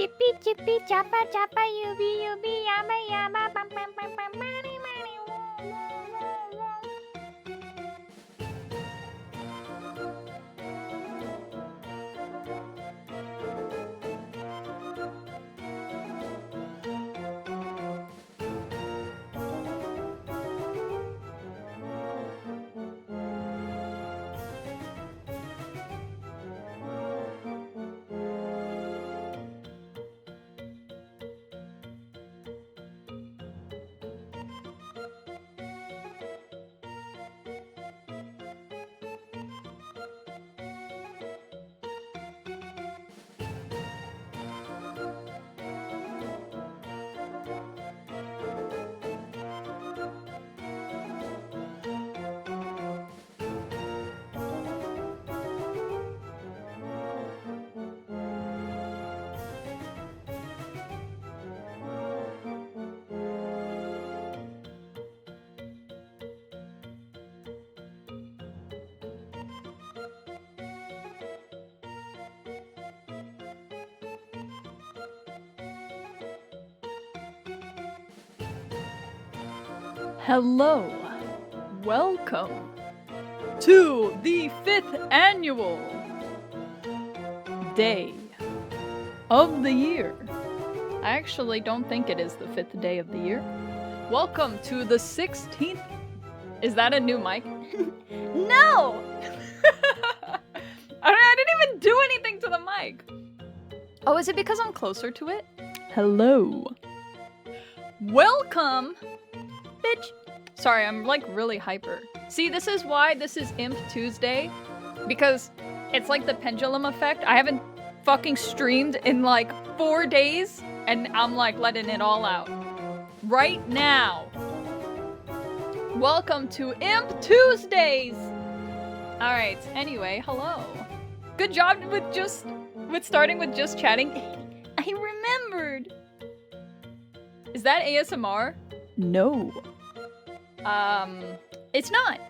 chippy, chippy, choppa, choppa, yubi, yubi, yama, yama, bum, bum, bum, bum, money, money, woo, woo, woo, woo. Hello, welcome to the 5th annual day of the year. I actually don't think it is the 5th day of the year. Welcome to the 16th. Is that a new mic? No! I didn't even do anything to the mic. Oh, is it because I'm closer to it? Hello. Welcome, bitch. Sorry, I'm like really hyper. See, this is why this is Imp Tuesday, because it's like the pendulum effect. I haven't fucking streamed in like 4 days, and I'm like letting it all out right now. Welcome to Imp Tuesdays. All right. Anyway, hello. Good job with starting with just chatting. I remembered. Is that ASMR? No. It's not.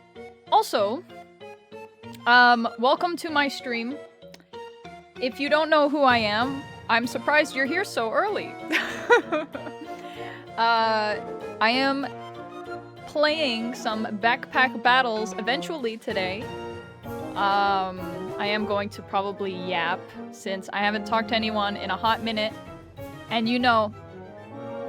Also, welcome to my stream. If you don't know who I am, I'm surprised you're here so early. I am playing some backpack battles eventually today. I am going to probably yap since I haven't talked to anyone in a hot minute. And you know,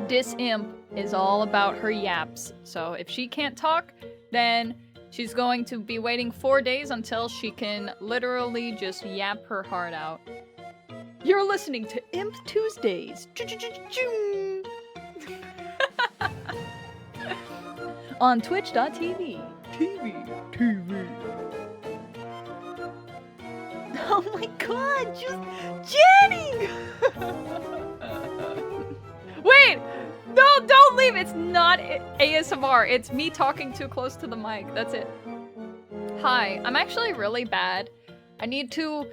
this imp is all about her yaps. So if she can't talk, then she's going to be waiting 4 days until she can literally just yap her heart out. You're listening to Imp Tuesdays. On twitch.tv. TV. Oh my god, just Jenny! Wait! No, don't leave! It's not ASMR. It's me talking too close to the mic. That's it. Hi, I'm actually really bad. I need to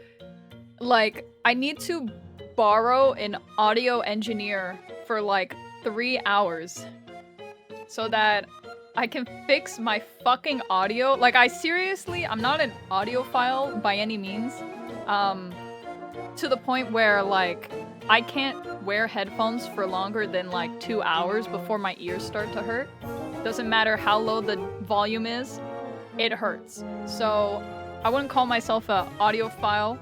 borrow an audio engineer for like 3 hours so that I can fix my fucking audio. Like, I'm not an audiophile by any means. To the point where, like, I can't wear headphones for longer than like 2 hours before my ears start to hurt. Doesn't matter how low the volume is, it hurts. So I wouldn't call myself an audiophile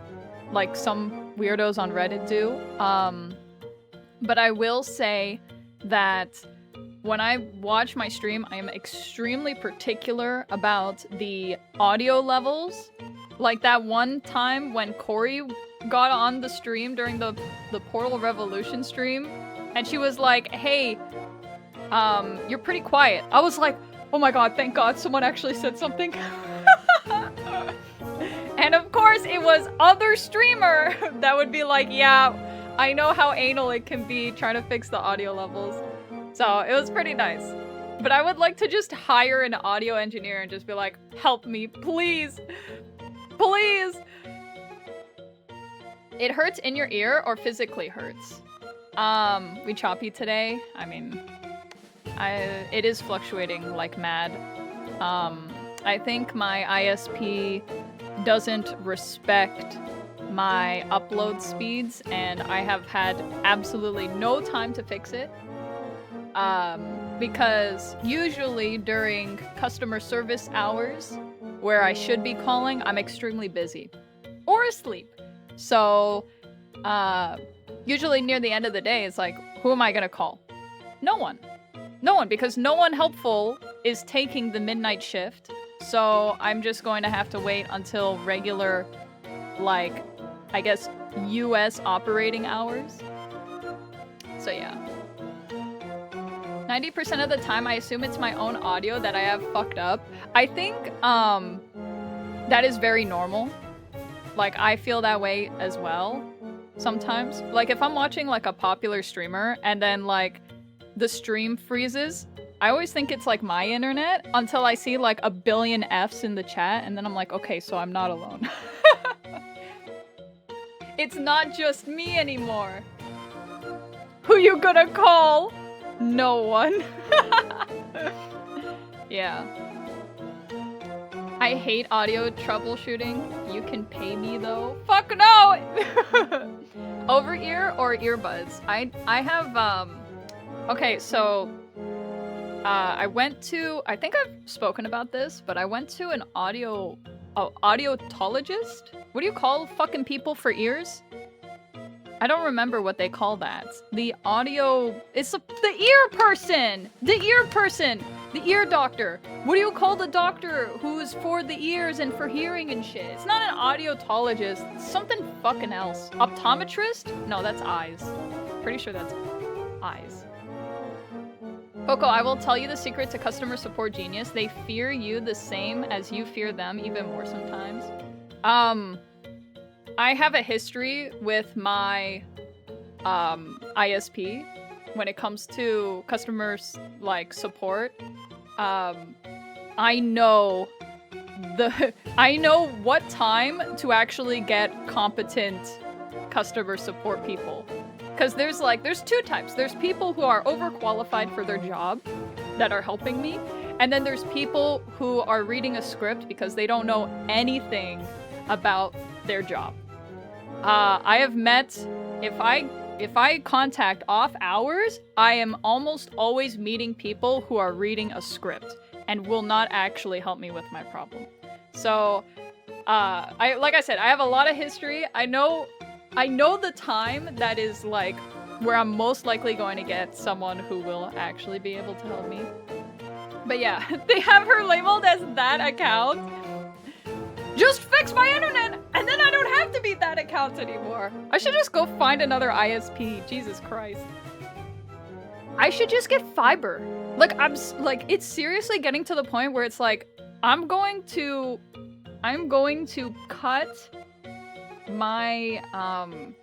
like some weirdos on Reddit do. But I will say that when I watch my stream, I am extremely particular about the audio levels. Like that one time when Corey got on the stream during the Portal Revolution stream, and she was like, hey, you're pretty quiet. I was like, oh my god, thank god someone actually said something. And of course it was other streamer that would be like, yeah, I know how anal it can be trying to fix the audio levels. So it was pretty nice. But I would like to just hire an audio engineer and just be like, help me, please. Please! It hurts in your ear or physically hurts? We choppy today. I mean, it is fluctuating like mad. I think my ISP doesn't respect my upload speeds, and I have had absolutely no time to fix it. Because usually during customer service hours, where I should be calling, I'm extremely busy. Or asleep. So, usually near the end of the day, it's like, who am I gonna call? No one. No one, because no one helpful is taking the midnight shift. So I'm just going to have to wait until regular, like, I guess, US operating hours. So yeah. 90% of the time, I assume it's my own audio that I have fucked up. I think, that is very normal. Like, I feel that way as well sometimes. Like, if I'm watching, like, a popular streamer and then, like, the stream freezes, I always think it's, like, my internet until I see, like, a billion Fs in the chat, and then I'm like, okay, so I'm not alone. It's not just me anymore. Who you gonna call? No one. Yeah. I hate audio troubleshooting. You can pay me though. Fuck no! Over ear or earbuds? I have okay, so I went to, I think I've spoken about this, but I went to an audiologist? What do you call fucking people for ears? I don't remember what they call that. The audio... It's the ear person! The ear person! The ear doctor! What do you call the doctor who's for the ears and for hearing and shit? It's not an audiologist. It's something fucking else. Optometrist? No, that's eyes. Pretty sure that's eyes. Coco, I will tell you the secret to customer support genius. They fear you the same as you fear them, even more sometimes. I have a history with my ISP when it comes to customers like support. I know what time to actually get competent customer support people. Because there's two types. There's people who are overqualified for their job that are helping me, and then there's people who are reading a script because they don't know anything about their job. I have met, if I contact off hours, I am almost always meeting people who are reading a script and will not actually help me with my problem. So, like I said, I have a lot of history. I know the time that is like where I'm most likely going to get someone who will actually be able to help me. But yeah, they have her labeled as that account. Just fix my internet, and then I don't have to be that account anymore. I should just go find another ISP. Jesus Christ. I should just get fiber. Like, it's seriously getting to the point where it's like, I'm going to cut my,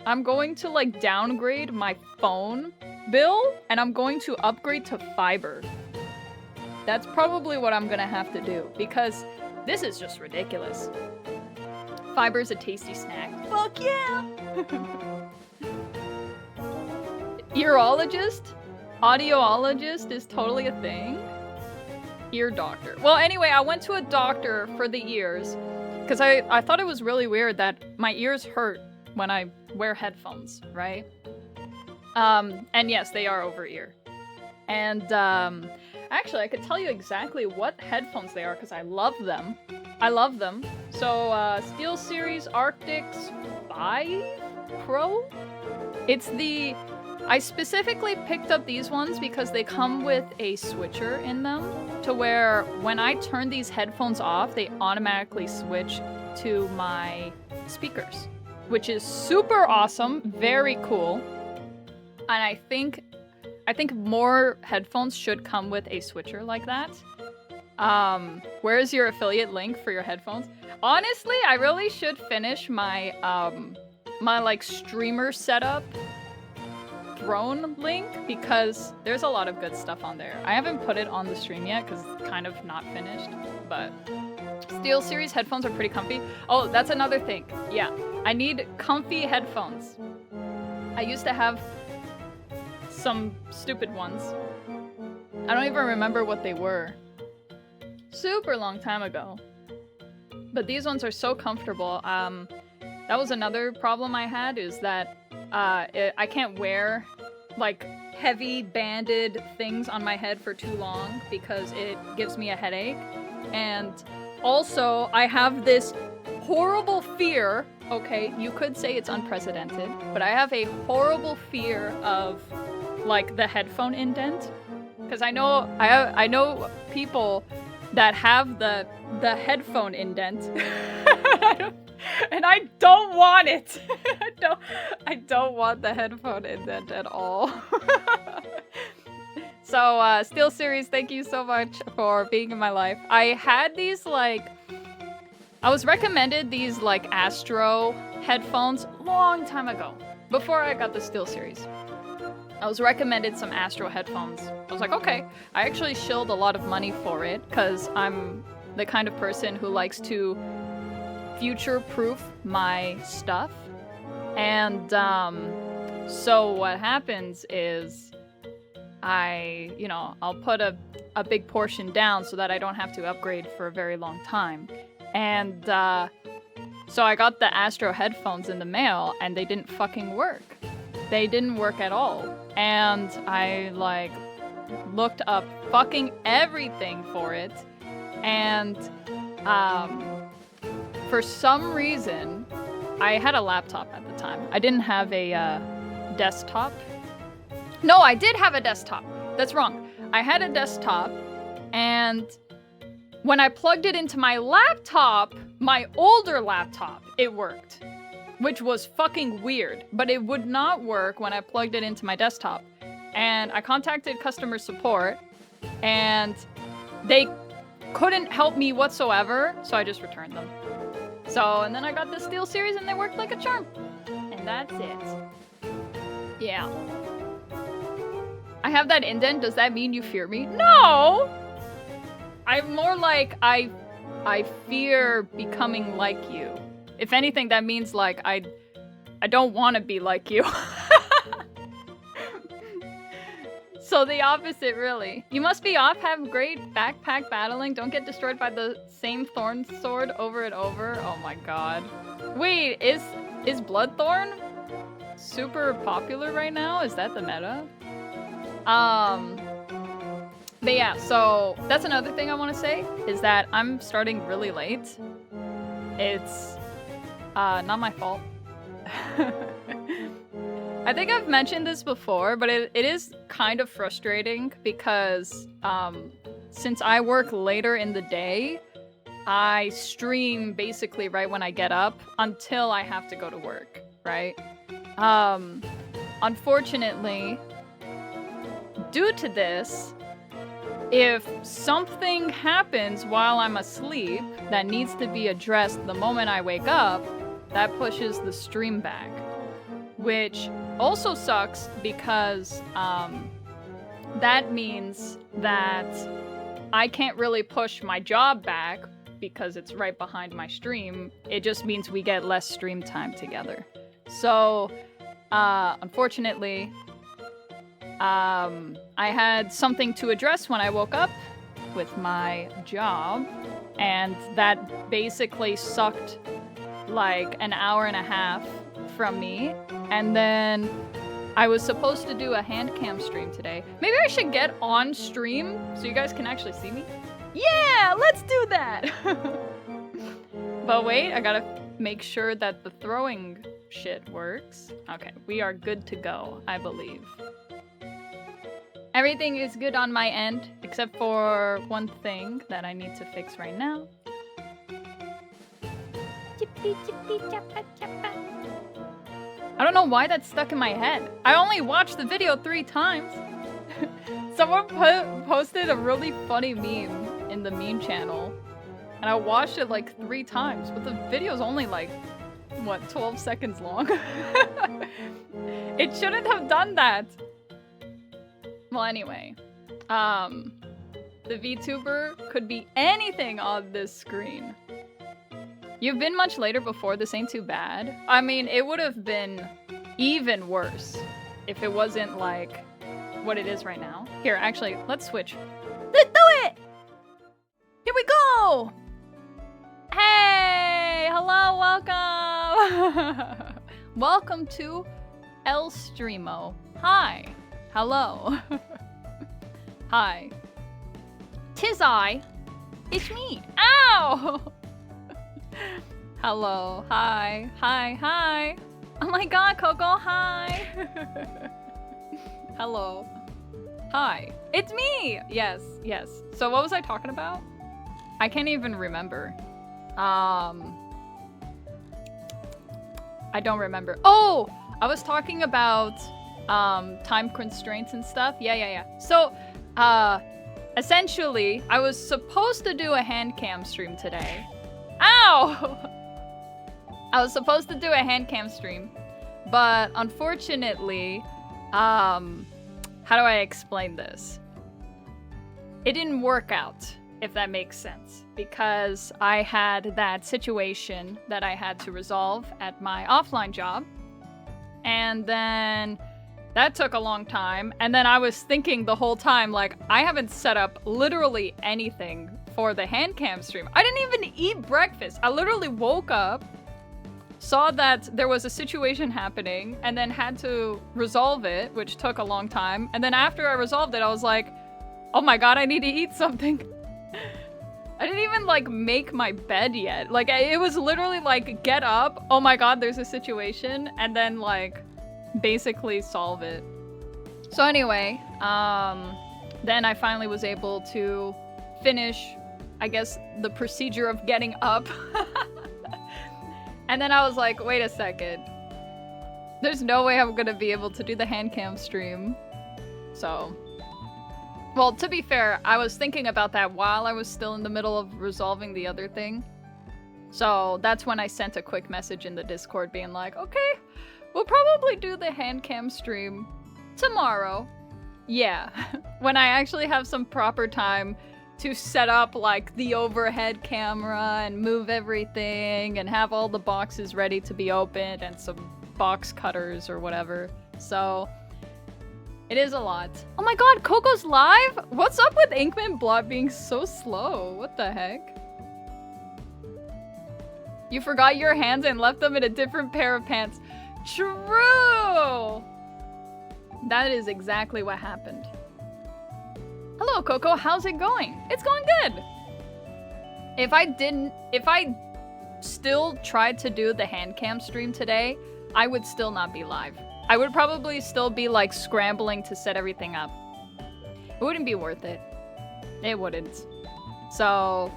I'm going to, like, downgrade my phone bill, and I'm going to upgrade to fiber. That's probably what I'm gonna have to do, because this is just ridiculous. Fiber's a tasty snack. Fuck yeah! Earologist? Audiologist is totally a thing. Ear doctor. Well, anyway, I went to a doctor for the ears because I thought it was really weird that my ears hurt when I wear headphones, right? And yes, they are over ear. And actually, I could tell you exactly what headphones they are because I love them. I love them. So, SteelSeries Arctics 5 Pro? It's the... I specifically picked up these ones because they come with a switcher in them to where when I turn these headphones off, they automatically switch to my speakers, which is super awesome, very cool. And I think more headphones should come with a switcher like that. Where is your affiliate link for your headphones? Honestly, I really should finish my my like streamer setup throne link because there's a lot of good stuff on there. I haven't put it on the stream yet because it's kind of not finished, but SteelSeries headphones are pretty comfy. Oh, that's another thing. Yeah, I need comfy headphones. I used to have some stupid ones. I don't even remember what they were. Super long time ago. But these ones are so comfortable. That was another problem I had, is that I can't wear like heavy banded things on my head for too long because it gives me a headache. And also I have this horrible fear, okay, you could say it's unprecedented, but I have a horrible fear of like the headphone indent, because I know people that have the headphone indent. And I don't want it. I don't want the headphone indent at all. So, Steel Series, thank you so much for being in my life. I had these, like... I was recommended these, like, Astro headphones long time ago. Before I got the Steel Series. I was recommended some Astro headphones. I was like, okay. I actually shilled a lot of money for it, because I'm the kind of person who likes to future-proof my stuff. And, so what happens is I'll put a big portion down so that I don't have to upgrade for a very long time. And, so I got the Astro headphones in the mail, and they didn't fucking work. They didn't work at all. And I, like, looked up fucking everything for it. And, for some reason, I had a laptop at the time. I didn't have a desktop. No, I did have a desktop. That's wrong. I had a desktop, and when I plugged it into my laptop, my older laptop, it worked. Which was fucking weird, but it would not work when I plugged it into my desktop. And I contacted customer support, and they couldn't help me whatsoever, so I just returned them. So, and then I got the Steel Series and they worked like a charm. And that's it. Yeah. I have that indent, does that mean you fear me? No! I'm more like, I fear becoming like you. If anything, that means like, I don't want to be like you. So the opposite, really. You must be off, have great backpack battling, don't get destroyed by the same thorn sword over and over. Oh my god. Wait, is Bloodthorn super popular right now? Is that the meta? But yeah, so that's another thing I want to say, is that I'm starting really late. It's not my fault. I think I've mentioned this before, but it is kind of frustrating because since I work later in the day, I stream basically right when I get up until I have to go to work, right? Unfortunately, due to this, if something happens while I'm asleep that needs to be addressed the moment I wake up, that pushes the stream back. Which also sucks because that means that I can't really push my job back because it's right behind my stream. It just means we get less stream time together. So, unfortunately, I had something to address when I woke up with my job, and that basically sucked like an hour and a half from me. And then I was supposed to do a hand cam stream today. Maybe I should get on stream so you guys can actually see me. Yeah, let's do that. But wait, I gotta make sure that the throwing shit works. Okay, we are good to go, I believe. Everything is good on my end, except for one thing that I need to fix right now. Chippy, chippy, chappa, chappa. I don't know why that's stuck in my head. I only watched the video 3 times. Someone posted a really funny meme in the meme channel, and I watched it like 3 times, but the video's only like, what, 12 seconds long? It shouldn't have done that. Well, anyway, the VTuber could be anything on this screen. You've been much later before, this ain't too bad. I mean, it would have been even worse if it wasn't like what it is right now. Here, actually, let's switch. Let's do it! Here we go! Hey! Hello, welcome! Welcome to El Streamo. Hi. Hello. Hi. 'Tis I. It's me. Ow! Hello. Hi. Hi. Hi. Oh my god, Coco. Hi. Hello. Hi. It's me! Yes, yes. So what was I talking about? I can't even remember. I don't remember. Oh! I was talking about time constraints and stuff. Yeah. So, essentially, I was supposed to do a hand cam stream today. Ow! I was supposed to do a hand cam stream, but unfortunately, how do I explain this? It didn't work out, if that makes sense, because I had that situation that I had to resolve at my offline job, and then that took a long time, and then I was thinking the whole time, like, I haven't set up literally anything for the hand cam stream. I didn't even eat breakfast. I literally woke up, saw that there was a situation happening, and then had to resolve it, which took a long time. And then after I resolved it, I was like, oh my god, I need to eat something. I didn't even, like, make my bed yet. Like, it was literally like, get up, oh my god, there's a situation, and then, like, basically solve it. So anyway, then I finally was able to finish, I guess, the procedure of getting up. And then I was like, wait a second. There's no way I'm gonna be able to do the hand cam stream. So, well, to be fair, I was thinking about that while I was still in the middle of resolving the other thing. So that's when I sent a quick message in the Discord being like, okay, we'll probably do the hand cam stream tomorrow. Yeah, when I actually have some proper time to set up, like, the overhead camera and move everything and have all the boxes ready to be opened and some box cutters or whatever. So, it is a lot. Oh my god, Coco's live? What's up with Inkman Blot being so slow? What the heck? You forgot your hands and left them in a different pair of pants. True! That is exactly what happened. Hello, Coco. How's it going? It's going good. If I still tried to do the hand cam stream today, I would still not be live. I would probably still be, like, scrambling to set everything up. It wouldn't be worth it. It wouldn't. So,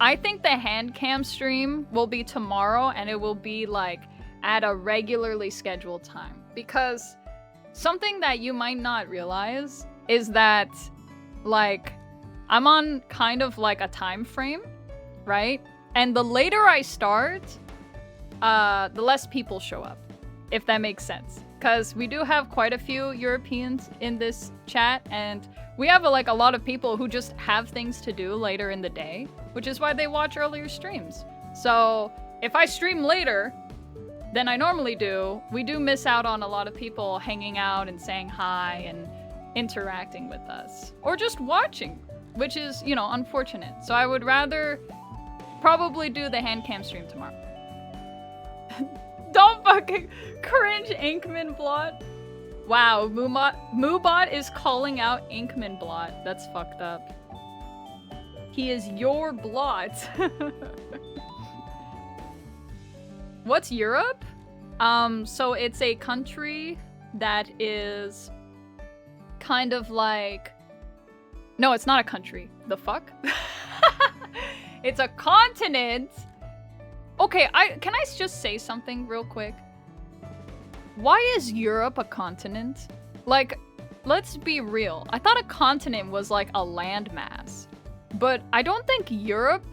I think the hand cam stream will be tomorrow, and it will be, like, at a regularly scheduled time. Because something that you might not realize is that, like, I'm on kind of like a time frame, right? And the later I start, the less people show up, if that makes sense. Because we do have quite a few Europeans in this chat, and we have a lot of people who just have things to do later in the day, which is why they watch earlier streams. So if I stream later than I normally do, we do miss out on a lot of people hanging out and saying hi and interacting with us, or just watching, which is, you know, unfortunate. So I would rather probably do the hand cam stream tomorrow. Don't fucking cringe, Inkman Blot. Wow, Moobot is calling out Inkman Blot. That's fucked up. He is your blot. What's Europe? So it's a country that is kind of like... No, it's not a country. The fuck? It's a continent. Okay, can I just say something real quick? Why is Europe a continent? Like, let's be real. I thought a continent was like a landmass. But I don't think Europe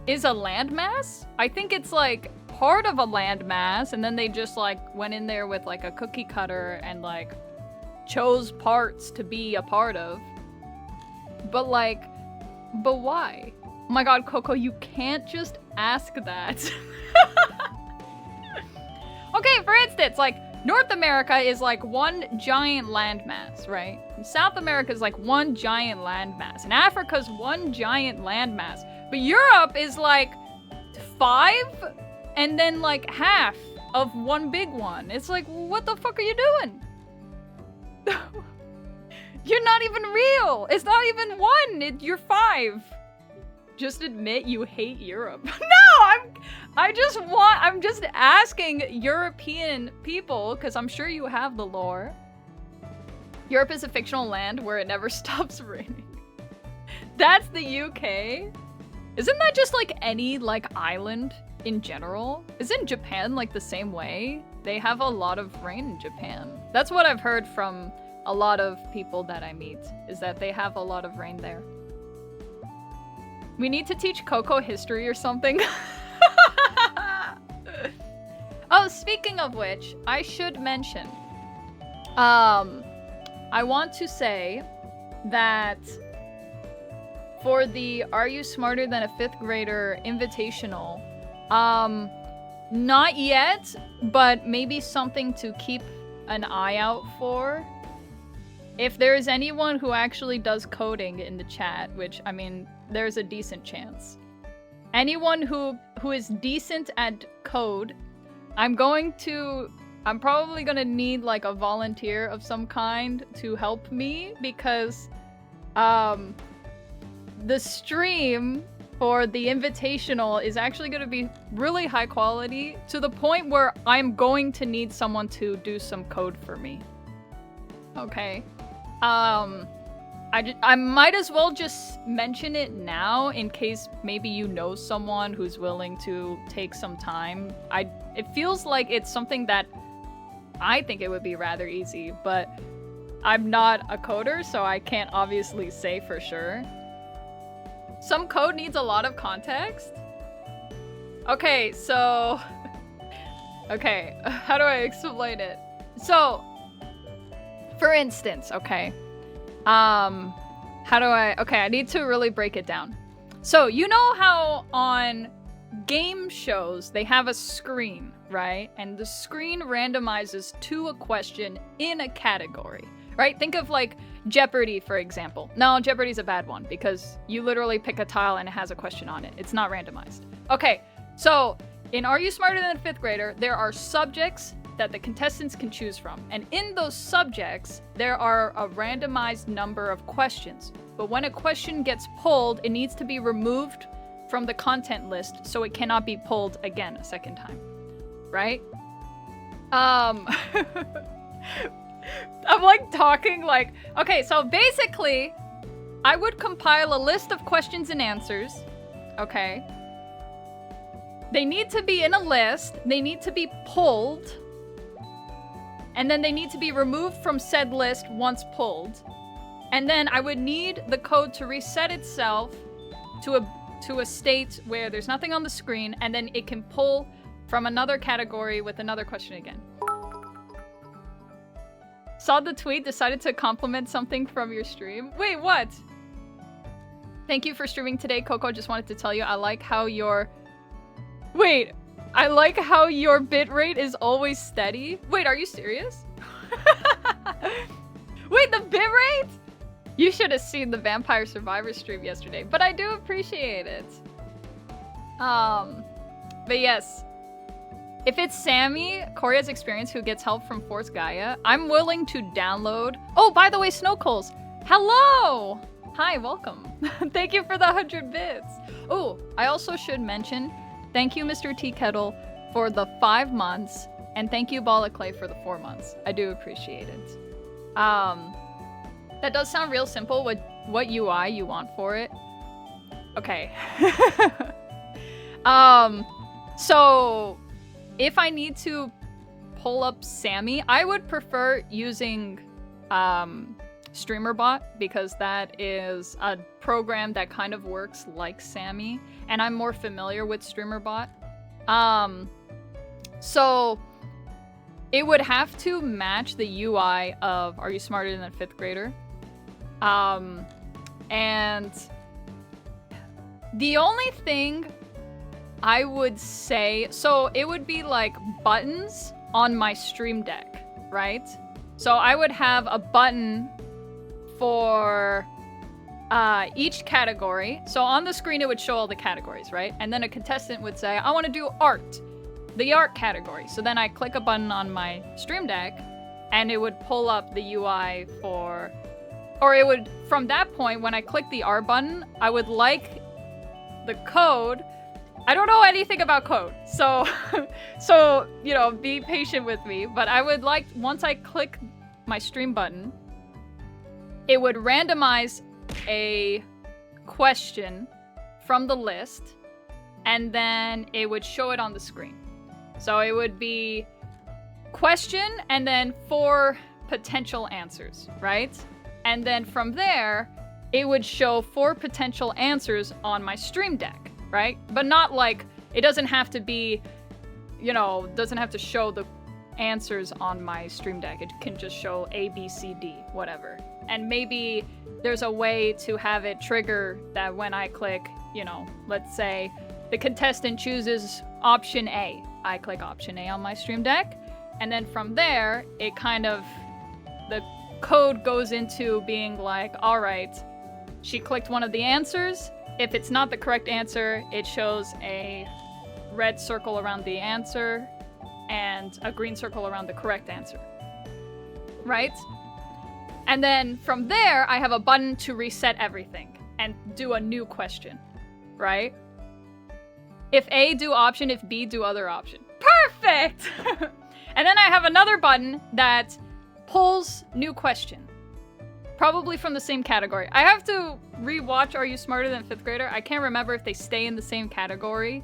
is a landmass. I think it's like part of a landmass, and then they just like went in there with like a cookie cutter and like chose parts to be a part of. But why? Oh my god, Coco, you can't just ask that. Okay, for instance, like, North America is like one giant landmass, right? And South America is like one giant landmass. And Africa's one giant landmass. But Europe is like 5 and then like half of one big one. It's like, what the fuck are you doing? You're not even real. It's not even one. You're 5. Just admit you hate Europe. No, I'm just asking European people, because I'm sure you have the lore. Europe is a fictional land where it never stops raining. That's the UK? Isn't that just like any like island in general? Isn't Japan like the same way? They have a lot of rain in Japan. That's what I've heard from a lot of people that I meet, is that they have a lot of rain there. We need to teach Coco history or something. Oh, speaking of which, I should mention, I want to say that for the Are You Smarter Than a 5th Grader Invitational, not yet, but maybe something to keep an eye out for. If there is anyone who actually does coding in the chat, which, I mean, there's a decent chance. Anyone who is decent at code, I'm probably gonna need like a volunteer of some kind to help me, because the stream for the invitational is actually gonna be really high quality, to the point where I'm going to need someone to do some code for me. Okay. I might as well just mention it now in case maybe you know someone who's willing to take some time. It feels like it's something that I think it would be rather easy, but I'm not a coder, so I can't obviously say for sure. Some code needs a lot of context? Okay, so... Okay, how do I explain it? So, for instance, okay. Okay, I need to really break it down. So, you know how on game shows, they have a screen, right? And the screen randomizes to a question in a category, right? Think of like Jeopardy, for example. No, Jeopardy's a bad one because you literally pick a tile and it has a question on it. It's not randomized. Okay, so in Are You Smarter Than a 5th Grader, there are subjects that the contestants can choose from. And in those subjects, there are a randomized number of questions. But when a question gets pulled, it needs to be removed from the content list so it cannot be pulled again a second time. Right? I'm like talking like... Okay, so basically, I would compile a list of questions and answers. Okay? They need to be in a list. They need to be pulled. And then they need to be removed from said list once pulled. And then I would need the code to reset itself to a state where there's nothing on the screen, and then it can pull from another category with another question again. Saw the tweet, decided to compliment something from your stream. Wait, what? Thank you for streaming today, Coco. Just wanted to tell you, I like how your... Wait, I like how your bitrate is always steady. Wait, are you serious? Wait, the bitrate? You should have seen the Vampire Survivor stream yesterday, but I do appreciate it. But yes. If it's Sammy, Korea's experience, who gets help from Force Gaia, I'm willing to download... Oh, by the way, Snowcoals. Hello! Hi, welcome. Thank you for the 100 bits. Oh, I also should mention, thank you, Mr. Tea Kettle, for the 5 months, and thank you, Ball of Clay, for the 4 months. I do appreciate it. That does sound real simple. What UI you want for it? Okay. So if I need to pull up Sammy, I would prefer using StreamerBot, because that is a program that kind of works like Sammy, and I'm more familiar with StreamerBot. So it would have to match the UI of Are You Smarter Than a 5th Grader? And the only thing I would say, so it would be like buttons on my Stream Deck, right? So I would have a button for each category. So on the screen, it would show all the categories, right? And then a contestant would say, I want to do art. the art category. So then I click a button on my Stream Deck and it would pull up the UI for, or it would, from that point, when I click the art button, I would like the code. I don't know anything about code, so, so, you know, be patient with me. But I would like, once I click my stream button, it would randomize a question from the list, and then it would show it on the screen. So it would be question and then 4 potential answers, right? And then from there, it would show 4 potential answers on my Stream Deck, right? But not like, it doesn't have to be, you know, doesn't have to show the answers on my Stream Deck. It can just show A, B, C, D, whatever. And maybe there's a way to have it trigger that when I click, you know, let's say the contestant chooses option A. I click option A on my Stream Deck, and then from there, it kind of, the code goes into being like, all right, she clicked one of the answers. If it's not the correct answer, it shows a red circle around the answer and a green circle around the correct answer, right? And then from there, I have a button to reset everything and do a new question, right? If A, do option. If B, do other option. Perfect! And then I have another button that pulls new question. Probably from the same category. I have to rewatch Are You Smarter Than 5th Grader? I can't remember if they stay in the same category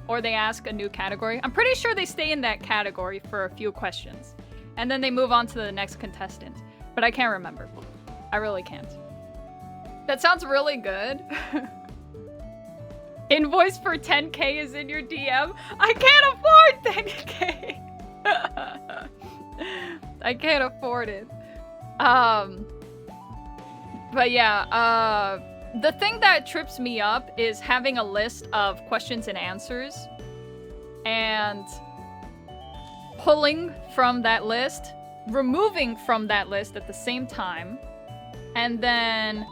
or they ask a new category. I'm pretty sure they stay in that category for a few questions. And then they move on to the next contestant. But I can't remember. I really can't. That sounds really good. Invoice for 10K is in your DM. I can't afford 10K. I can't afford it. But yeah, the thing that trips me up is having a list of questions and answers and pulling from that list, removing from that list at the same time, and then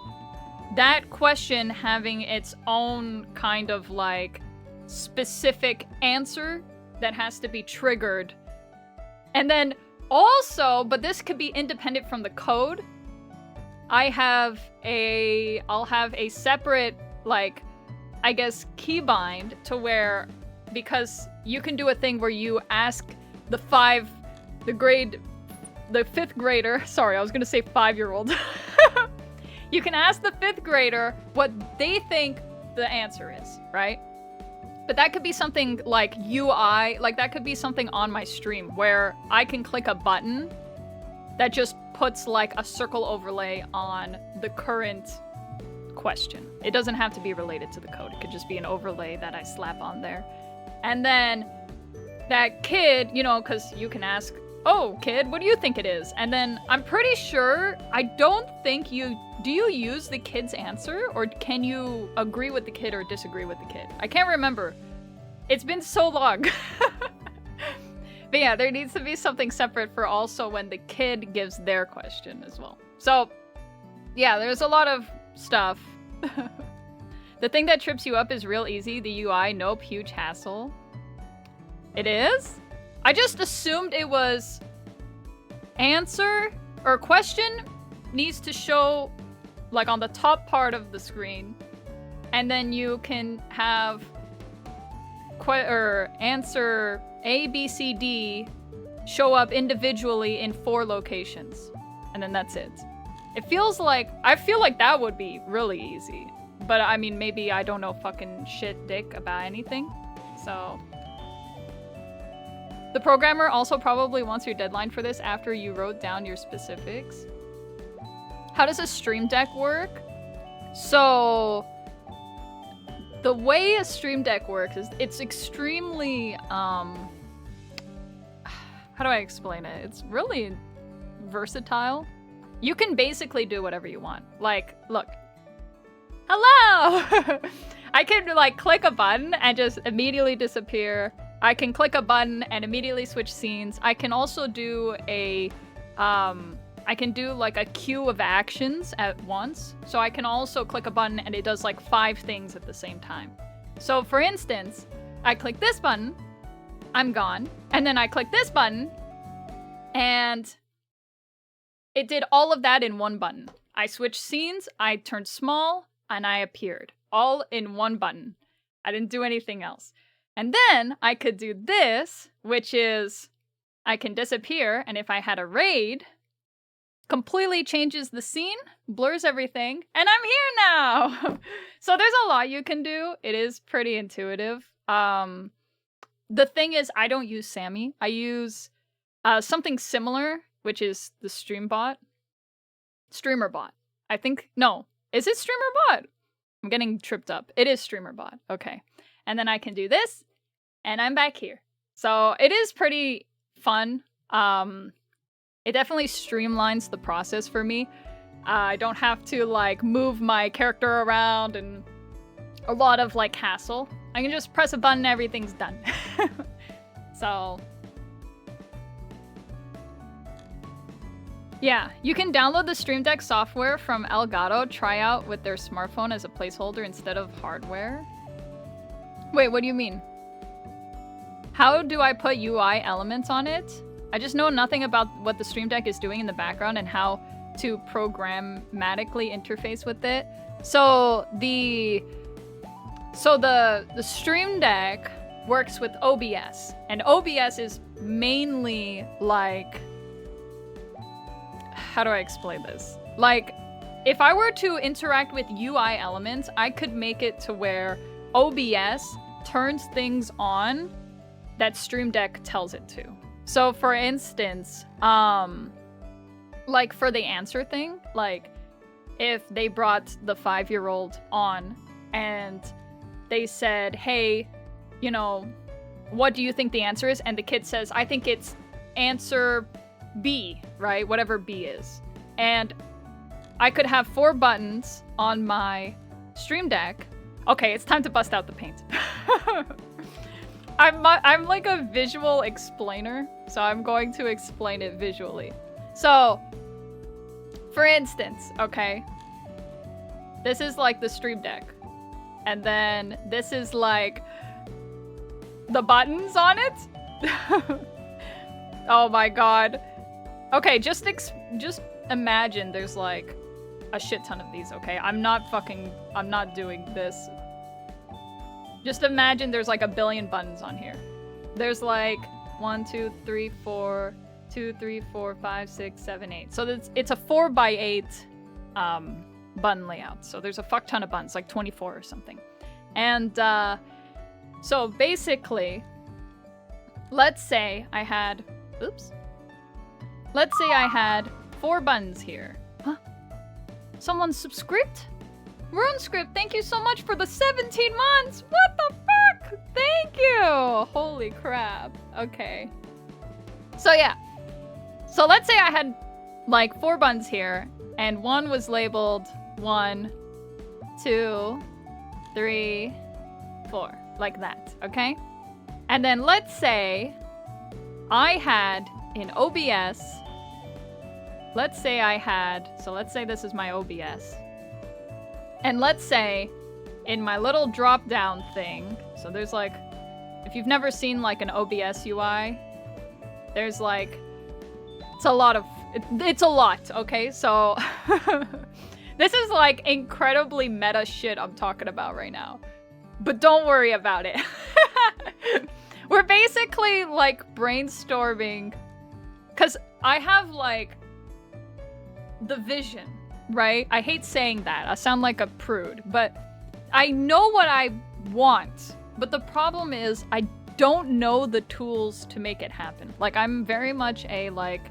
that question having its own kind of like specific answer that has to be triggered. And then also, but this could be independent from the code, I'll have a separate, like, I guess, keybind to where, because you can do a thing where you ask the 5th grader, sorry, I was gonna say 5-year-old. You can ask the 5th grader what they think the answer is, right? But that could be something like UI, like that could be something on my stream where I can click a button that just puts like a circle overlay on the current question. It doesn't have to be related to the code. It could just be an overlay that I slap on there. And then that kid, you know, because you can ask, oh, kid, what do you think it is? And then I'm pretty sure, I don't think do you use the kid's answer? Or can you agree with the kid or disagree with the kid? I can't remember. It's been so long. But yeah, there needs to be something separate for also when the kid gives their question as well. So yeah, there's a lot of stuff. The thing that trips you up is real easy. The UI, nope, huge hassle. It is? I just assumed it was answer or question needs to show like on the top part of the screen, and then you can have answer A, B, C, D show up individually in 4 locations, and then that's it. It feels like, I feel like that would be really easy, but I mean, maybe I don't know fucking shit dick about anything, so. The programmer also probably wants your deadline for this after you wrote down your specifics. How does a Stream Deck work? So, the way a Stream Deck works is it's extremely, how do I explain it? It's really versatile. You can basically do whatever you want. Like, look. Hello! I can like click a button and just immediately disappear. I can click a button and immediately switch scenes. I can also do a, I can do like a queue of actions at once. So I can also click a button and it does like 5 things at the same time. So for instance, I click this button, I'm gone. And then I click this button, and it did all of that in one button. I switched scenes, I turned small, and I appeared. All in one button. I didn't do anything else. And then I could do this, which is I can disappear, and if I had a raid, completely changes the scene, blurs everything, and I'm here now! So there's a lot you can do. It is pretty intuitive. The thing is, I don't use Sammy. I use something similar, which is the Streamerbot. I think, no. Is it Streamerbot? I'm getting tripped up. It is Streamerbot. Okay. And then I can do this, and I'm back here. So it is pretty fun. It definitely streamlines the process for me. I don't have to, like, move my character around and a lot of, like, hassle. I can just press a button and everything's done. So... yeah, you can download the Stream Deck software from Elgato, try out with their smartphone as a placeholder instead of hardware. Wait, what do you mean? How do I put UI elements on it? I just know nothing about what the Stream Deck is doing in the background and how to programmatically interface with it. So the Stream Deck works with OBS, and OBS is mainly like, how do I explain this? Like, if I were to interact with UI elements, I could make it to where OBS turns things on that Stream Deck tells it to. So for instance, like for the answer thing, like if they brought the 5-year-old on and they said, hey, you know, what do you think the answer is? And the kid says, I think it's answer B, right? Whatever B is. And I could have 4 buttons on my Stream Deck. Okay, it's time to bust out the paint. I'm like a visual explainer, so I'm going to explain it visually. So, for instance, okay, this is like the Stream Deck. And then this is like the buttons on it. Oh my god. Okay, just imagine there's like a shit ton of these, okay? I'm not doing this. Just imagine there's like a billion buttons on here. There's like 1, 2, 3, 4, 2, 3, 4, 5, 6, 7, 8. So it's a 4x8 button layout. So there's a fuck ton of buttons, like 24 or something. And so basically, let's say I had 4 buttons here. Huh? Someone subscribed? RuneScript, thank you so much for the 17 months! What the fuck? Thank you! Holy crap. Okay. So yeah. So let's say I had like 4 buttons here, and one was labeled 1, 2, 3, 4. Like that, okay? And then let's say I had in OBS, let's say this is my OBS. And let's say in my little drop down thing, so there's like, if you've never seen like an OBS UI, there's like, it's a lot, okay? So this is like incredibly meta shit I'm talking about right now. But don't worry about it. We're basically like brainstorming, because I have like the vision, right? I hate saying that. I sound like a prude, but I know what I want. But the problem is I don't know the tools to make it happen. Like, I'm very much a like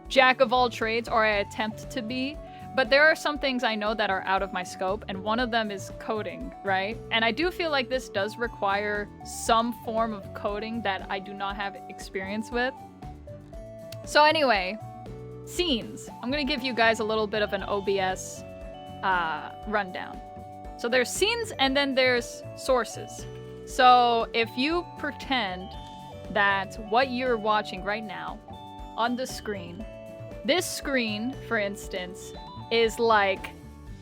jack of all trades, or I attempt to be. But there are some things I know that are out of my scope, and one of them is coding, right? And I do feel like this does require some form of coding that I do not have experience with. So anyway, scenes. I'm gonna give you guys a little bit of an OBS rundown. So there's scenes, and then there's sources. So if you pretend that what you're watching right now on the screen, this screen, for instance, is like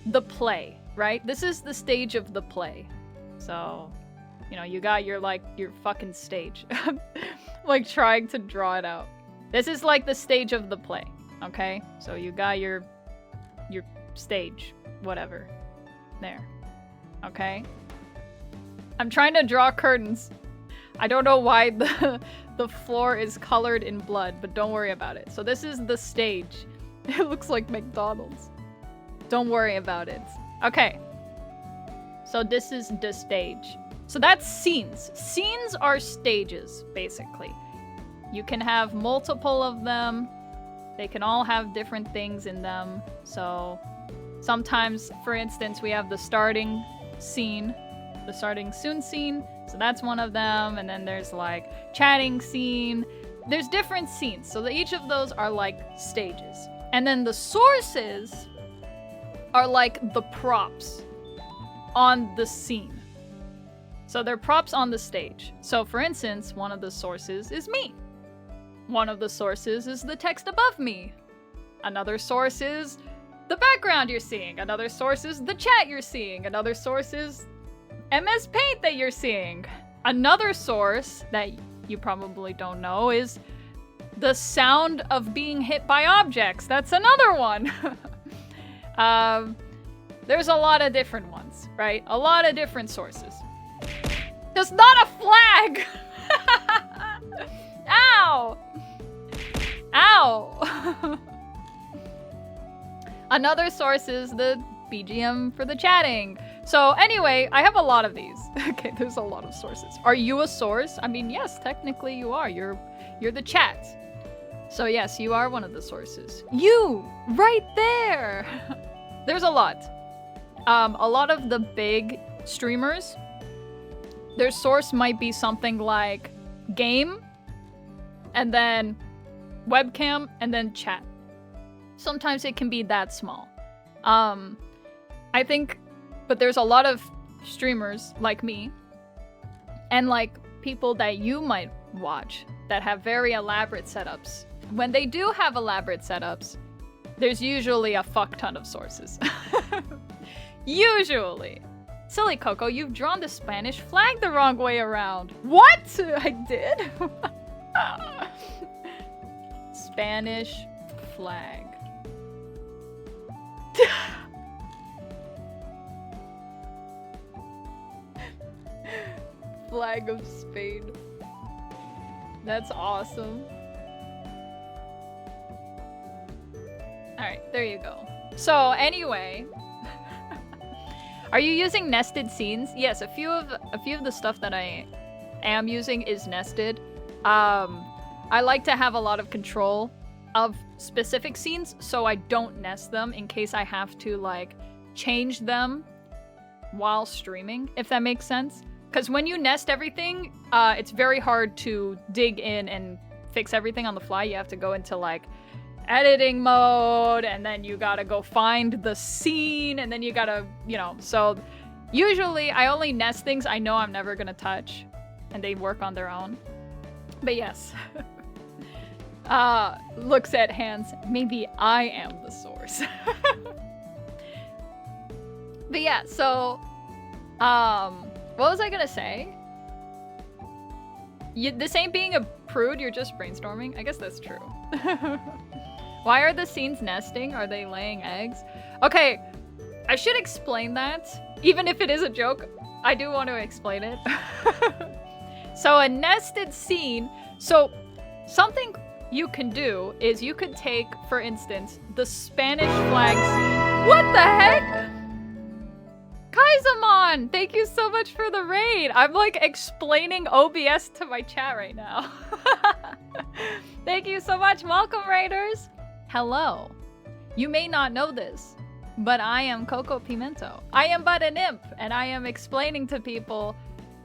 the play, right? This is the stage of the play. So You know, you got your fucking stage. Like trying to draw it out. This is like the stage of the play, okay? So you got your stage, whatever. There. Okay? I'm trying to draw curtains. I don't know why the floor is colored in blood, but don't worry about it. So this is the stage. It looks like McDonald's. Don't worry about it. Okay. So this is the stage. So that's scenes. Scenes are stages, basically. You can have multiple of them. They can all have different things in them. So sometimes, for instance, we have the starting scene, the starting soon scene. So that's one of them. And then there's like chatting scene. There's different scenes. So each of those are like stages. And then the sources are like the props on the scene. So they're props on the stage. So for instance, one of the sources is me. One of the sources is the text above me. Another source is the background you're seeing. Another source is the chat you're seeing. Another source is MS Paint that you're seeing. Another source that you probably don't know is the sound of being hit by objects. That's another one. There's a lot of different ones, right? A lot of different sources. There's not a flag! Ow! Ow! Another source is the BGM for the chatting. So anyway, I have a lot of these. Okay, there's a lot of sources. Are you a source? I mean, yes, technically you are. You're the chat. So yes, you are one of the sources. You! Right there! There's a lot. A lot of the big streamers, their source might be something like game, and then webcam, and then chat. Sometimes it can be that small. I think, but there's a lot of streamers like me, and like people that you might watch that have very elaborate setups. When they do have elaborate setups, there's usually a fuck ton of sources. Usually. Silly Coco, you've drawn the Spanish flag the wrong way around. What? I did? Spanish flag. Flag of Spain. That's awesome. Alright, there you go. So anyway, are you using nested scenes? Yes, a few of the stuff that I am using is nested. I like to have a lot of control of specific scenes, so I don't nest them in case I have to like change them while streaming, if that makes sense. Because when you nest everything, it's very hard to dig in and fix everything on the fly. You have to go into like editing mode, and then you gotta go find the scene, and then you gotta, you know, so usually I only nest things I know I'm never gonna touch, and they work on their own. But yes. Looks at hands. Maybe I am the source. But yeah, so, what was I gonna say? This ain't being a prude, you're just brainstorming? I guess that's true. Why are the scenes nesting? Are they laying eggs? Okay, I should explain that. Even if it is a joke, I do want to explain it. So a nested scene, so something you can do is you could take, for instance, the Spanish flag scene. What the heck? Kaizamon, thank you so much for the raid. I'm like explaining OBS to my chat right now. Thank you so much. Welcome, raiders. Hello. You may not know this, but I am Coco Pimento. I am but an imp, and I am explaining to people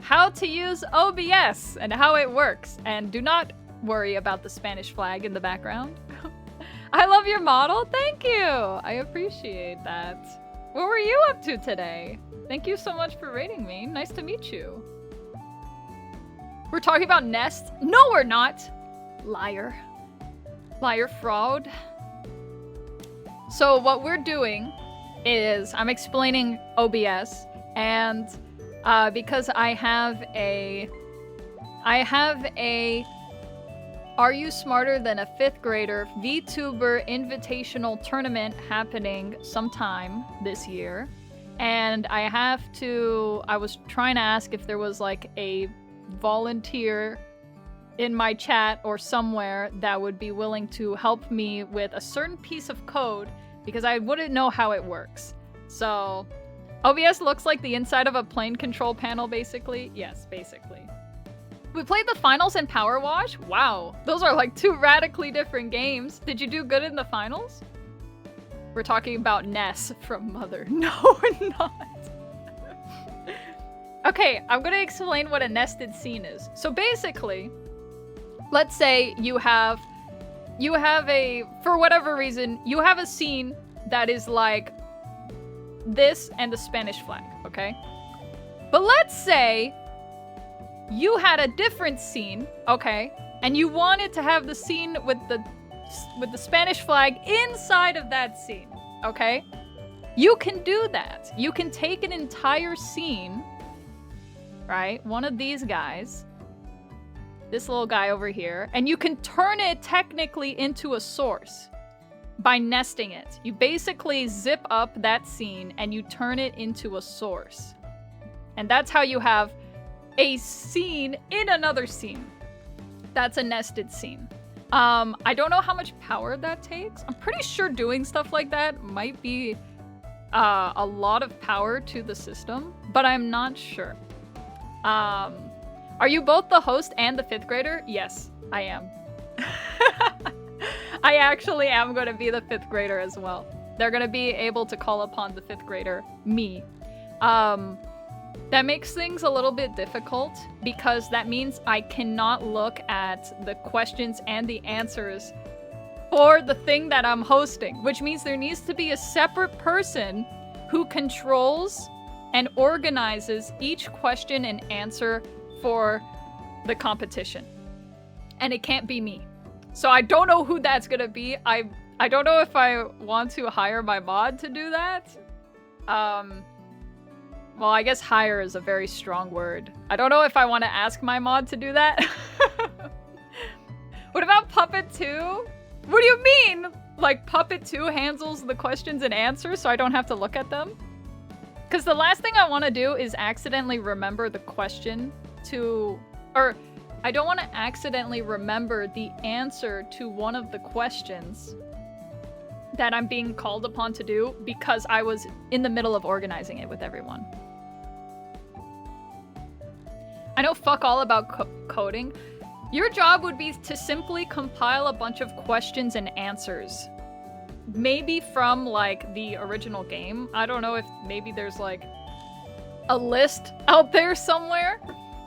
how to use OBS and how it works. And do not worry about the Spanish flag in the background. I love your model. Thank you. I appreciate that. What were you up to today? Thank you so much for raiding me. Nice to meet you. We're talking about nests? No, we're not. Liar. Liar fraud. So what we're doing is I'm explaining OBS, and Because I have a Are You Smarter Than a Fifth Grader VTuber Invitational Tournament happening sometime this year. And I was trying to ask if there was like a volunteer in my chat or somewhere that would be willing to help me with a certain piece of code because I wouldn't know how it works. So, OBS looks like the inside of a plane control panel, basically. Yes, basically. We played the finals in Power Wash? Wow, those are like two radically different games. Did you do good in the finals? We're talking about Ness from Mother. No, we're not. Okay, I'm gonna explain what a nested scene is. So basically, let's say you have for whatever reason, you have a scene that is like this and the Spanish flag, okay? But let's say you had a different scene, okay? And you wanted to have the scene with the Spanish flag inside of that scene, okay? You can do that. You can take an entire scene, right? One of these guys, this little guy over here, and you can turn it technically into a source by nesting it. You basically zip up that scene and you turn it into a source. And that's how you have a scene in another scene. That's a nested scene. I don't know how much power that takes. I'm pretty sure doing stuff like that might be a lot of power to the system, but I'm not sure. Are you both the host and the fifth grader? Yes, I am. I actually am going to be the fifth grader as well. They're going to be able to call upon the fifth grader, me. That makes things a little bit difficult because that means I cannot look at the questions and the answers for the thing that I'm hosting, which means there needs to be a separate person who controls and organizes each question and answer for the competition. And it can't be me. So I don't know who that's gonna be. I don't know if I want to hire my mod to do that. Well, I guess hire is a very strong word. I don't know if I want to ask my mod to do that. What about Puppet 2? What do you mean? Like Puppet 2 handles the questions and answers so I don't have to look at them? Because the last thing I want to do is accidentally remember the question or I don't want to accidentally remember the answer to one of the questions that I'm being called upon to do because I was in the middle of organizing it with everyone. I know fuck all about coding. Your job would be to simply compile a bunch of questions and answers. Maybe from, like, the original game. I don't know if maybe there's, like, a list out there somewhere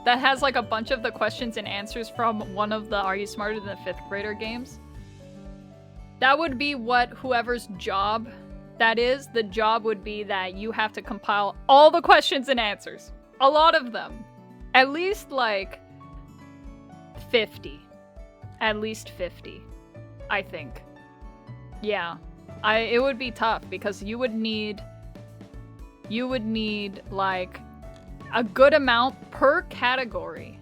that has, like, a bunch of the questions and answers from one of the Are You Smarter Than a Fifth Grader games. That would be what whoever's job that is. The job would be that you have to compile all the questions and answers. A lot of them. At least, like, 50. At least 50. I think. Yeah. It would be tough because you would need, like, a good amount per category.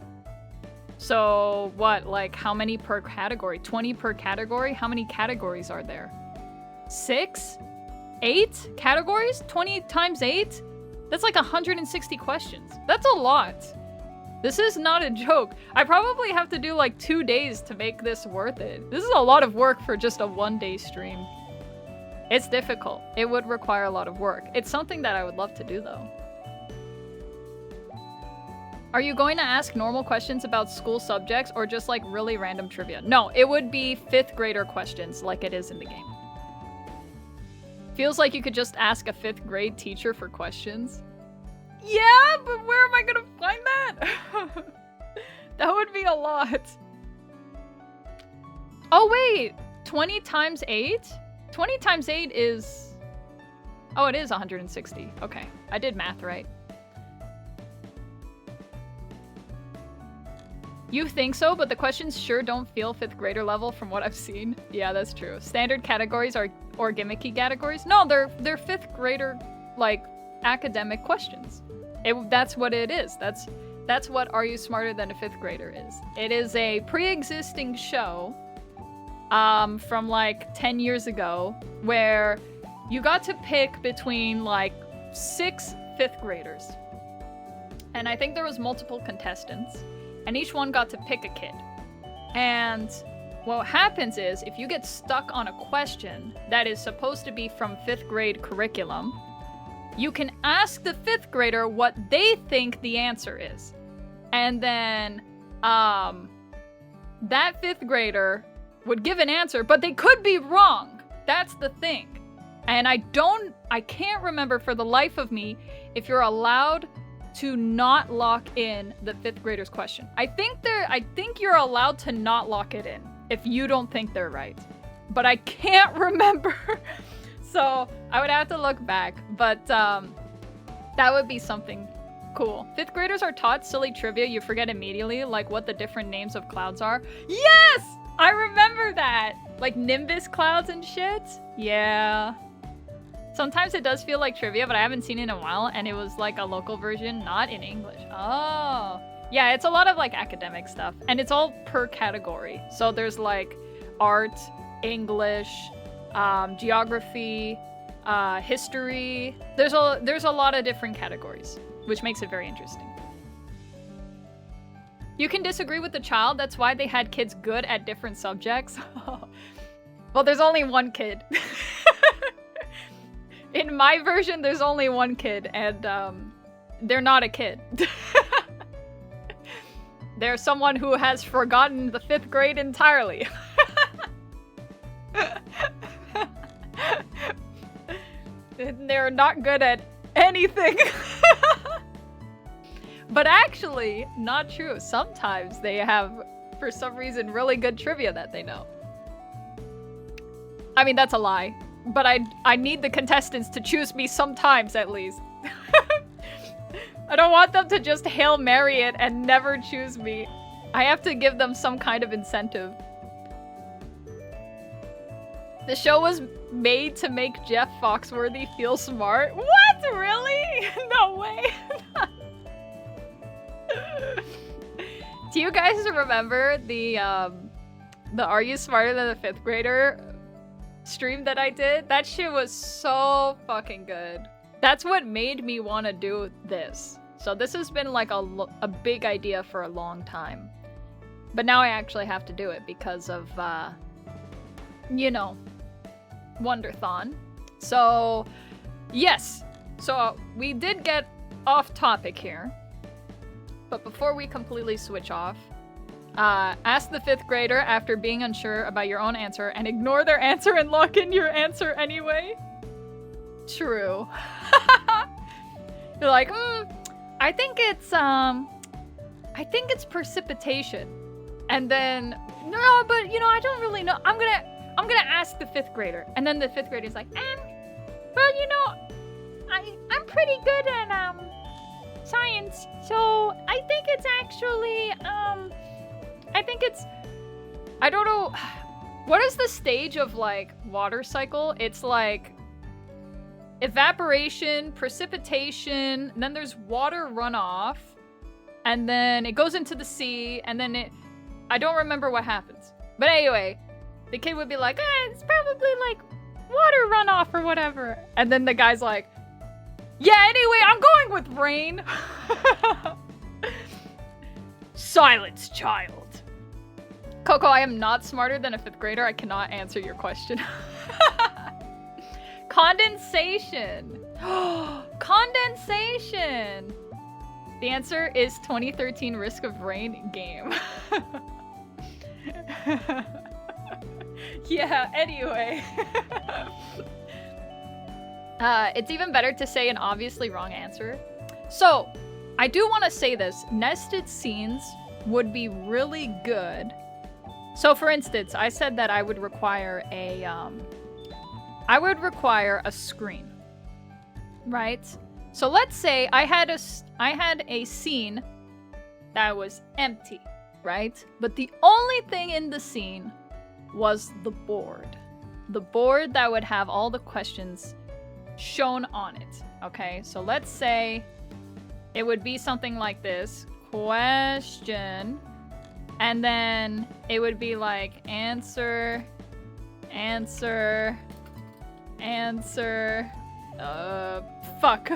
So, what, like, how many per category? 20 per category? How many categories are there? 6? 8 categories? 20 times 8? That's like 160 questions. That's a lot. This is not a joke. I probably have to do like 2 days to make this worth it. This is a lot of work for just a 1-day stream. It's difficult. It would require a lot of work. It's something that I would love to do though. Are you going to ask normal questions about school subjects or just like really random trivia? No, it would be 5th grader questions like it is in the game. Feels like you could just ask a 5th grade teacher for questions. Yeah, but where am I gonna find that? That would be a lot. Oh wait, 20 times 8? 20 times 8 is... Oh, it is 160. Okay, I did math right. You think so, but the questions sure don't feel 5th grader level from what I've seen. Yeah, that's true. Standard categories or gimmicky categories? No, they're 5th grader, like, academic questions. That's what it is. That's what Are You Smarter Than a Fifth Grader is. It is a pre-existing show from like 10 years ago where you got to pick between like 6 fifth graders. And I think there was multiple contestants, and each one got to pick a kid. And what happens is, if you get stuck on a question that is supposed to be from 5th grade curriculum, you can ask the 5th grader what they think the answer is. And then that 5th grader would give an answer, but they could be wrong. That's the thing. And I can't remember for the life of me if you're allowed to not lock in the 5th grader's question. I think you're allowed to not lock it in if you don't think they're right. But I can't remember. So I would have to look back. But that would be something cool. 5th graders are taught silly trivia you forget immediately, like what the different names of clouds are. Yes! I remember that! Like nimbus clouds and shit. Yeah. Sometimes it does feel like trivia, but I haven't seen it in a while, and it was like a local version, not in English. Oh. Yeah, it's a lot of like academic stuff, and it's all per category. So there's like art, English, geography, history. There's a lot of different categories, which makes it very interesting. You can disagree with the child, that's why they had kids good at different subjects. Well, there's only one kid. In my version, there's only one kid, and they're not a kid. They're someone who has forgotten the 5th grade entirely. They're not good at anything. But actually, not true. Sometimes they have, for some reason, really good trivia that they know. I mean, that's a lie. But I need the contestants to choose me sometimes, at least. I don't want them to just Hail Mary it and never choose me. I have to give them some kind of incentive. The show was made to make Jeff Foxworthy feel smart. What? Really? No way. Do you guys remember the Are You Smarter Than a 5th Grader stream that I did? That shit was so fucking good. That's what made me want to do this. So this has been like a big idea for a long time. But now I actually have to do it because of, you know, Wonderthon. So, yes. So we did get off topic here. But before we completely switch off, ask the 5th grader after being unsure about your own answer and ignore their answer and lock in your answer anyway. True. You're like, I think it's precipitation. And then, no, but you know, I don't really know. I'm gonna ask the 5th grader. And then the 5th grader's like, well, you know, I'm pretty good at science, so I think it's actually I don't know, what is the stage of like water cycle? It's like evaporation, precipitation, and then there's water runoff, and then it goes into the sea, and then I don't remember what happens. But anyway, the kid would be like, it's probably like water runoff or whatever. And then the guy's like, yeah, anyway, I'm going with rain. Silence, child. Coco, I am not smarter than a 5th grader. I cannot answer your question. Condensation. Condensation. The answer is 2013 Risk of Rain game. Yeah, anyway. It's even better to say an obviously wrong answer. So, I do want to say this. Nested scenes would be really good. So, for instance, I said that I would require a screen, right? So let's say I had a scene that was empty, right? But the only thing in the scene was the board. The board that would have all the questions shown on it. Okay, so let's say it would be something like this. Question. And then it would be like answer, answer, answer, fuck.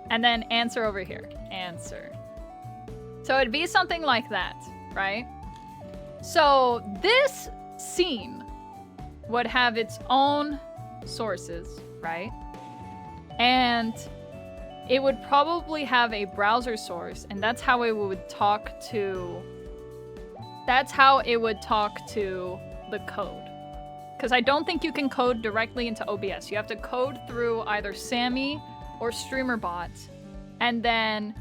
And then answer over here, answer. So it'd be something like that, right? So this scene would have its own sources, right? And it would probably have a browser source, and that's how it would talk to... That's how it would talk to the code. Because I don't think you can code directly into OBS. You have to code through either Sammy or StreamerBot, and then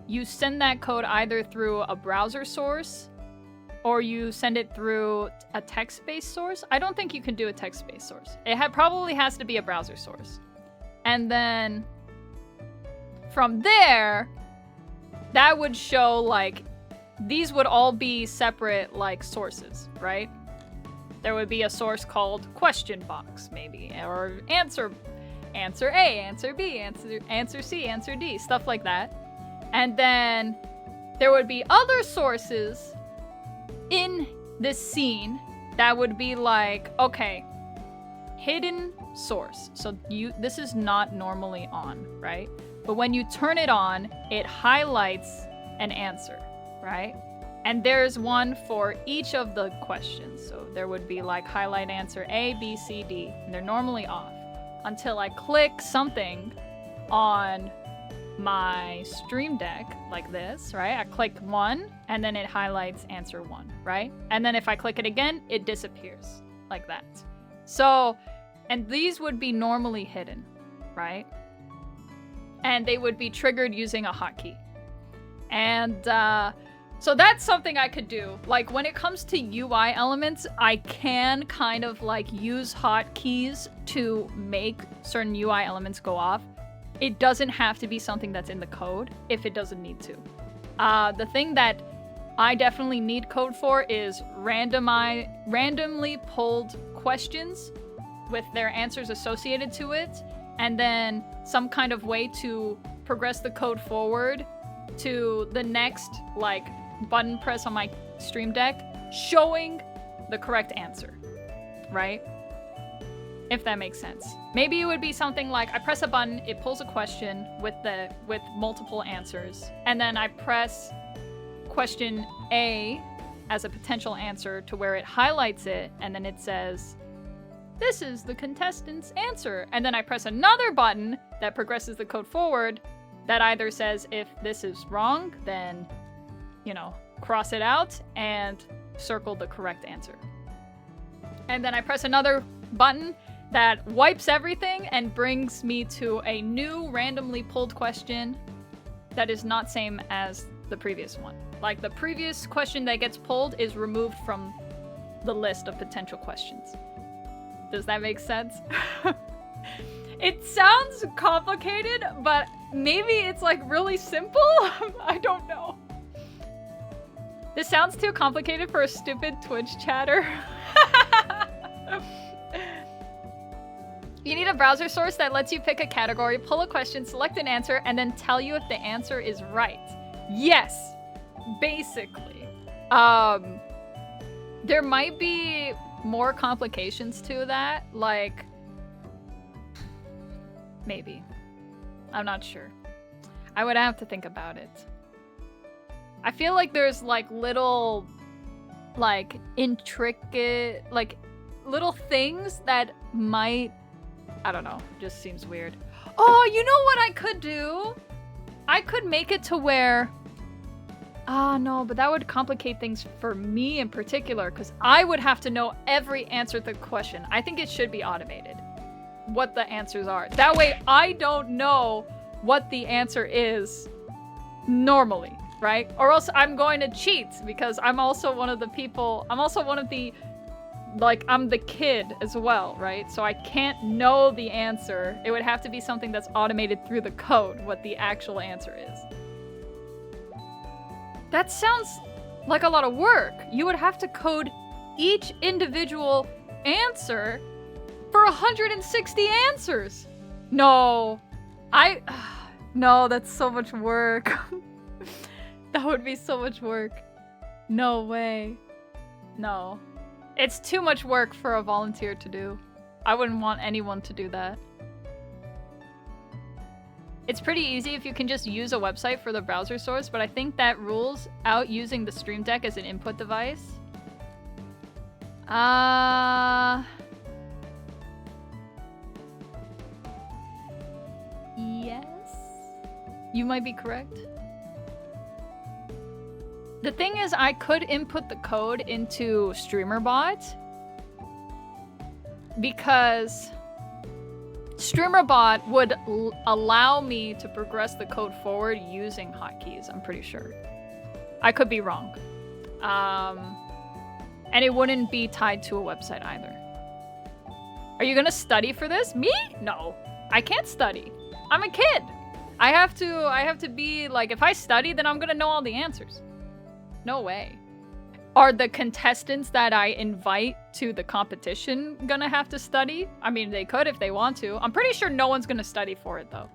you send that code either through a browser source or you send it through a text-based source. I don't think you can do a text-based source. It probably has to be a browser source. And then from there, that would show like, these would all be separate like sources, right? There would be a source called question box, maybe, or answer A, answer B, answer C, answer D, stuff like that. And then there would be other sources in this scene that would be like, okay, hidden source. So this is not normally on, right? But when you turn it on, it highlights an answer, right? And there's one for each of the questions. So there would be like highlight answer A, B, C, D, and they're normally off until I click something on my stream deck like this, right? I click 1 and then it highlights answer 1, right? And then if I click it again, it disappears like that. So, and these would be normally hidden, right? And they would be triggered using a hotkey. And so that's something I could do. Like when it comes to UI elements, I can kind of like use hotkeys to make certain UI elements go off. It doesn't have to be something that's in the code if it doesn't need to. The thing that I definitely need code for is randomly pulled questions with their answers associated to it, and then some kind of way to progress the code forward to the next like button press on my stream deck showing the correct answer, right? If that makes sense. Maybe it would be something like I press a button, it pulls a question with multiple answers, and then I press question A as a potential answer to where it highlights it, and then it says, this is the contestant's answer. And then I press another button that progresses the code forward that either says if this is wrong, then, you know, cross it out and circle the correct answer. And then I press another button that wipes everything and brings me to a new randomly pulled question that is not same as the previous one. Like the previous question that gets pulled is removed from the list of potential questions. Does that make sense? It sounds complicated, but maybe it's like really simple? I don't know. This sounds too complicated for a stupid Twitch chatter. You need a browser source that lets you pick a category, pull a question, select an answer, and then tell you if the answer is right. Yes, basically. There might be more complications to that, like maybe. I'm not sure. I would have to think about it. I feel like there's like little, like intricate, like little things that might, I don't know, just seems weird. Oh, you know what I could do? I could make it to where, no, but that would complicate things for me in particular, because I would have to know every answer to the question. I think it should be automated, what the answers are. That way I don't know what the answer is normally, right? Or else I'm going to cheat, because I'm also one of the people, I'm also one of the, like, I'm the kid as well, right? So I can't know the answer. It would have to be something that's automated through the code, what the actual answer is. That sounds like a lot of work. You would have to code each individual answer for 160 answers. No. No, that's so much work. That would be so much work. No way. No. It's too much work for a volunteer to do. I wouldn't want anyone to do that. It's pretty easy if you can just use a website for the browser source, but I think that rules out using the Stream Deck as an input device. Yes. You might be correct. The thing is, I could input the code into StreamerBot because StreamerBot would allow me to progress the code forward using hotkeys, I'm pretty sure. I could be wrong. And it wouldn't be tied to a website either. Are you gonna study for this? Me? No. I can't study. I'm a kid. I have to be like, if I study, then I'm gonna know all the answers. No way. Are the contestants that I invite to the competition gonna have to study? I mean, they could if they want to. I'm pretty sure no one's gonna study for it, though.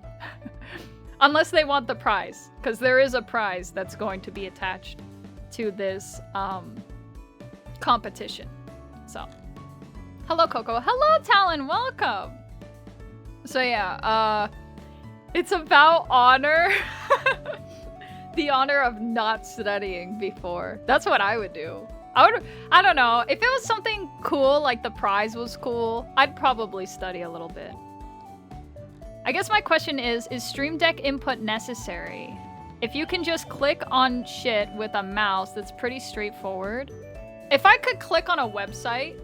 Unless they want the prize. Because there is a prize that's going to be attached to this competition. So. Hello, Coco. Hello, Talon. Welcome. So, yeah. It's about honor. The honor of not studying before. That's what I would do. I don't know. If it was something cool, like the prize was cool, I'd probably study a little bit. I guess my question is Stream Deck input necessary? If you can just click on shit with a mouse, that's pretty straightforward. If I could click on a website,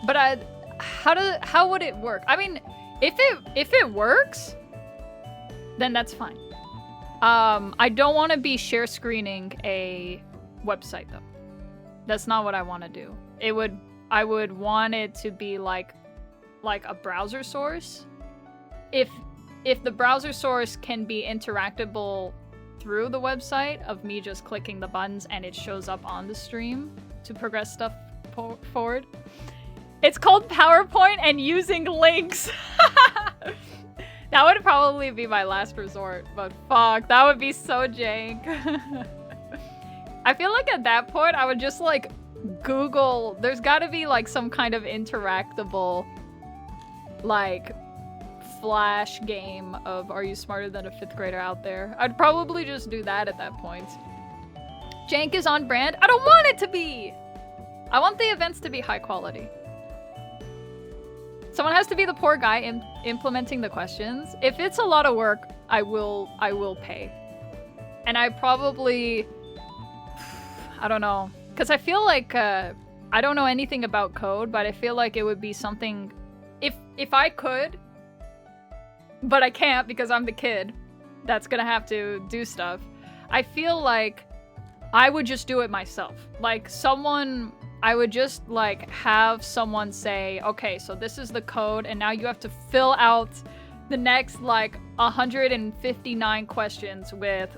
but how would it work? I mean, if it works, then that's fine. I don't want to be share screening a website though. That's not what I want to do. I would want it to be like a browser source. If the browser source can be interactable through the website of me just clicking the buttons and it shows up on the stream to progress stuff forward. It's called PowerPoint and using links. That would probably be my last resort, but fuck, that would be so jank. I feel like at that point, I would just like Google, there's gotta be like some kind of interactable like flash game of Are You Smarter Than a 5th Grader out there? I'd probably just do that at that point. Jank is on brand. I don't want it to be! I want the events to be high quality. Someone has to be the poor guy implementing the questions. If it's a lot of work, I will pay. And I probably, I don't know. Because I feel like, I don't know anything about code, but I feel like it would be something, if I could, but I can't because I'm the kid that's gonna have to do stuff. I feel like I would just do it myself. Like I would just like have someone say, okay, so this is the code and now you have to fill out the next like 159 questions with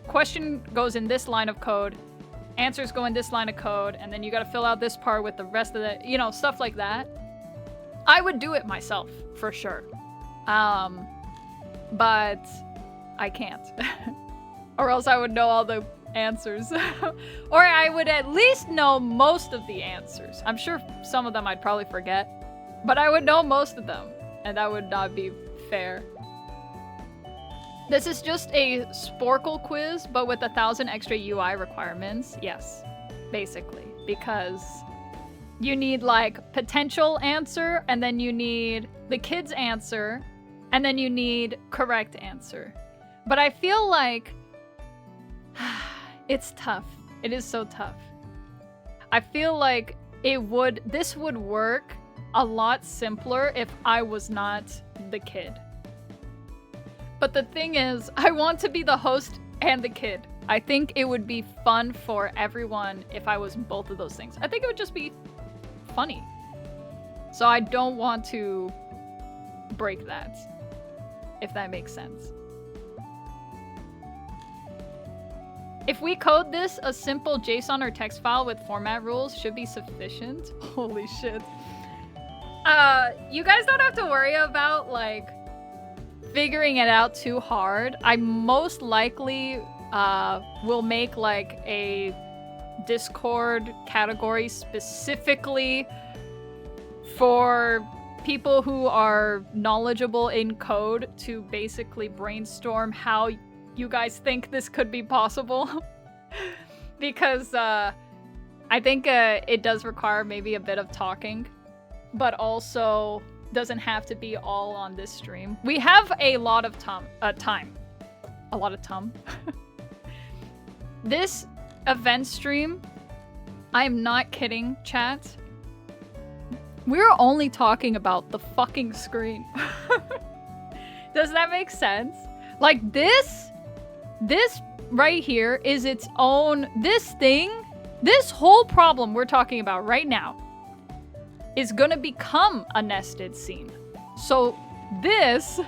question goes in this line of code, answers go in this line of code, and then you gotta fill out this part with the rest of the, you know, stuff like that. I would do it myself, for sure. But I can't. Or else I would know all the answers. Or I would at least know most of the answers. I'm sure some of them I'd probably forget, but I would know most of them, and that would not be fair. This is just a Sporkle quiz, but with 1,000 extra UI requirements. Yes, basically, because you need like potential answer, and then you need the kid's answer, and then you need correct answer. But I feel like it's tough. It is so tough. I feel like this would work a lot simpler if I was not the kid. But the thing is, I want to be the host and the kid. I think it would be fun for everyone if I was both of those things. I think it would just be funny. So I don't want to break that, if that makes sense. If we code this, a simple JSON or text file with format rules should be sufficient. Holy shit. You guys don't have to worry about, like, figuring it out too hard. I most likely will make, like, a Discord category specifically for people who are knowledgeable in code to basically brainstorm how you guys think this could be possible. Because I think it does require maybe a bit of talking, but also doesn't have to be all on this stream. We have a lot of time. A lot of time. This event stream, I'm not kidding, chat. We're only talking about the fucking screen. Does that make sense? Like this right here is its own, this whole problem we're talking about right now is gonna become a nested scene. So this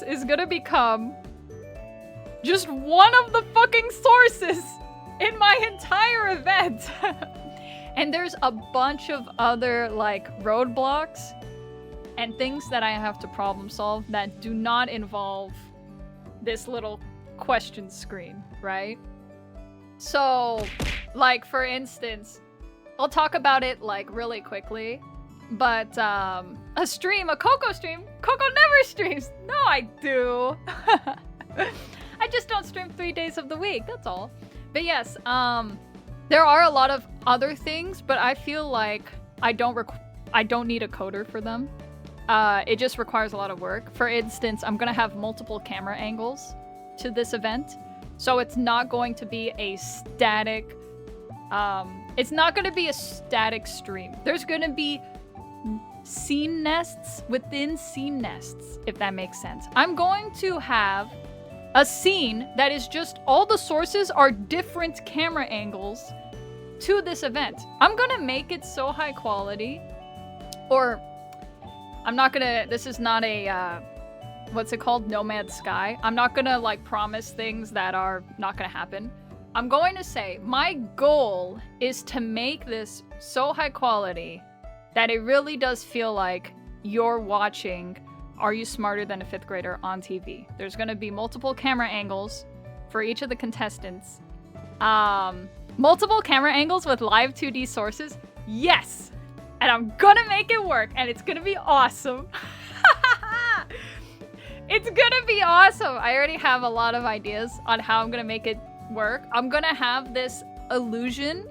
is gonna become just one of the fucking sources in my entire event. And there's a bunch of other, like, roadblocks and things that I have to problem solve that do not involve this little question screen, right? So, like, for instance, I'll talk about it, like, really quickly, but a Coco stream, Coco never streams. No, I do. I just don't stream 3 days of the week, that's all. But yes, there are a lot of other things, but I feel like I don't need a coder for them. It just requires a lot of work. For instance, I'm gonna have multiple camera angles to this event, so it's not going to be a static. It's not gonna be a static stream. There's gonna be scene nests within scene nests, if that makes sense. I'm going to have a scene that is just all the sources are different camera angles to this event. I'm gonna make it so high quality, or I'm not gonna, this is not a, what's it called? Nomad Sky. I'm not gonna, like, promise things that are not gonna happen. I'm going to say my goal is to make this so high quality that it really does feel like you're watching Are You Smarter Than a 5th Grader on TV. There's gonna be multiple camera angles for each of the contestants. Multiple camera angles with live 2D sources. Yes! And I'm gonna make it work, and it's gonna be awesome. It's gonna be awesome! I already have a lot of ideas on how I'm gonna make it work. I'm gonna have this illusion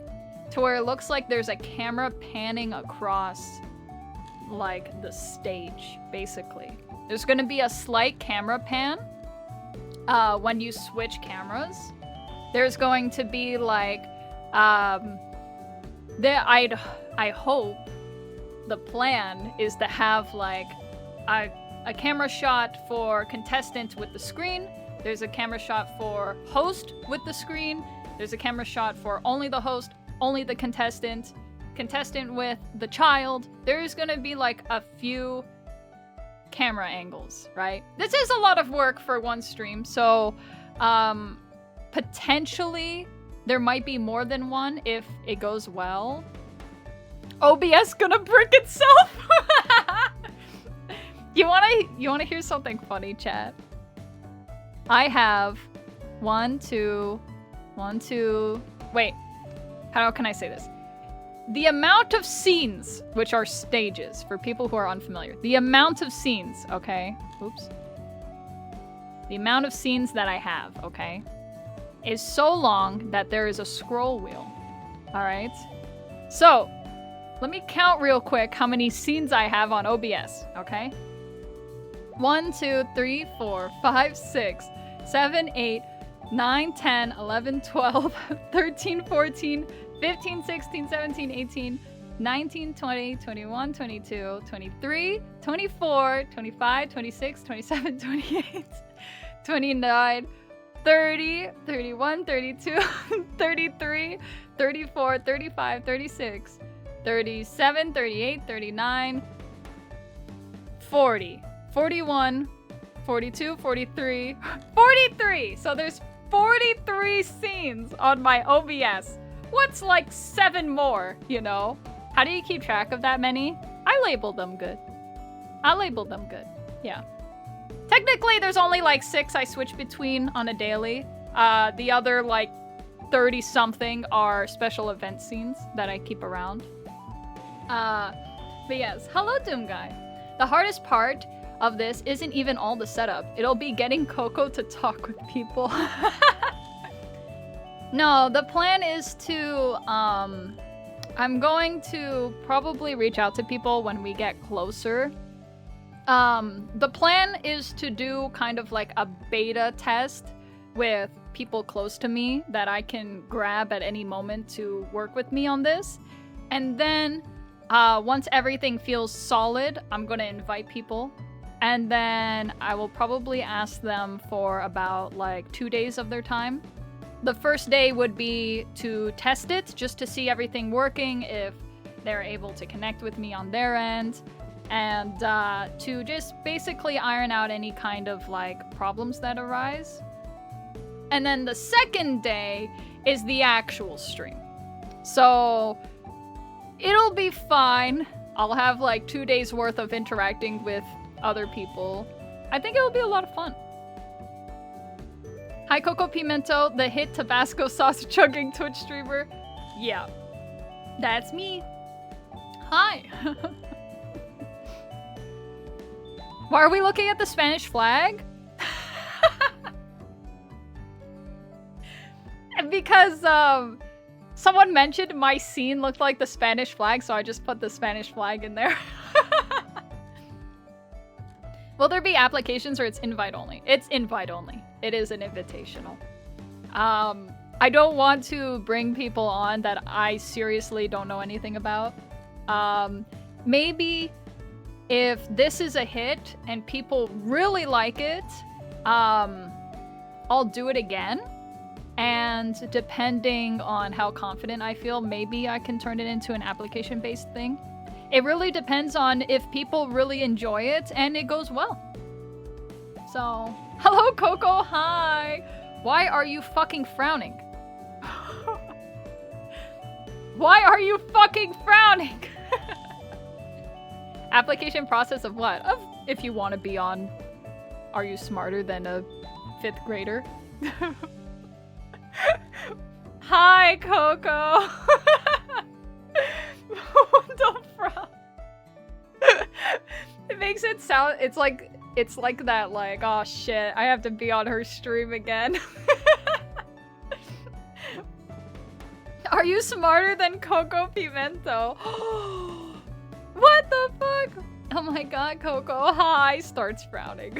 to where it looks like there's a camera panning across, like, the stage, basically. There's gonna be a slight camera pan when you switch cameras. There's going to be, like, I hope the plan is to have, like, a camera shot for contestant with the screen. There's a camera shot for host with the screen. There's a camera shot for only the host, only the contestant with the child. There's gonna be, like, a few camera angles, right? This is a lot of work for one stream, so potentially there might be more than one if it goes well. OBS gonna brick itself? You wanna hear something funny, chat? I have wait, how can I say this? The amount of scenes, which are stages for people who are unfamiliar, the amount of scenes, okay? Oops. The amount of scenes that I have, okay, is so long that there is a scroll wheel. All right? So, let me count real quick how many scenes I have on OBS, okay? 1, 2, 3, 4, 5, 6, 7, 8, 9, 10, 11, 12, 13, 14, 15, 16, 17, 18, 19, 20, 21, 22, 23, 24, 25, 26, 27, 28, 29, 30, 31, 32, 33, 34, 35, 36, 37, 38, 39, 40, 41, 42, 43, 43! So there's 43 scenes on my OBS. What's like 7 more, you know? How do you keep track of that many? I labeled them good. Yeah. Technically, there's only like 6 I switch between on a daily. The other like 30-something are special event scenes that I keep around. But yes, hello Doom Guy. The hardest part of this isn't even all the setup. It'll be getting Coco to talk with people. No, the plan is to, I'm going to probably reach out to people when we get closer. The plan is to do kind of like a beta test with people close to me that I can grab at any moment to work with me on this. And then, once everything feels solid, I'm gonna invite people. And then I will probably ask them for about like 2 days of their time. The first day would be to test it, just to see everything working, if they're able to connect with me on their end, and to just basically iron out any kind of like problems that arise. And then the second day is the actual stream. So it'll be fine. I'll have like 2 days worth of interacting with other people. I think it'll be a lot of fun. Hi Coco Pimento, the hit Tabasco sauce chugging Twitch streamer. Yeah, that's me. Hi. Why are we looking at the Spanish flag? Because someone mentioned my scene looked like the Spanish flag, so I just put the Spanish flag in there. Will there be applications or it's invite only? It's invite only. It is an invitational. I don't want to bring people on that I seriously don't know anything about. Maybe if this is a hit and people really like it, I'll do it again. And depending on how confident I feel, maybe I can turn it into an application-based thing. It really depends on if people really enjoy it and it goes well. So, hello Coco, hi! Why are you fucking frowning? Why are you fucking frowning? Application process of what? Of if you want to be on Are You Smarter Than a 5th grader? Hi, Coco! Don't frown. It makes it sound, it's like that, like, oh shit, I have to be on her stream again. Are you smarter than Coco Pimento? What the fuck? Oh my god, Coco, hi, starts frowning.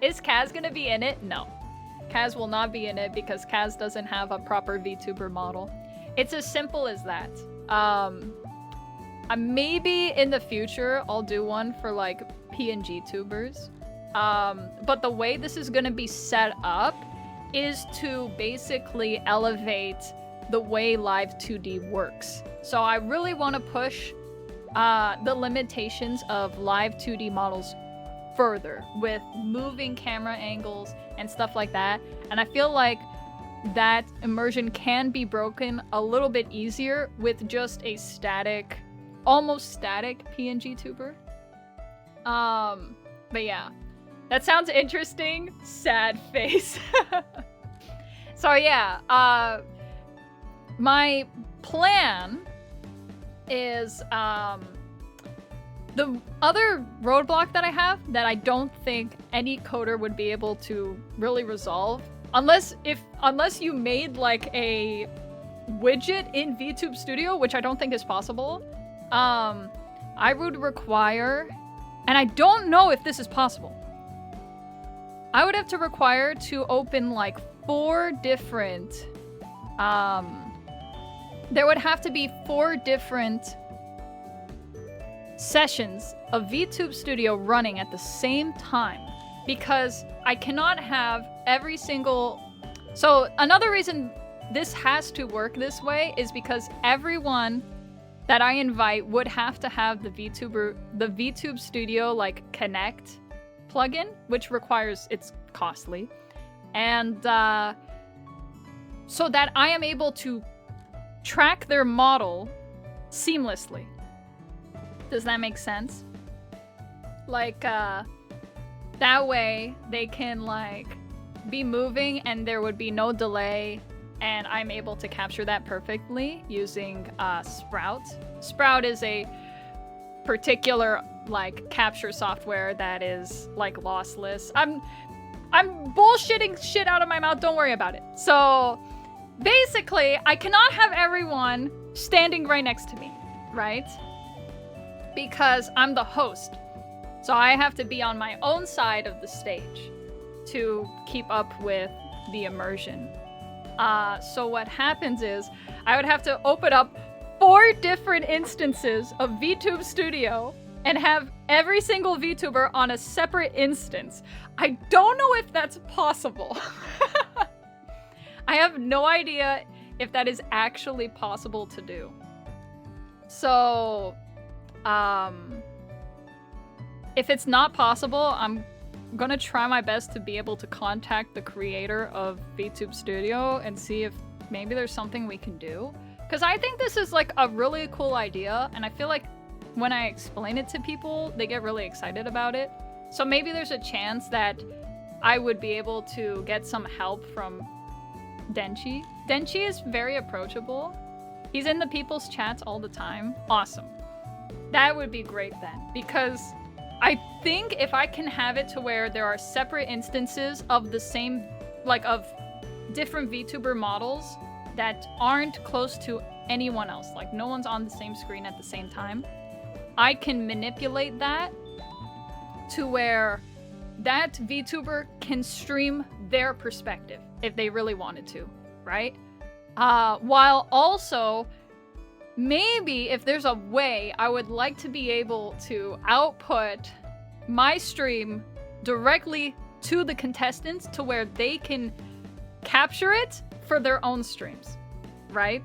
Is Kaz gonna be in it? No. Kaz will not be in it because Kaz doesn't have a proper VTuber model. It's as simple as that. Maybe in the future I'll do one for like PNG tubers. But the way this is gonna be set up is to basically elevate the way Live 2D works. So I really want to push the limitations of Live 2D models further with moving camera angles and stuff like that. And I feel like that immersion can be broken a little bit easier with just a static, almost static PNG tuber. But yeah, that sounds interesting. Sad face. So yeah, my plan is the other roadblock that I have that I don't think any coder would be able to really resolve, unless you made like a widget in VTube Studio, which I don't think is possible. I would require, and I don't know if this is possible, I would have to require to open like 4 different, there would have to be 4 different sessions of VTube Studio running at the same time, because I cannot have every single... So another reason this has to work this way is because everyone that I invite would have to have the VTube Studio like Connect plugin, which requires, it's costly, and so that I am able to track their model seamlessly. Does that make sense? Like, that way they can, like, be moving and there would be no delay, and I'm able to capture that perfectly using Sprout. Sprout is a particular, like, capture software that is, like, lossless. I'm bullshitting shit out of my mouth, don't worry about it. So, basically, I cannot have everyone standing right next to me, right? Because I'm the host. So I have to be on my own side of the stage to keep up with the immersion. So what happens is I would have to open up 4 different instances of VTube Studio and have every single VTuber on a separate instance. I don't know if that's possible. I have no idea if that is actually possible to do. So, if it's not possible, I'm gonna try my best to be able to contact the creator of VTube Studio and see if maybe there's something we can do. Because I think this is like a really cool idea, and I feel like when I explain it to people, they get really excited about it. So maybe there's a chance that I would be able to get some help from Denchi. Denchi is very approachable. He's in the people's chats all the time. Awesome. That would be great then, because I think if I can have it to where there are separate instances of the same, like, of different VTuber models that aren't close to anyone else, like no one's on the same screen at the same time, I can manipulate that to where that VTuber can stream their perspective if they really wanted to, right? While also, maybe if there's a way, I would like to be able to output my stream directly to the contestants to where they can capture it for their own streams, right?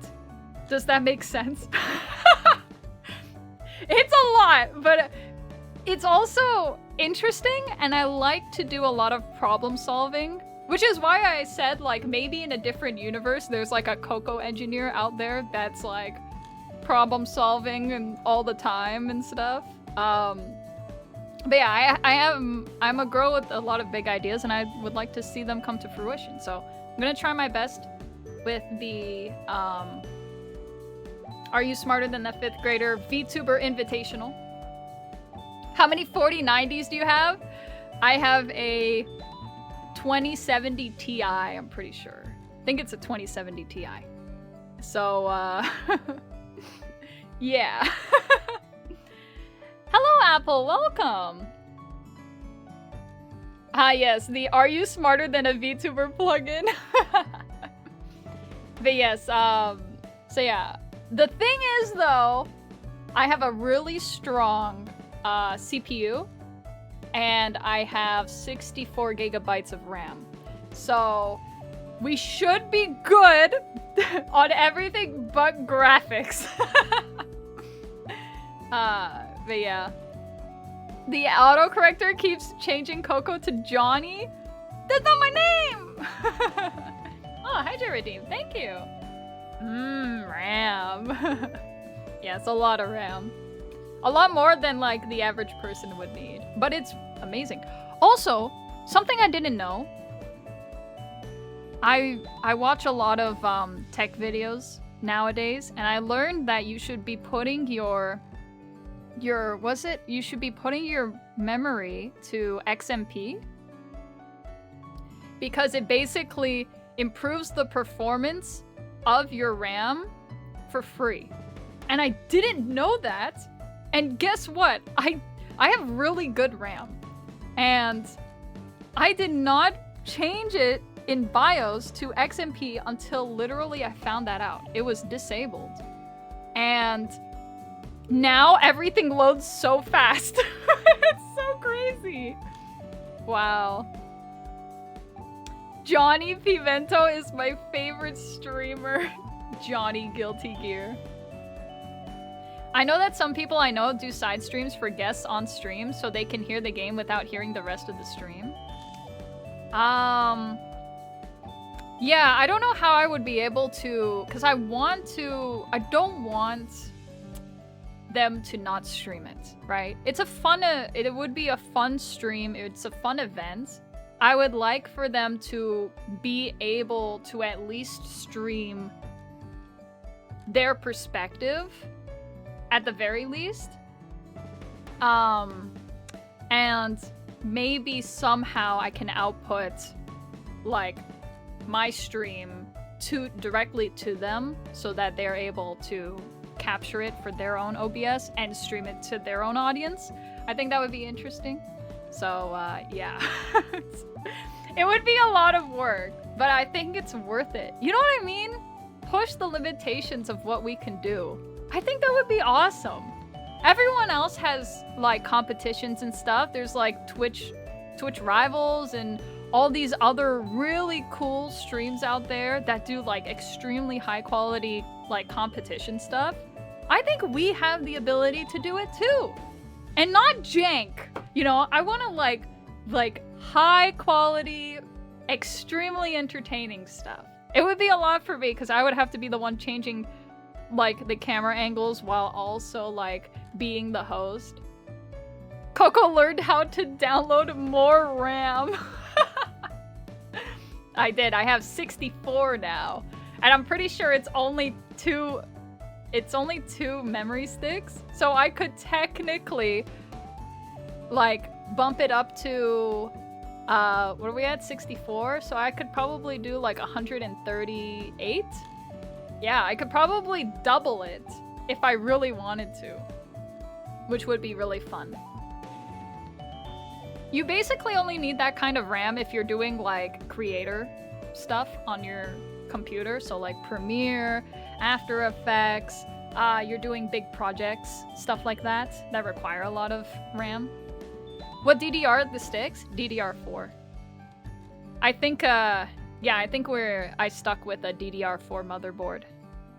Does that make sense? It's a lot, but it's also interesting, and I like to do a lot of problem solving, which is why I said, like, maybe in a different universe there's like a Coco engineer out there that's like problem solving and all the time and stuff. But yeah, I'm a girl with a lot of big ideas, and I would like to see them come to fruition. So I'm gonna try my best with the Are You Smarter Than the 5th Grader VTuber Invitational. How many 4090s do you have? I have a 2070 Ti, I'm pretty sure. I think it's a 2070 Ti. So, yeah. Hello, Apple, welcome! Ah, yes, the Are You Smarter Than a VTuber plugin? But yes, so yeah. The thing is, though, I have a really strong CPU, and I have 64 gigabytes of RAM. So we should be good on everything but graphics. But yeah. The autocorrector keeps changing Coco to Johnny? That's not my name! Oh, Hydra Redeem, thank you. RAM. Yeah, it's a lot of RAM. A lot more than, like, the average person would need. But it's amazing. Also, something I didn't know. I watch a lot of tech videos nowadays, and I learned that you should be putting you should be putting your memory to XMP, because it basically improves the performance of your RAM for free. And I didn't know that. And guess what? I have really good RAM. And I did not change it in BIOS to XMP until literally I found that out. It was disabled. And now everything loads so fast. It's so crazy. Wow. Johnny Pimento is my favorite streamer. Johnny Guilty Gear. I know that some people I know do side streams for guests on stream so they can hear the game without hearing the rest of the stream. Yeah, I don't know how I would be able to, because I don't want them to not stream it, right? It's a fun, it would be a fun stream. It's a fun event. I would like for them to be able to at least stream their perspective at the very least. And maybe somehow I can output like my stream directly to them so that they're able to capture it for their own OBS and stream it to their own audience. I think that would be interesting. So yeah. It would be a lot of work, but I think it's worth it. You know what I mean? Push the limitations of what we can do. I think that would be awesome. Everyone else has like competitions and stuff. There's like Twitch Rivals and all these other really cool streams out there that do like extremely high quality like competition stuff. I think we have the ability to do it too. And not jank. You know, I want to like high quality, extremely entertaining stuff. It would be a lot for me because I would have to be the one changing like the camera angles while also like being the host. Coco learned how to download more RAM. I did. I have 64 now. And I'm pretty sure it's only two memory sticks. So I could technically like bump it up to what are we at? 64? So I could probably do like 138. Yeah, I could probably double it if I really wanted to, which would be really fun. You basically only need that kind of RAM if you're doing like creator stuff on your computer. So like Premiere, After Effects, you're doing big projects, stuff like that require a lot of RAM. What DDR are the sticks? DDR4. I think, yeah, I think I stuck with a DDR4 motherboard.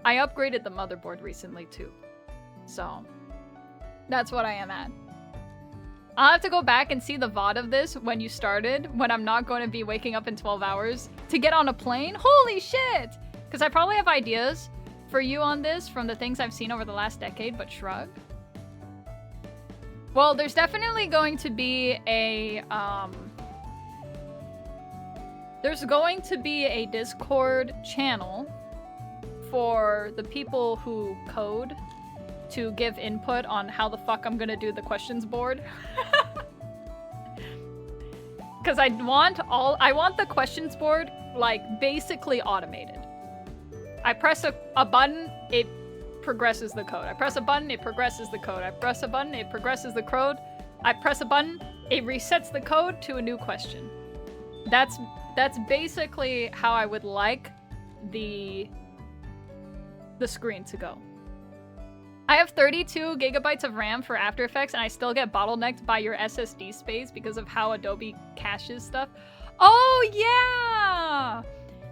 I upgraded the motherboard recently too. So, that's what I am at. I'll have to go back and see the VOD of this when you started, when I'm not going to be waking up in 12 hours to get on a plane. Holy shit! Because I probably have ideas for you on this from the things I've seen over the last decade, but shrug. Well, there's definitely going to be a, Discord channel for the people who code to give input on how the fuck I'm gonna do the questions board. Because I want the questions board, like, basically automated. I press a button, it progresses the code. I press a button, it progresses the code. I press a button, it progresses the code. I press a button, it resets the code to a new question. That's basically how I would like the screen to go. I have 32 gigabytes of RAM for After Effects and I still get bottlenecked by your SSD space because of how Adobe caches stuff. Oh yeah!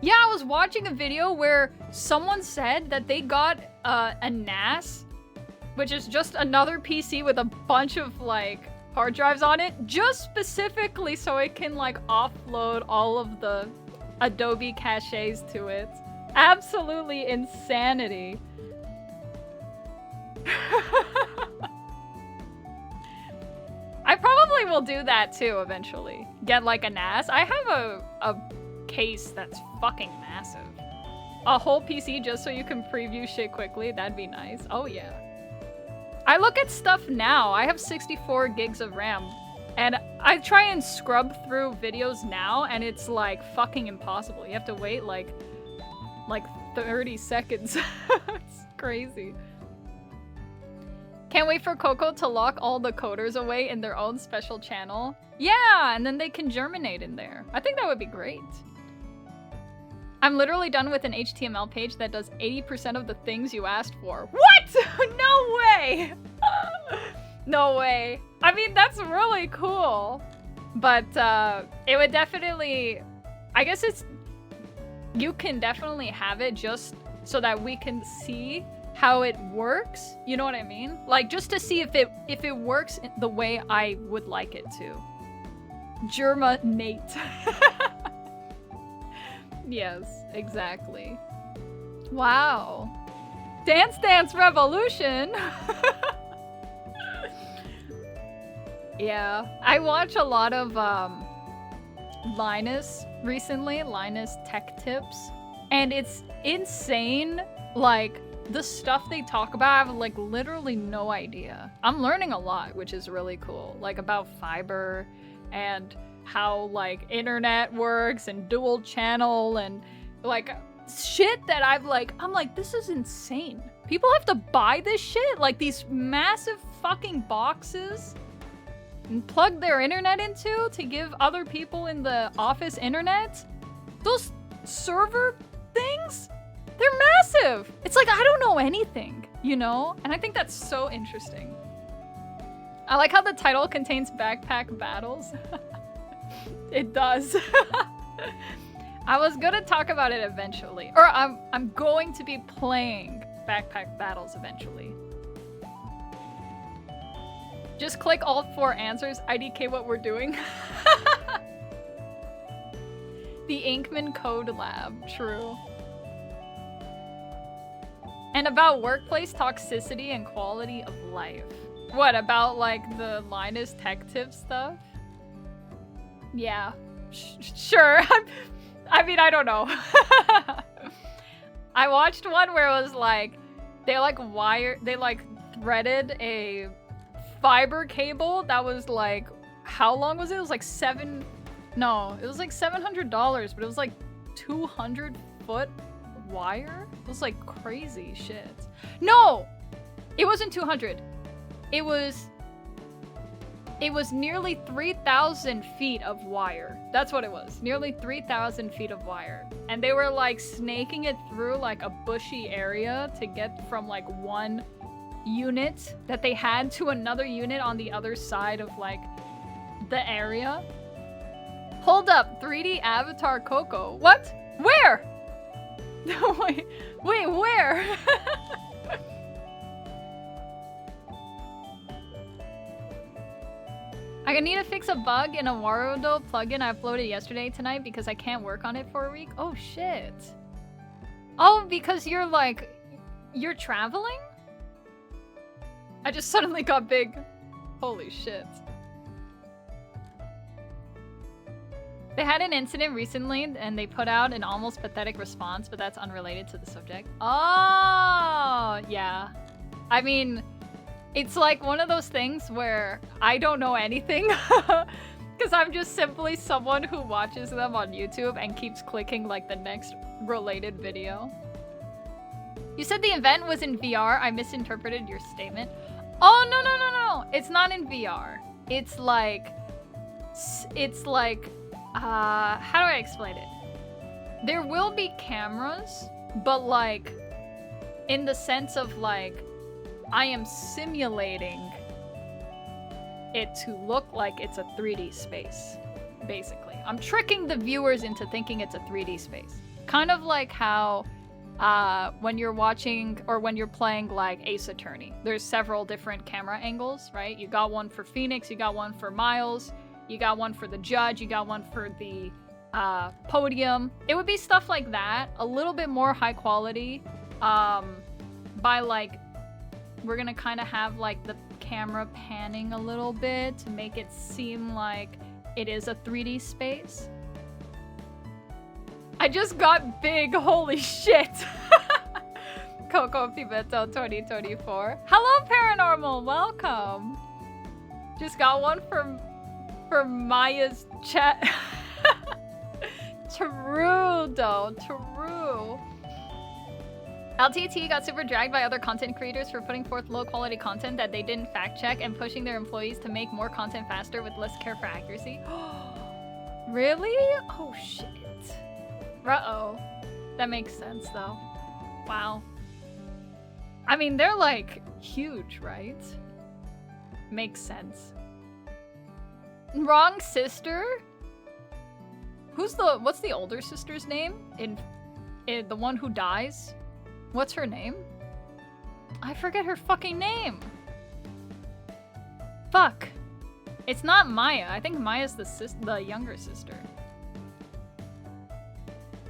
Yeah, I was watching a video where someone said that they got a NAS, which is just another PC with a bunch of like hard drives on it, just specifically so it can like offload all of the Adobe caches to it. Absolutely insanity. I probably will do that too eventually. Get like a NAS. I have a case that's fucking massive. A whole PC just so you can preview shit quickly. That'd be nice. Oh yeah. I look at stuff now. I have 64 gigs of RAM. And I try and scrub through videos now and it's like fucking impossible. You have to wait like 30 seconds. It's crazy. Can't wait for Coco to lock all the coders away in their own special channel. Yeah, and then they can germinate in there. I think that would be great. I'm literally done with an HTML page that does 80% of the things you asked for. What? No way! No way. I mean, that's really cool. But it would definitely... I guess you can definitely have it just so that we can see how it works. You know what I mean? Like, just to see if it works the way I would like it to. Germinate. Yes, exactly. Wow. Dance Dance Revolution! Yeah, I watch a lot of Linus recently, Linus Tech Tips, and it's insane, like, the stuff they talk about. I have, like, literally no idea. I'm learning a lot, which is really cool, like, about fiber and how, like, internet works and dual channel and, like, shit that I'm like, this is insane. People have to buy this shit, like, these massive fucking boxes and plug their internet into to give other people in the office internet. Those server things, they're massive. It's like, I don't know anything, you know? And I think that's so interesting. I like how the title contains backpack battles. It does. I was gonna talk about it eventually. Or I'm going to be playing backpack battles eventually. Just click all 4 answers. IDK what we're doing. The Inkman Code Lab. True. And about workplace toxicity and quality of life. What, about like the Linus Tech Tip stuff? Yeah. Sure. I mean, I don't know. I watched one where it was like, they threaded a fiber cable that was like, how long was it? It was like $700, but it was like 200-foot wire. It was like crazy shit. No, it wasn't 200. It was nearly 3,000 feet of wire. That's what it was. Nearly 3,000 feet of wire. And they were like snaking it through like a bushy area to get from like one unit that they had to another unit on the other side of like the area. Hold up, 3D avatar Coco. What? Where? wait, where? I need to fix a bug in a Warudo plugin I uploaded yesterday tonight because I can't work on it for a week. Oh shit. Oh, because you're like, you're traveling? I just suddenly got big. Holy shit. They had an incident recently and they put out an almost pathetic response, but that's unrelated to the subject. Oh, yeah. I mean, it's like one of those things where I don't know anything because I'm just simply someone who watches them on YouTube and keeps clicking like the next related video. You said the event was in VR. I misinterpreted your statement. Oh, no. It's not in VR. It's like, how do I explain it? There will be cameras, but like, in the sense of like, I am simulating it to look like it's a 3D space, basically. I'm tricking the viewers into thinking it's a 3D space. Kind of like how when you're watching or when you're playing like Ace Attorney, there's several different camera angles, right? You got one for Phoenix, you got one for Miles, you got one for the judge, you got one for the podium. It would be stuff like that, a little bit more high quality, by like, we're gonna kind of have like the camera panning a little bit to make it seem like it is a 3D space. I just got big, holy shit. Coco Pimento 2024. Hello, Paranormal, welcome. Just got one for Maya's chat. True, though, true. LTT got super dragged by other content creators for putting forth low-quality content that they didn't fact-check and pushing their employees to make more content faster with less care for accuracy. Really? Oh, shit. Uh-oh. That makes sense, though. Wow. I mean, they're, like, huge, right? Makes sense. Wrong sister? What's the older sister's name? In the one who dies? What's her name? I forget her fucking name. Fuck. It's not Maya. I think Maya's the younger sister.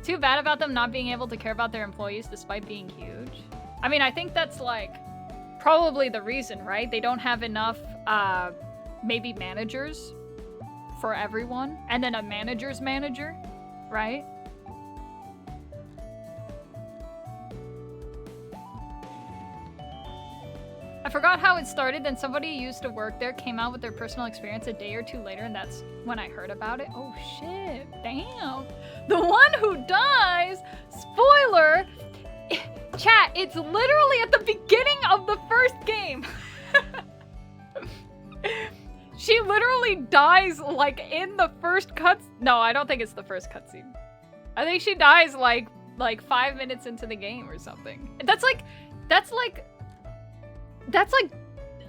Too bad about them not being able to care about their employees despite being huge. I mean, I think that's like probably the reason, right? They don't have enough, maybe managers for everyone, and then a manager's manager, right? I forgot how it started, then somebody who used to work there came out with their personal experience a day or two later, and that's when I heard about it. Oh shit, damn. The one who dies, spoiler, chat, it's literally at the beginning of the first game. She literally dies like in the first No, I don't think it's the first cutscene. I think she dies like 5 minutes into the game or something. That's like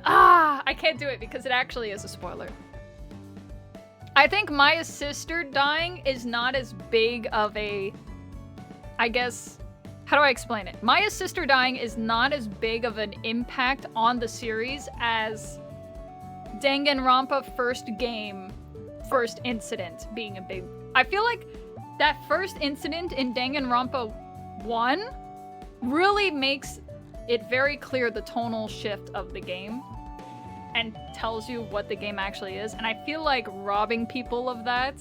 I can't do it because it actually is a spoiler. I think Maya's sister dying is not as big of a, I guess, how do I explain it? Maya's sister dying is not as big of an impact on the series as Danganronpa first incident being a big. I feel like that first incident in Danganronpa 1 really makes it very clear the tonal shift of the game and tells you what the game actually is. And I feel like robbing people of that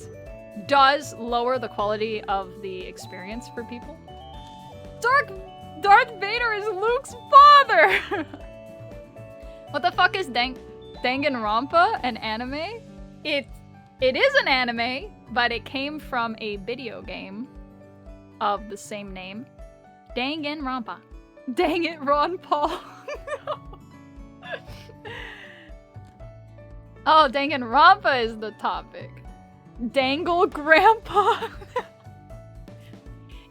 does lower the quality of the experience for people. Darth Vader is Luke's father! What the fuck is Danganronpa, an anime? It is an anime, but it came from a video game of the same name. Danganronpa. Dang it, Ron Paul. Oh, Danganronpa is the topic. Dangle Grandpa.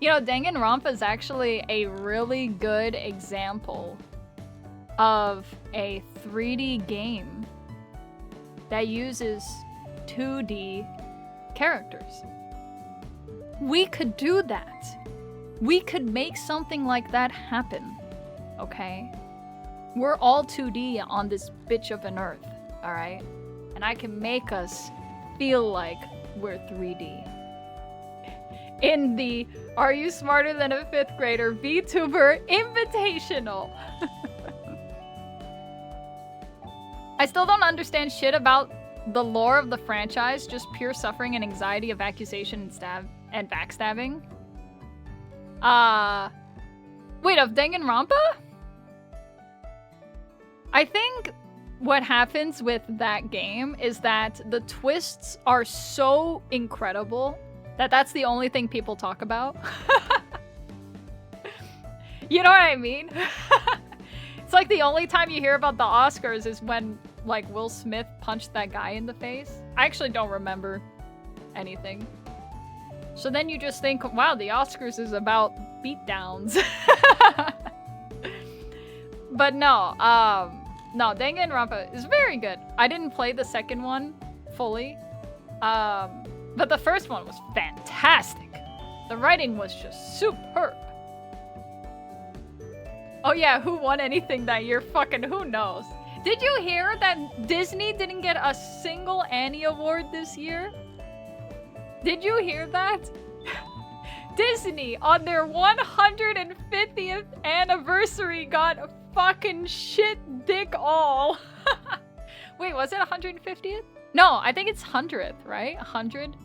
You know, Danganronpa is actually a really good example of a 3D game that uses 2D characters. We could do that. We could make something like that happen, okay? We're all 2D on this bitch of an earth, alright? And I can make us feel like we're 3D. In the Are You Smarter Than a 5th Grader VTuber Invitational. I still don't understand shit about the lore of the franchise, just pure suffering and anxiety of accusation and backstabbing. Wait, of Danganronpa? I think what happens with that game is that the twists are so incredible that that's the only thing people talk about. You know what I mean? It's like the only time you hear about the Oscars is when, like, Will Smith punched that guy in the face. I actually don't remember anything. So then you just think, wow, the Oscars is about beatdowns. But no, no, Danganronpa is very good. I didn't play the second one fully, but the first one was fantastic. The writing was just superb. Oh yeah, who won anything that year? Fucking who knows? Did you hear that Disney didn't get a single Annie Award this year? Did you hear that? Disney, on their 150th anniversary, got fucking shit dick all. Wait, was it 150th? No, I think it's 100th, right? 100?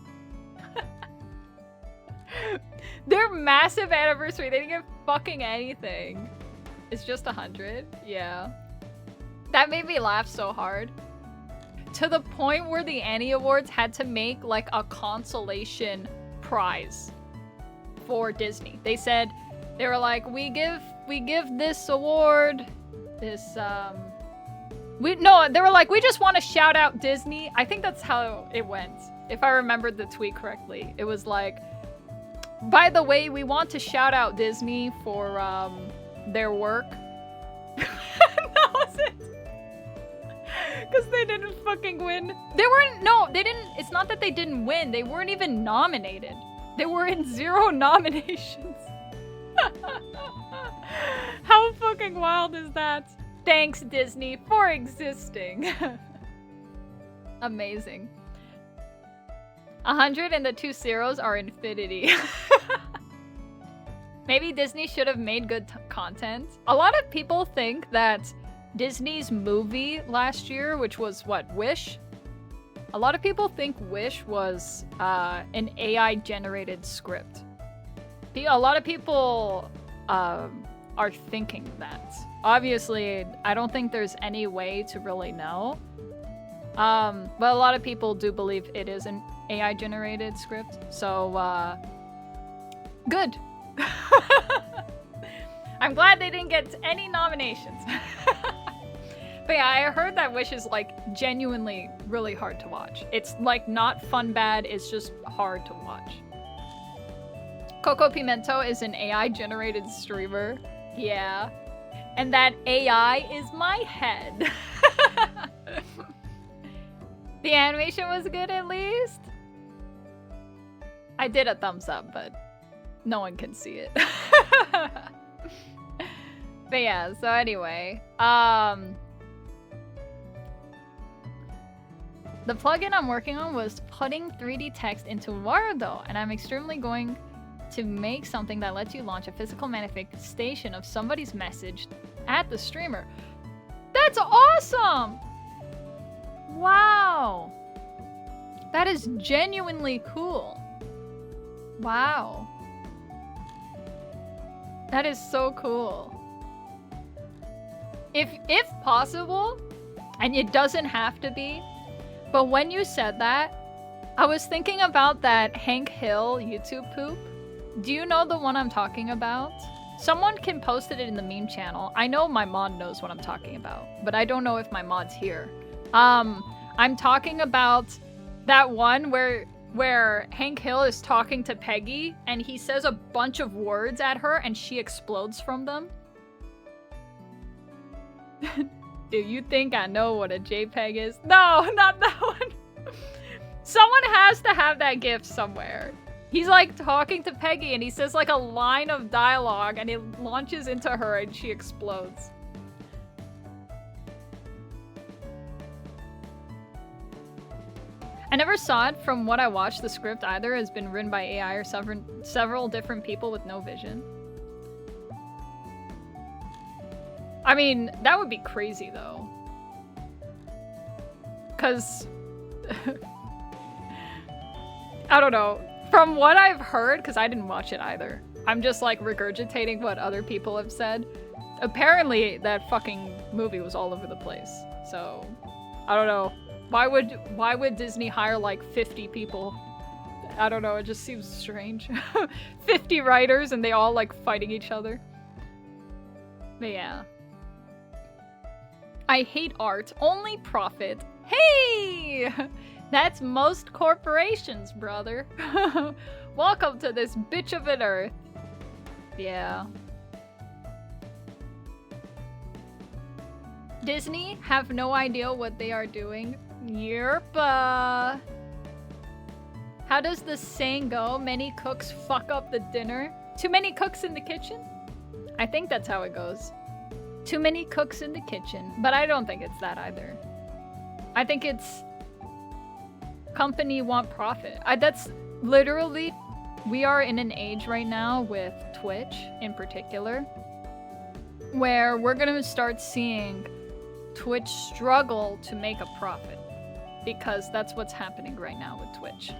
Their massive anniversary, they didn't get fucking anything. It's just 100? Yeah. That made me laugh so hard. To the point where the Annie Awards had to make like a consolation prize for Disney. They said, they were like, we give this award, this, they were like, we just want to shout out Disney. I think that's how it went. If I remembered the tweet correctly. It was like, by the way, we want to shout out Disney for, their work. That was it. Because they didn't fucking win. They weren't, no, they didn't, it's not that they didn't win. They weren't even nominated. They were in 0 nominations. How fucking wild is that? Thanks, Disney, for existing. Amazing. 100 and the 2 zeros are infinity. Maybe Disney should have made good content. A lot of people think that Disney's movie last year, which was what, Wish? A lot of people think Wish was an AI-generated script. A lot of people are thinking that. Obviously, I don't think there's any way to really know. But a lot of people do believe it is an AI-generated script. So, good. I'm glad they didn't get any nominations. But yeah, I heard that Wish is like genuinely really hard to watch. It's like not fun bad, it's just hard to watch. Coco Pimento is an AI-generated streamer. Yeah. And that AI is my head. The animation was good at least. I did a thumbs up, but no one can see it. But yeah, so anyway, the plugin I'm working on was putting 3D text into Wordo, and I'm extremely going to make something that lets you launch a physical manifestation of somebody's message at the streamer. That's awesome! Wow. That is genuinely cool. Wow. That is so cool. If possible, and it doesn't have to be, but when you said that, I was thinking about that Hank Hill YouTube poop. Do you know the one I'm talking about? Someone can post it in the meme channel. I know my mod knows what I'm talking about, but I don't know if my mod's here. I'm talking about that one where Hank Hill is talking to Peggy and he says a bunch of words at her and she explodes from them. Do you think I know what a JPEG is? No, not that one. Someone has to have that GIF somewhere. He's like talking to Peggy and he says like a line of dialogue and it launches into her and she explodes. I never saw it. From what I watched, the script either has been written by AI or several different people with no vision. I mean, that would be crazy though. Cause I don't know. From what I've heard, because I didn't watch it either, I'm just like regurgitating what other people have said. Apparently that fucking movie was all over the place. So I don't know. Why would Disney hire like 50 people? I don't know, it just seems strange. 50 writers and they all like fighting each other. But yeah. I hate art, only profit. Hey! That's most corporations, brother. Welcome to this bitch of an earth. Yeah. Disney have no idea what they are doing. Yerpa. How does the saying go? Many cooks fuck up the dinner. Too many cooks in the kitchen? I think that's how it goes. Too many cooks in the kitchen. But I don't think it's that either. I think it's company want profit. That's literally, we are in an age right now with Twitch in particular, where we're gonna start seeing Twitch struggle to make a profit. Because that's what's happening right now with Twitch.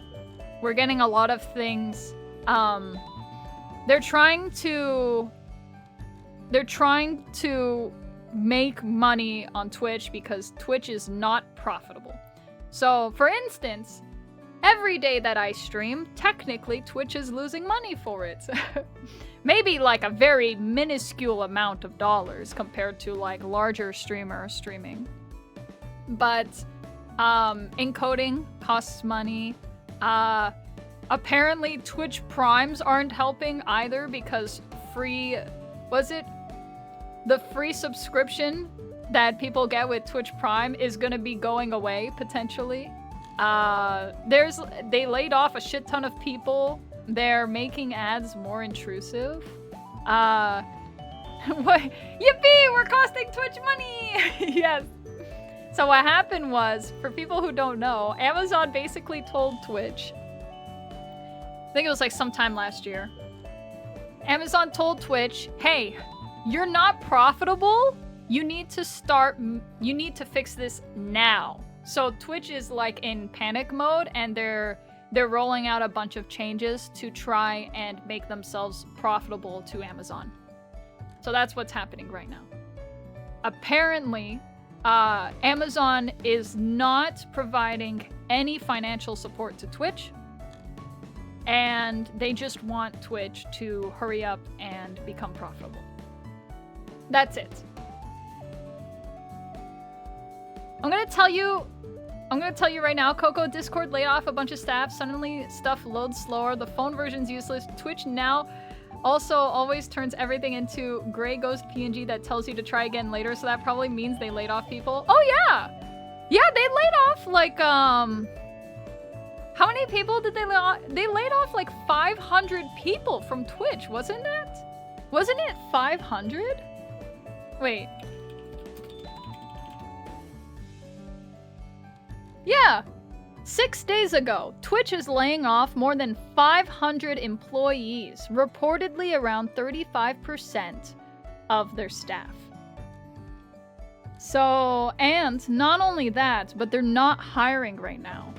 We're getting a lot of things, they're trying to make money on Twitch because Twitch is not profitable. So, for instance, every day that I stream, technically Twitch is losing money for it. Maybe like a very minuscule amount of dollars compared to like larger streamers streaming. But encoding costs money. Apparently Twitch Primes aren't helping either because the free subscription that people get with Twitch Prime is gonna be going away potentially. They laid off a shit ton of people. They're making ads more intrusive. What? Yippee! We're costing Twitch money! Yes. So what happened was, for people who don't know, Amazon basically told Twitch, I think it was like sometime last year, Amazon told Twitch, hey, you're not profitable. You need to fix this now. So Twitch is like in panic mode, and they're rolling out a bunch of changes to try and make themselves profitable to Amazon. So that's what's happening right now. Apparently, Amazon is not providing any financial support to Twitch, and they just want Twitch to hurry up and become profitable. That's it. I'm gonna tell you right now, Coco, Discord laid off a bunch of staff. Suddenly stuff loads slower. The phone version's useless. Twitch now also always turns everything into gray ghost PNG that tells you to try again later. So that probably means they laid off people. Oh yeah! Yeah, they laid off like, how many people did they lay off? They laid off like 500 people from Twitch, wasn't it? Wasn't it 500? Wait. Yeah, 6 days ago, Twitch is laying off more than 500 employees, reportedly around 35% of their staff. So, and not only that, but they're not hiring right now.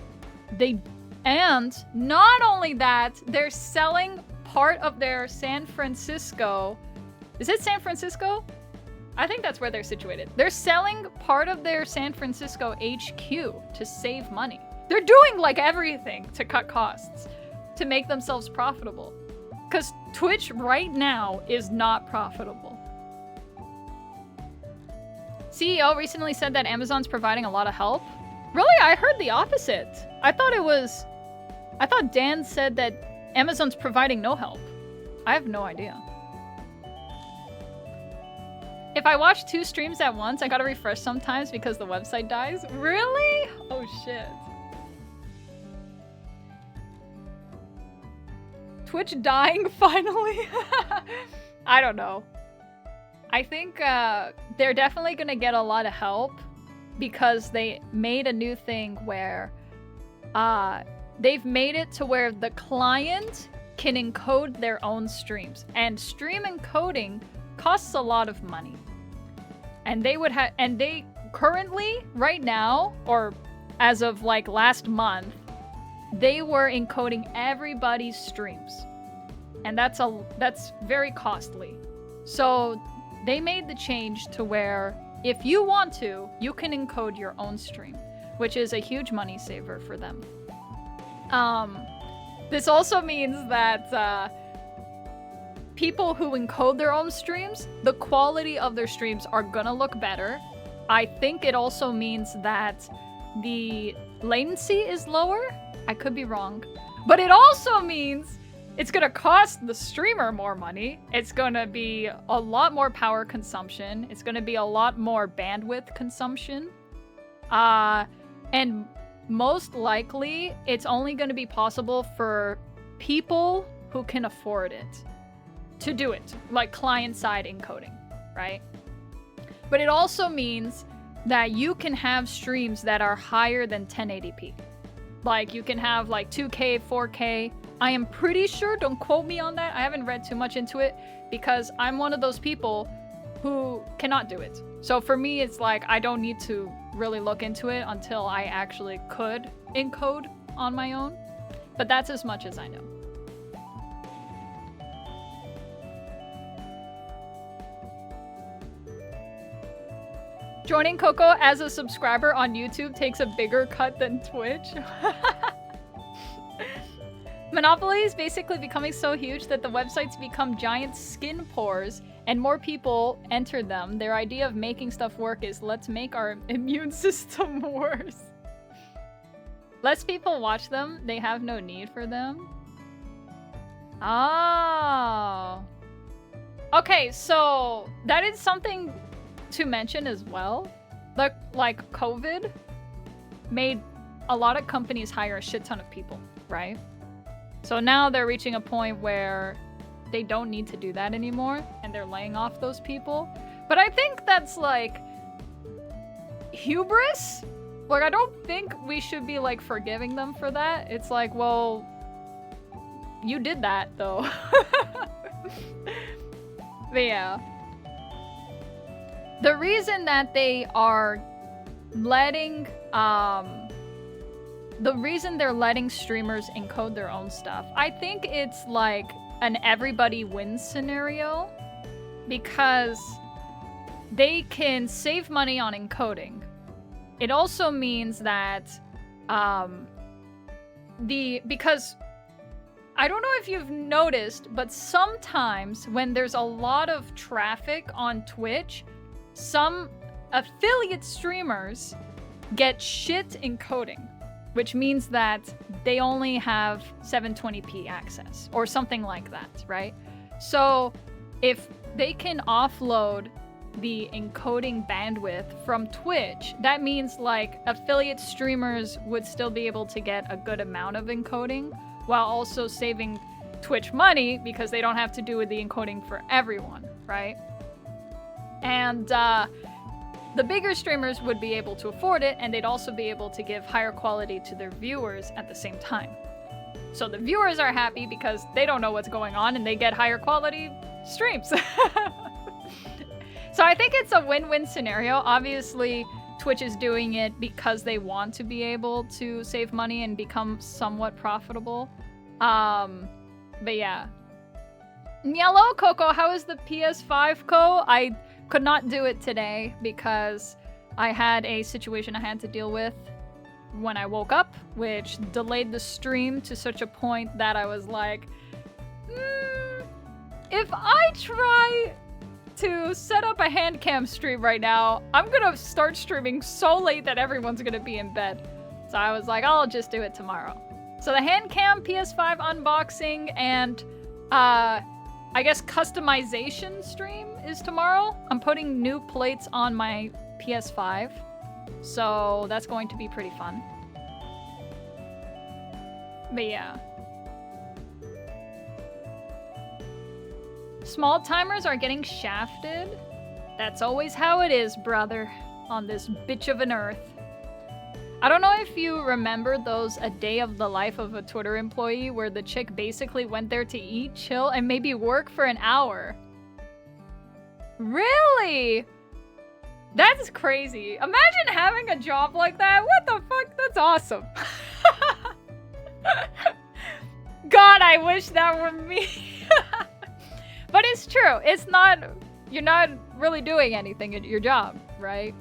And not only that, they're selling part of their San Francisco. Is it San Francisco? I think that's where they're situated. They're selling part of their San Francisco HQ to save money. They're doing like everything to cut costs, to make themselves profitable. Because Twitch right now is not profitable. CEO recently said that Amazon's providing a lot of help. Really? I heard the opposite. I thought Dan said that Amazon's providing no help. I have no idea. If I watch 2 streams at once, I gotta refresh sometimes because the website dies. Really? Oh shit. Twitch dying finally? I don't know. I think they're definitely gonna get a lot of help because they made a new thing where they've made it to where the client can encode their own streams, and stream encoding costs a lot of money. And they currently, right now, or as of like last month, they were encoding everybody's streams. And that's very costly. So they made the change to where if you want to, you can encode your own stream, which is a huge money saver for them. This also means that people who encode their own streams, the quality of their streams are gonna look better. I think it also means that the latency is lower. I could be wrong. But it also means it's gonna cost the streamer more money. It's gonna be a lot more power consumption. It's gonna be a lot more bandwidth consumption. And most likely, it's only gonna be possible for people who can afford it to do it, like client-side encoding, right? But it also means that you can have streams that are higher than 1080p. Like, you can have like 2K, 4K. I am pretty sure, don't quote me on that, I haven't read too much into it, because I'm one of those people who cannot do it. So for me, it's like, I don't need to really look into it until I actually could encode on my own. But that's as much as I know. Joining Coco as a subscriber on YouTube takes a bigger cut than Twitch. Monopoly is basically becoming so huge that the websites become giant skin pores and more people enter them. Their idea of making stuff work is, let's make our immune system worse. Less people watch them, they have no need for them. Oh. Okay, so that is something to mention as well. Like COVID made a lot of companies hire a shit ton of people, right? So now they're reaching a point where they don't need to do that anymore and they're laying off those people. But I think that's like hubris. Like, I don't think we should be like forgiving them for that. It's like, well, you did that though. But yeah. The reason that they are letting, the reason they're letting streamers encode their own stuff, I think it's like an everybody wins scenario, because they can save money on encoding. It also means that, because I don't know if you've noticed, but sometimes when there's a lot of traffic on Twitch, some affiliate streamers get shit encoding, which means that they only have 720p access or something like that, right? So if they can offload the encoding bandwidth from Twitch, that means like affiliate streamers would still be able to get a good amount of encoding while also saving Twitch money because they don't have to do the encoding for everyone, right? And the bigger streamers would be able to afford it, and they'd also be able to give higher quality to their viewers at the same time. So the viewers are happy because they don't know what's going on and they get higher quality streams. So I think it's a win-win scenario. Obviously, Twitch is doing it because they want to be able to save money and become somewhat profitable. But yeah. Hello, Coco. How is the PS5, Co? I could not do it today because I had a situation I had to deal with when I woke up, which delayed the stream to such a point that I was like, if I try to set up a hand cam stream right now, I'm gonna start streaming so late that everyone's gonna be in bed. So I was like, I'll just do it tomorrow. So the hand cam PS5 unboxing and I guess customization stream is tomorrow. I'm putting new plates on my PS5, so that's going to be pretty fun. But yeah. Small timers are getting shafted. That's always how it is, brother, on this bitch of an earth. I don't know if you remember those A Day of the Life of a Twitter Employee where the chick basically went there to eat, chill, and maybe work for an hour. Really? That's crazy. Imagine having a job like that. What the fuck? That's awesome. God, I wish that were me. But it's true. It's not, you're not really doing anything at your job, right?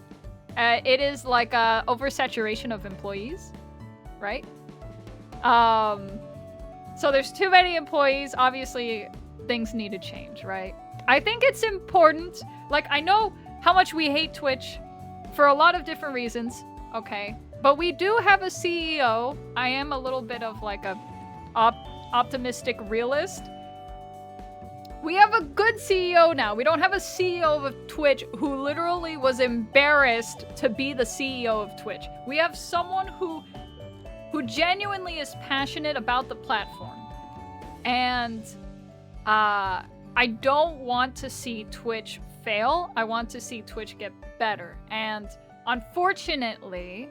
It is like a oversaturation of employees, right? So there's too many employees. Obviously, things need to change, right? I think it's important. Like, I know how much we hate Twitch for a lot of different reasons, okay? But we do have a CEO. I am a little bit of like a optimistic realist. We have a good CEO now. We don't have a CEO of Twitch who literally was embarrassed to be the CEO of Twitch. We have someone who genuinely is passionate about the platform. And I don't want to see Twitch fail. I want to see Twitch get better. And unfortunately,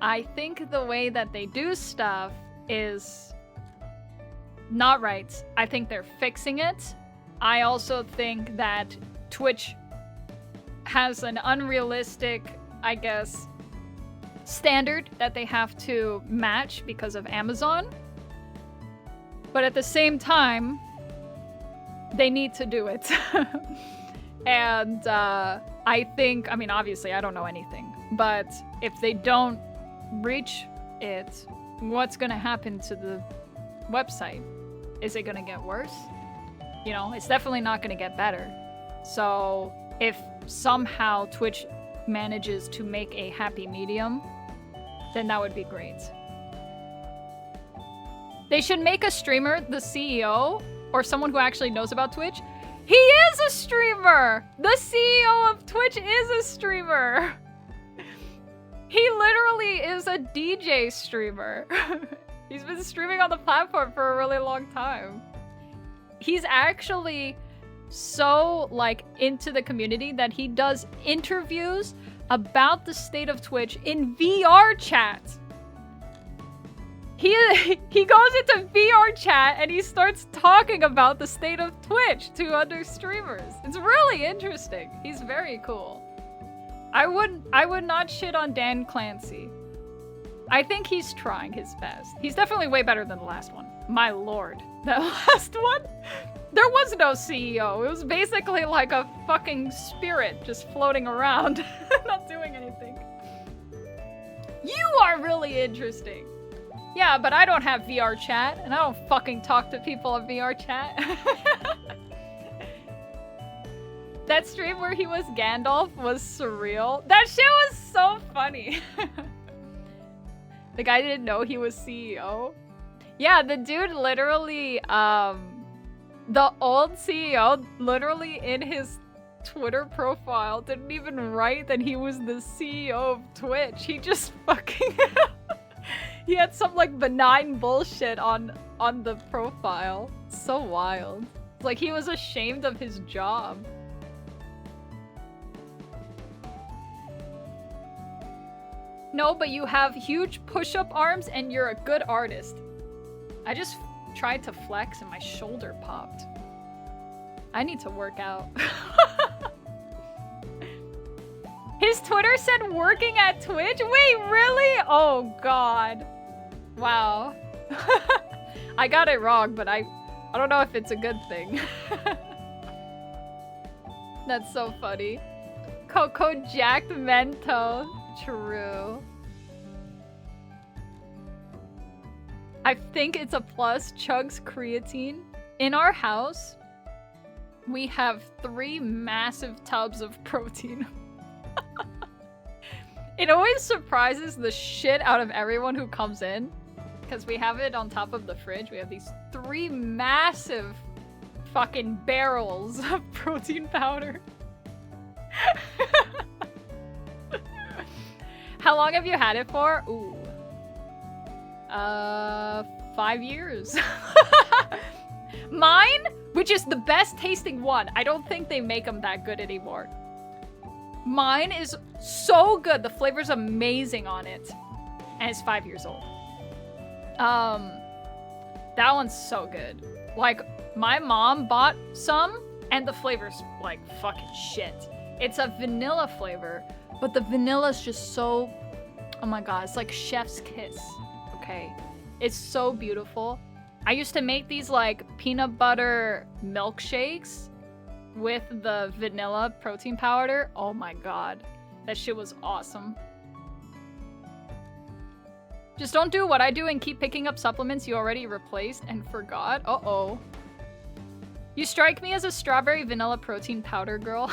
I think the way that they do stuff is not right. I think they're fixing it. I also think that Twitch has an unrealistic, I guess, standard that they have to match because of Amazon. But at the same time, they need to do it. And I think, I mean, obviously I don't know anything, but if they don't reach it, what's gonna happen to the website? Is it gonna get worse? You know, it's definitely not gonna get better. So if somehow Twitch manages to make a happy medium, then that would be great. They should make a streamer the CEO or someone who actually knows about Twitch. He is a streamer! The CEO of Twitch is a streamer! He literally is a DJ streamer. He's been streaming on the platform for a really long time. He's actually so, like, into the community that he does interviews about the state of Twitch in VR chat. He goes into VR chat and he starts talking about the state of Twitch to other streamers. It's really interesting. He's very cool. I would not shit on Dan Clancy. I think he's trying his best. He's definitely way better than the last one. My lord. That last one? There was no CEO. It was basically like a fucking spirit just floating around, not doing anything. You are really interesting. Yeah, but I don't have VR chat, and I don't fucking talk to people on VR chat. That stream where he was Gandalf was surreal. That shit was so funny. The guy didn't know he was CEO. Yeah, the dude literally, the old CEO literally in his Twitter profile didn't even write that he was the CEO of Twitch. He just fucking... He had some like benign bullshit on the profile. So wild. It's like he was ashamed of his job. No, but you have huge push-up arms and you're a good artist. I just tried to flex and my shoulder popped. I need to work out. His Twitter said working at Twitch? Wait, really? Oh god. Wow. I got it wrong, but I don't know if it's a good thing. That's so funny. Coco jacked Mento. True. I think it's a plus. Chugs creatine. In our house, we have 3 massive tubs of protein. It always surprises the shit out of everyone who comes in. Because we have it on top of the fridge. We have these 3 massive fucking barrels of protein powder. How long have you had it for? Ooh. 5 years. Mine, which is the best tasting one. I don't think they make them that good anymore. Mine is so good. The flavor's amazing on it. And it's 5 years old. That one's so good. Like, my mom bought some, and the flavor's like fucking shit. It's a vanilla flavor, but the vanilla's just so... Oh my god, it's like chef's kiss. Okay. It's so beautiful. I used to make these like peanut butter milkshakes with the vanilla protein powder. Oh my god. That shit was awesome. Just don't do what I do and keep picking up supplements you already replaced and forgot. Uh-oh. You strike me as a strawberry vanilla protein powder girl.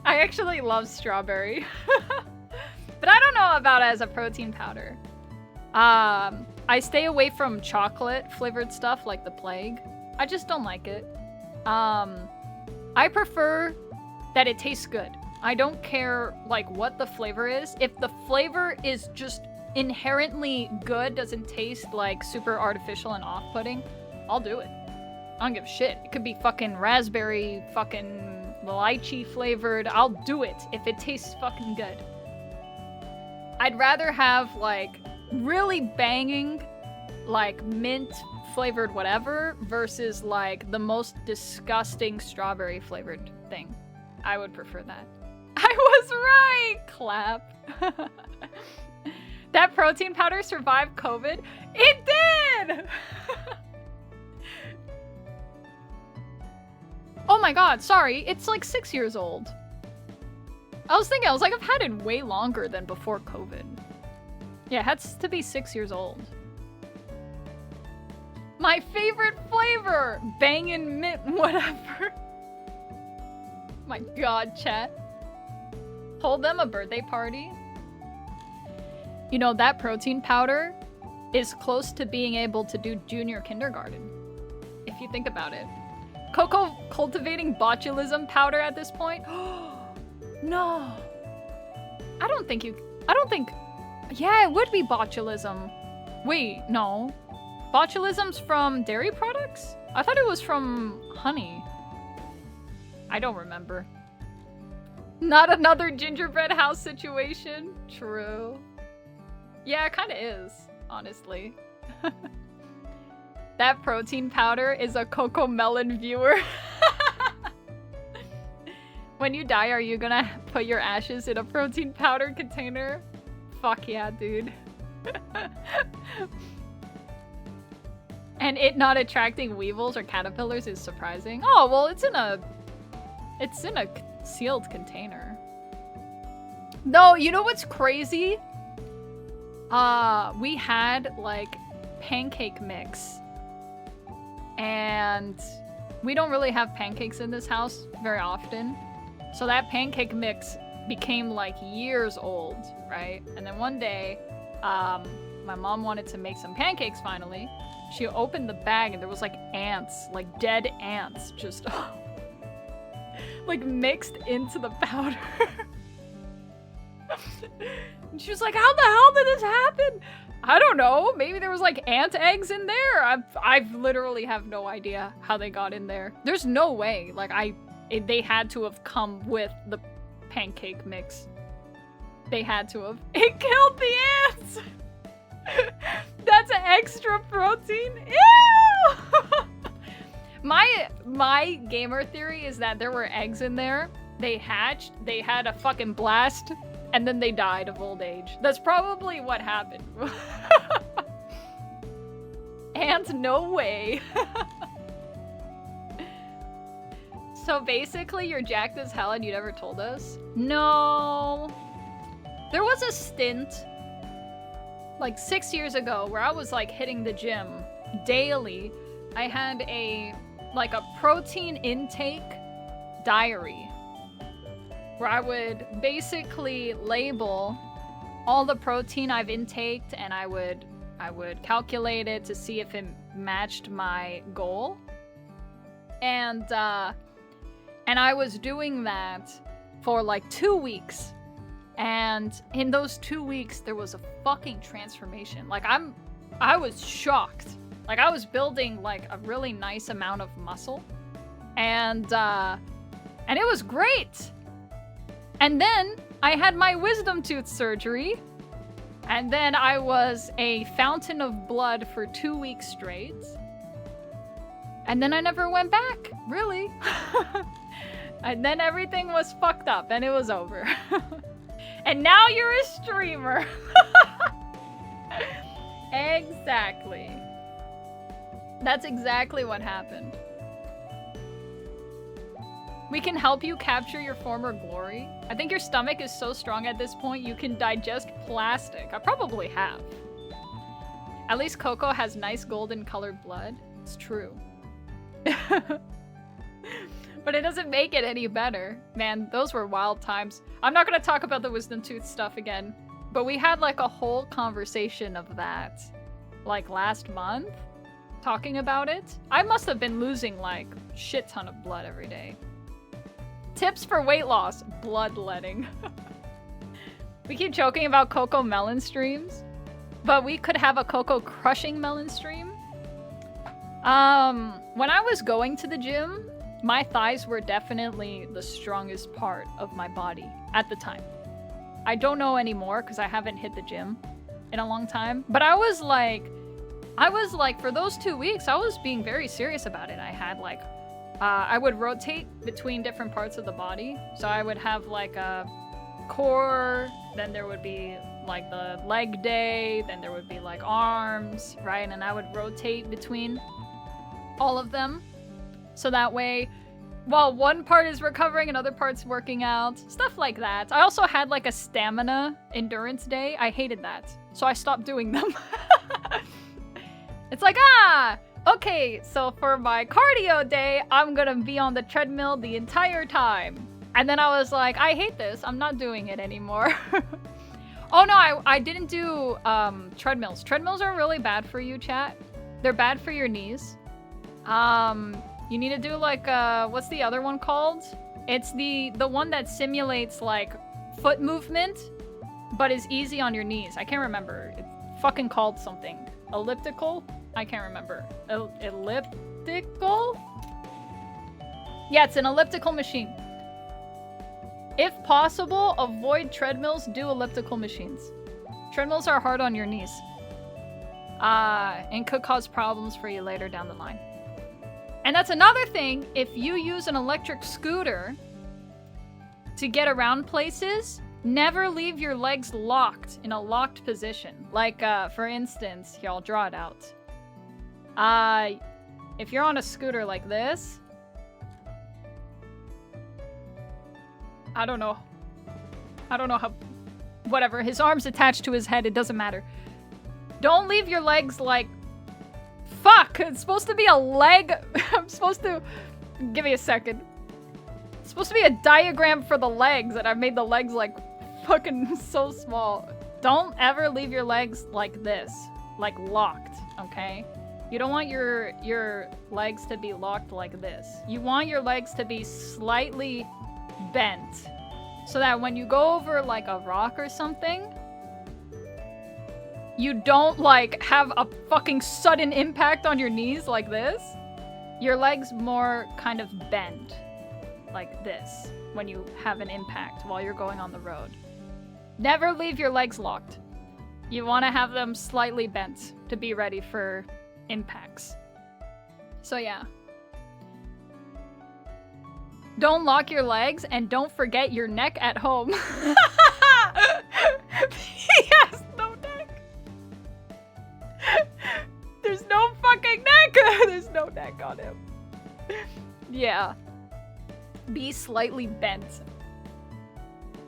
I actually love strawberry. But I don't know about it as a protein powder. I stay away from chocolate flavored stuff like the plague. I just don't like it. I prefer that it tastes good. I don't care like what the flavor is. If the flavor is just inherently good, doesn't taste like super artificial and off-putting, I'll do it. I don't give a shit. It could be fucking raspberry, fucking lychee flavored. I'll do it if it tastes fucking good. I'd rather have like really banging like mint flavored whatever versus like the most disgusting strawberry flavored thing. I would prefer that. I was right! Clap. That protein powder survived COVID? It did! Oh my god, sorry. It's like 6 years old. I was like, I've had it way longer than before COVID. Yeah, it has to be 6 years old. My favorite flavor! Bangin' mint whatever. My god, chat. Hold them a birthday party. You know, that protein powder is close to being able to do junior kindergarten. If you think about it. Coco cultivating botulism powder at this point? No. I don't think... Yeah, it would be botulism. Wait, no. Botulism's from dairy products? I thought it was from honey. I don't remember. Not another gingerbread house situation? True. Yeah, it kinda is. honestly. That protein powder is a Coco Melon viewer. When you die, are you gonna put your ashes in a protein powder container? Fuck yeah, dude. And it not attracting weevils or caterpillars is surprising. Oh, well, it's in a sealed container. No, you know what's crazy? We had like pancake mix. And we don't really have pancakes in this house very often. So that pancake mix became like years old, right? And then one day, my mom wanted to make some pancakes finally. She opened the bag and there was like ants, like dead ants, just like mixed into the powder. And she was like, how the hell did this happen? I don't know. Maybe there was like ant eggs in there. I literally have no idea how they got in there. There's no way. Like they had to have come with the pancake mix. They had to have. It killed the ants. That's extra protein. Ew! My gamer theory is that there were eggs in there. They hatched. They had a fucking blast. And then they died of old age. That's probably what happened. And no way. So basically, you're jacked as hell and you never told us? No. There was a stint, like 6 years ago, where I was like hitting the gym daily. I had a protein intake diary, where I would basically label all the protein I've intaked and I would calculate it to see if it matched my goal. And I was doing that for like 2 weeks. And in those 2 weeks, there was a fucking transformation. Like I was shocked. Like I was building like a really nice amount of muscle. And it was great. And then I had my wisdom tooth surgery. And then I was a fountain of blood for 2 weeks straight. And then I never went back, really. And then everything was fucked up and it was over. And now you're a streamer. Exactly. That's exactly what happened. We can help you capture your former glory. I think your stomach is so strong at this point you can digest plastic. I probably have. At least Coco has nice golden colored blood. It's true. But it doesn't make it any better. Man, those were wild times. I'm not gonna talk about the wisdom tooth stuff again, but we had like a whole conversation of that like last month, talking about it. I must have been losing like shit ton of blood every day. Tips for weight loss: bloodletting. We keep joking about Coco Melon streams, but we could have a Coco crushing melon stream. When I was going to the gym, my thighs were definitely the strongest part of my body at the time. I don't know anymore because I haven't hit the gym in a long time. But I was like, for those 2 weeks, I was being very serious about it. I had like, I would rotate between different parts of the body. So I would have like a core, then there would be like the leg day, then there would be like arms, right? And I would rotate between all of them. So that way, while one part is recovering, another part's working out. Stuff like that. I also had like a stamina endurance day. I hated that. So I stopped doing them. It's like, okay, so for my cardio day, I'm gonna be on the treadmill the entire time. And then I was like, I hate this. I'm not doing it anymore. Oh no, I didn't do treadmills. Treadmills are really bad for you, chat. They're bad for your knees. You need to do like, what's the other one called? It's the one that simulates like foot movement, but is easy on your knees. I can't remember. It's fucking called something. Elliptical? I can't remember. Elliptical? Yeah, it's an elliptical machine. If possible, avoid treadmills, do elliptical machines. Treadmills are hard on your knees. and could cause problems for you later down the line. And that's another thing, if you use an electric scooter to get around places, never leave your legs locked in a locked position. Like, for instance, here, I'll draw it out. If you're on a scooter like this, I don't know how, whatever, his arm's attached to his head, it doesn't matter. Don't leave your legs like, fuck, it's supposed to be a leg, I'm supposed to, give me a second. It's supposed to be a diagram for the legs, and I've made the legs like fucking so small. Don't ever leave your legs like this, like locked, okay? You don't want your legs to be locked like this. You want your legs to be slightly bent, so that when you go over like a rock or something, you don't like have a fucking sudden impact on your knees like this. Your legs more kind of bend like this when you have an impact while you're going on the road. Never leave your legs locked. You want to have them slightly bent to be ready for impacts. So yeah. Don't lock your legs, and don't forget your neck at home. He has no neck. There's no fucking neck. There's no neck on him. Yeah. Be slightly bent.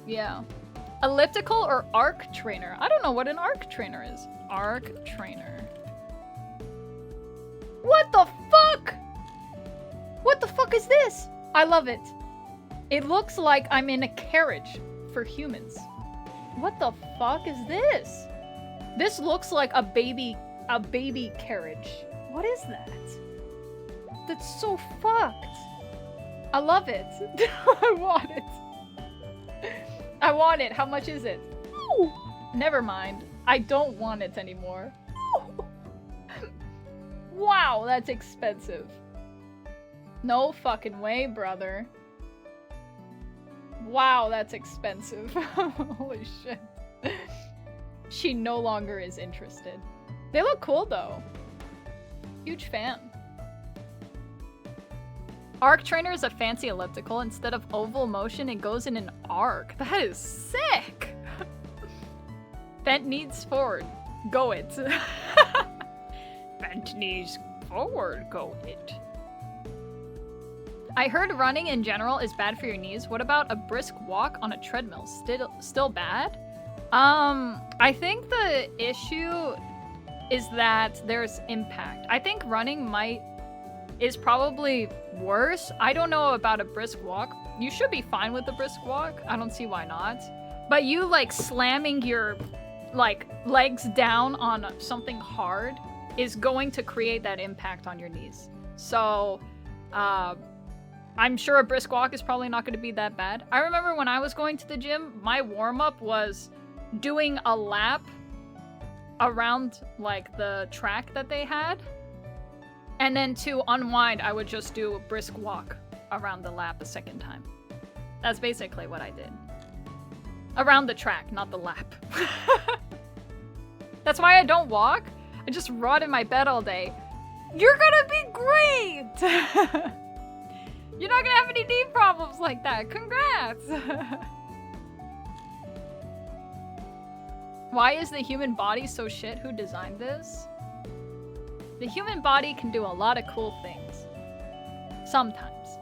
Yeah. Elliptical or arc trainer? I don't know what an arc trainer is. Arc trainer. What the fuck? What the fuck is this? I love it. It looks like I'm in a carriage for humans. What the fuck is this? This looks like a baby carriage. What is that? That's so fucked. I love it. I want it. I want it. How much is it? Ooh. Never mind. I don't want it anymore. Wow, that's expensive. No fucking way, brother. Wow, that's expensive. Holy shit. She no longer is interested. They look cool, though. Huge fan. Arc trainer is a fancy elliptical. Instead of oval motion, it goes in an arc. That is sick! Bent knees forward. Go it. Bent knees forward. Go it. I heard running in general is bad for your knees. What about a brisk walk on a treadmill? Still bad? I think the issue is that there's impact. I think running is probably worse. I don't know about a brisk walk. You should be fine with a brisk walk. I don't see why not. But you like slamming your like legs down on something hard is going to create that impact on your knees. So, I'm sure a brisk walk is probably not going to be that bad. I remember when I was going to the gym, my warm-up was doing a lap around like the track that they had. And then to unwind, I would just do a brisk walk around the lap a second time. That's basically what I did. Around the track, not the lap. That's why I don't walk. I just rot in my bed all day. You're gonna be great! You're not gonna have any knee problems like that. Congrats! Why is the human body so shit? Who designed this? The human body can do a lot of cool things. Sometimes.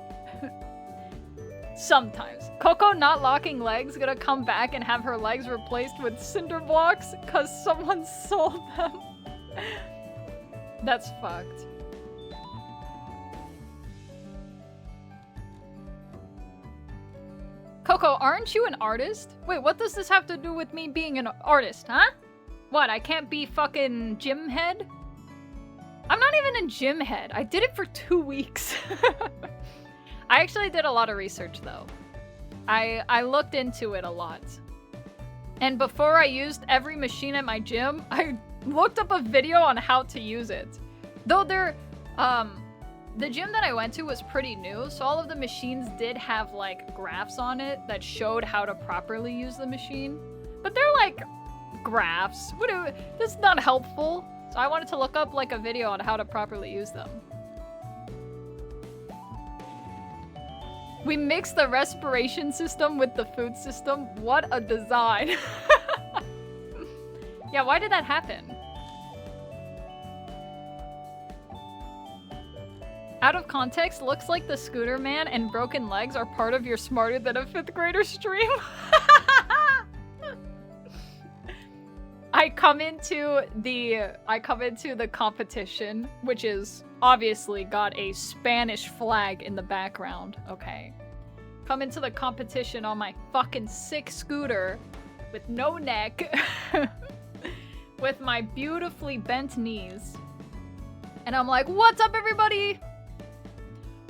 Sometimes. Coco not locking legs gonna come back and have her legs replaced with cinder blocks because someone sold them. That's fucked. Coco, aren't you an artist? Wait, what does this have to do with me being an artist, huh? What, I can't be fucking gym head? I'm not even a gym head. I did it for 2 weeks. I actually did a lot of research, though. I looked into it a lot. And before I used every machine at my gym, I looked up a video on how to use it. Though the gym that I went to was pretty new, so all of the machines did have, like, graphs on it that showed how to properly use the machine. But they're, like, graphs. That's not helpful. So I wanted to look up like a video on how to properly use them. We mixed the respiration system with the food system. What a design. Yeah, why did that happen? Out of context, looks like the scooter man and broken legs are part of your smarter than a 5th grader stream. I come into the competition, which is obviously got a Spanish flag in the background. Okay. Come into the competition on my fucking sick scooter with no neck, with my beautifully bent knees. And I'm like, what's up, everybody?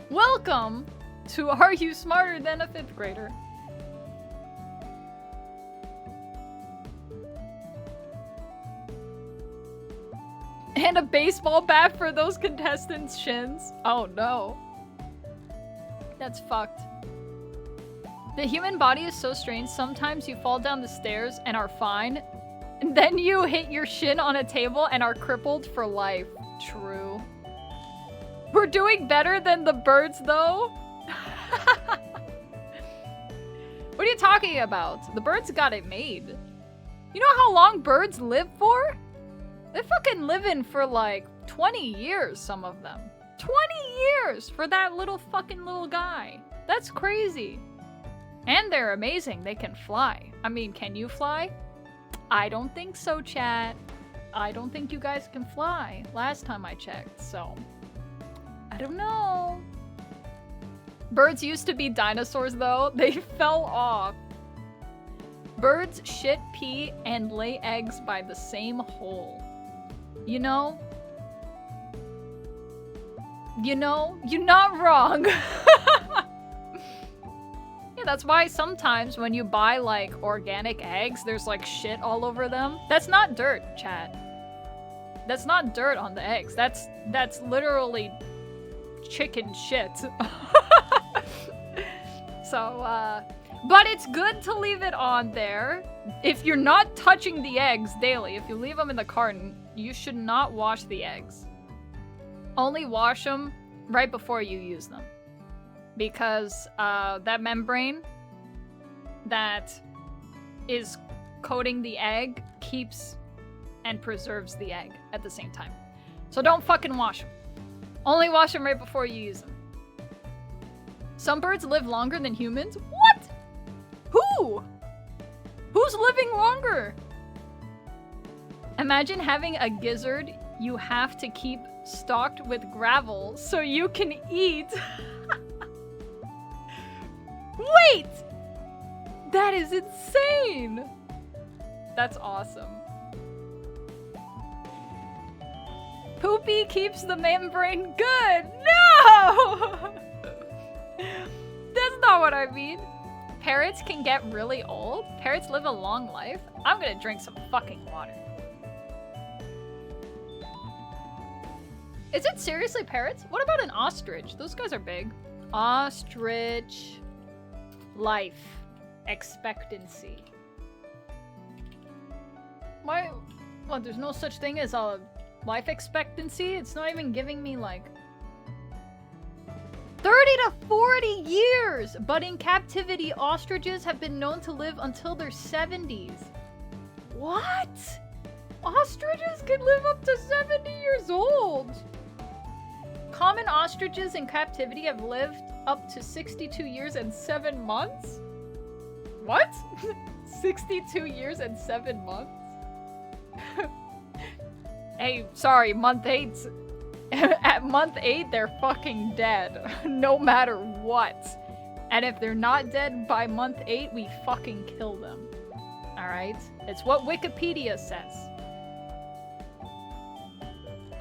Welcome to Are You Smarter Than a 5th Grader? And a baseball bat for those contestants' shins. Oh no. That's fucked. The human body is so strange. Sometimes you fall down the stairs and are fine. And then you hit your shin on a table and are crippled for life. True. We're doing better than the birds, though. What are you talking about? The birds got it made. You know how long birds live for? They're fucking living for like 20 years, some of them. 20 years for that little guy. That's crazy. And they're amazing. They can fly. I mean, can you fly? I don't think so, chat. I don't think you guys can fly. Last time I checked, so... I don't know. Birds used to be dinosaurs, though. They fell off. Birds shit, pee, and lay eggs by the same hole. You know? You're not wrong. Yeah, that's why sometimes when you buy, like, organic eggs, there's, like, shit all over them. That's not dirt, chat. That's not dirt on the eggs. That's literally chicken shit. So, but it's good to leave it on there. If you're not touching the eggs daily, if you leave them in the carton, you should not wash the eggs. Only wash them right before you use them. Because that membrane that is coating the egg keeps and preserves the egg at the same time. So don't fucking wash them. Only wash them right before you use them. Some birds live longer than humans? What? Who? Who's living longer? Imagine having a gizzard you have to keep stocked with gravel so you can eat. Wait! That is insane! That's awesome. Poopy keeps the membrane good! No! That's not what I mean. Parrots can get really old? Parrots live a long life? I'm gonna drink some fucking water. Is it seriously parrots? What about an ostrich? Those guys are big. Ostrich. Life. Expectancy. Why? What, there's no such thing as a life expectancy? It's not even giving me like 30 to 40 years! But in captivity, ostriches have been known to live until their 70s. What? Ostriches can live up to 70 years old! Common ostriches in captivity have lived up to 62 years and 7 months? What? 62 years and 7 months? Hey, sorry, month 8. At month 8, they're fucking dead. No matter what. And if they're not dead by month 8, we fucking kill them. Alright? It's what Wikipedia says.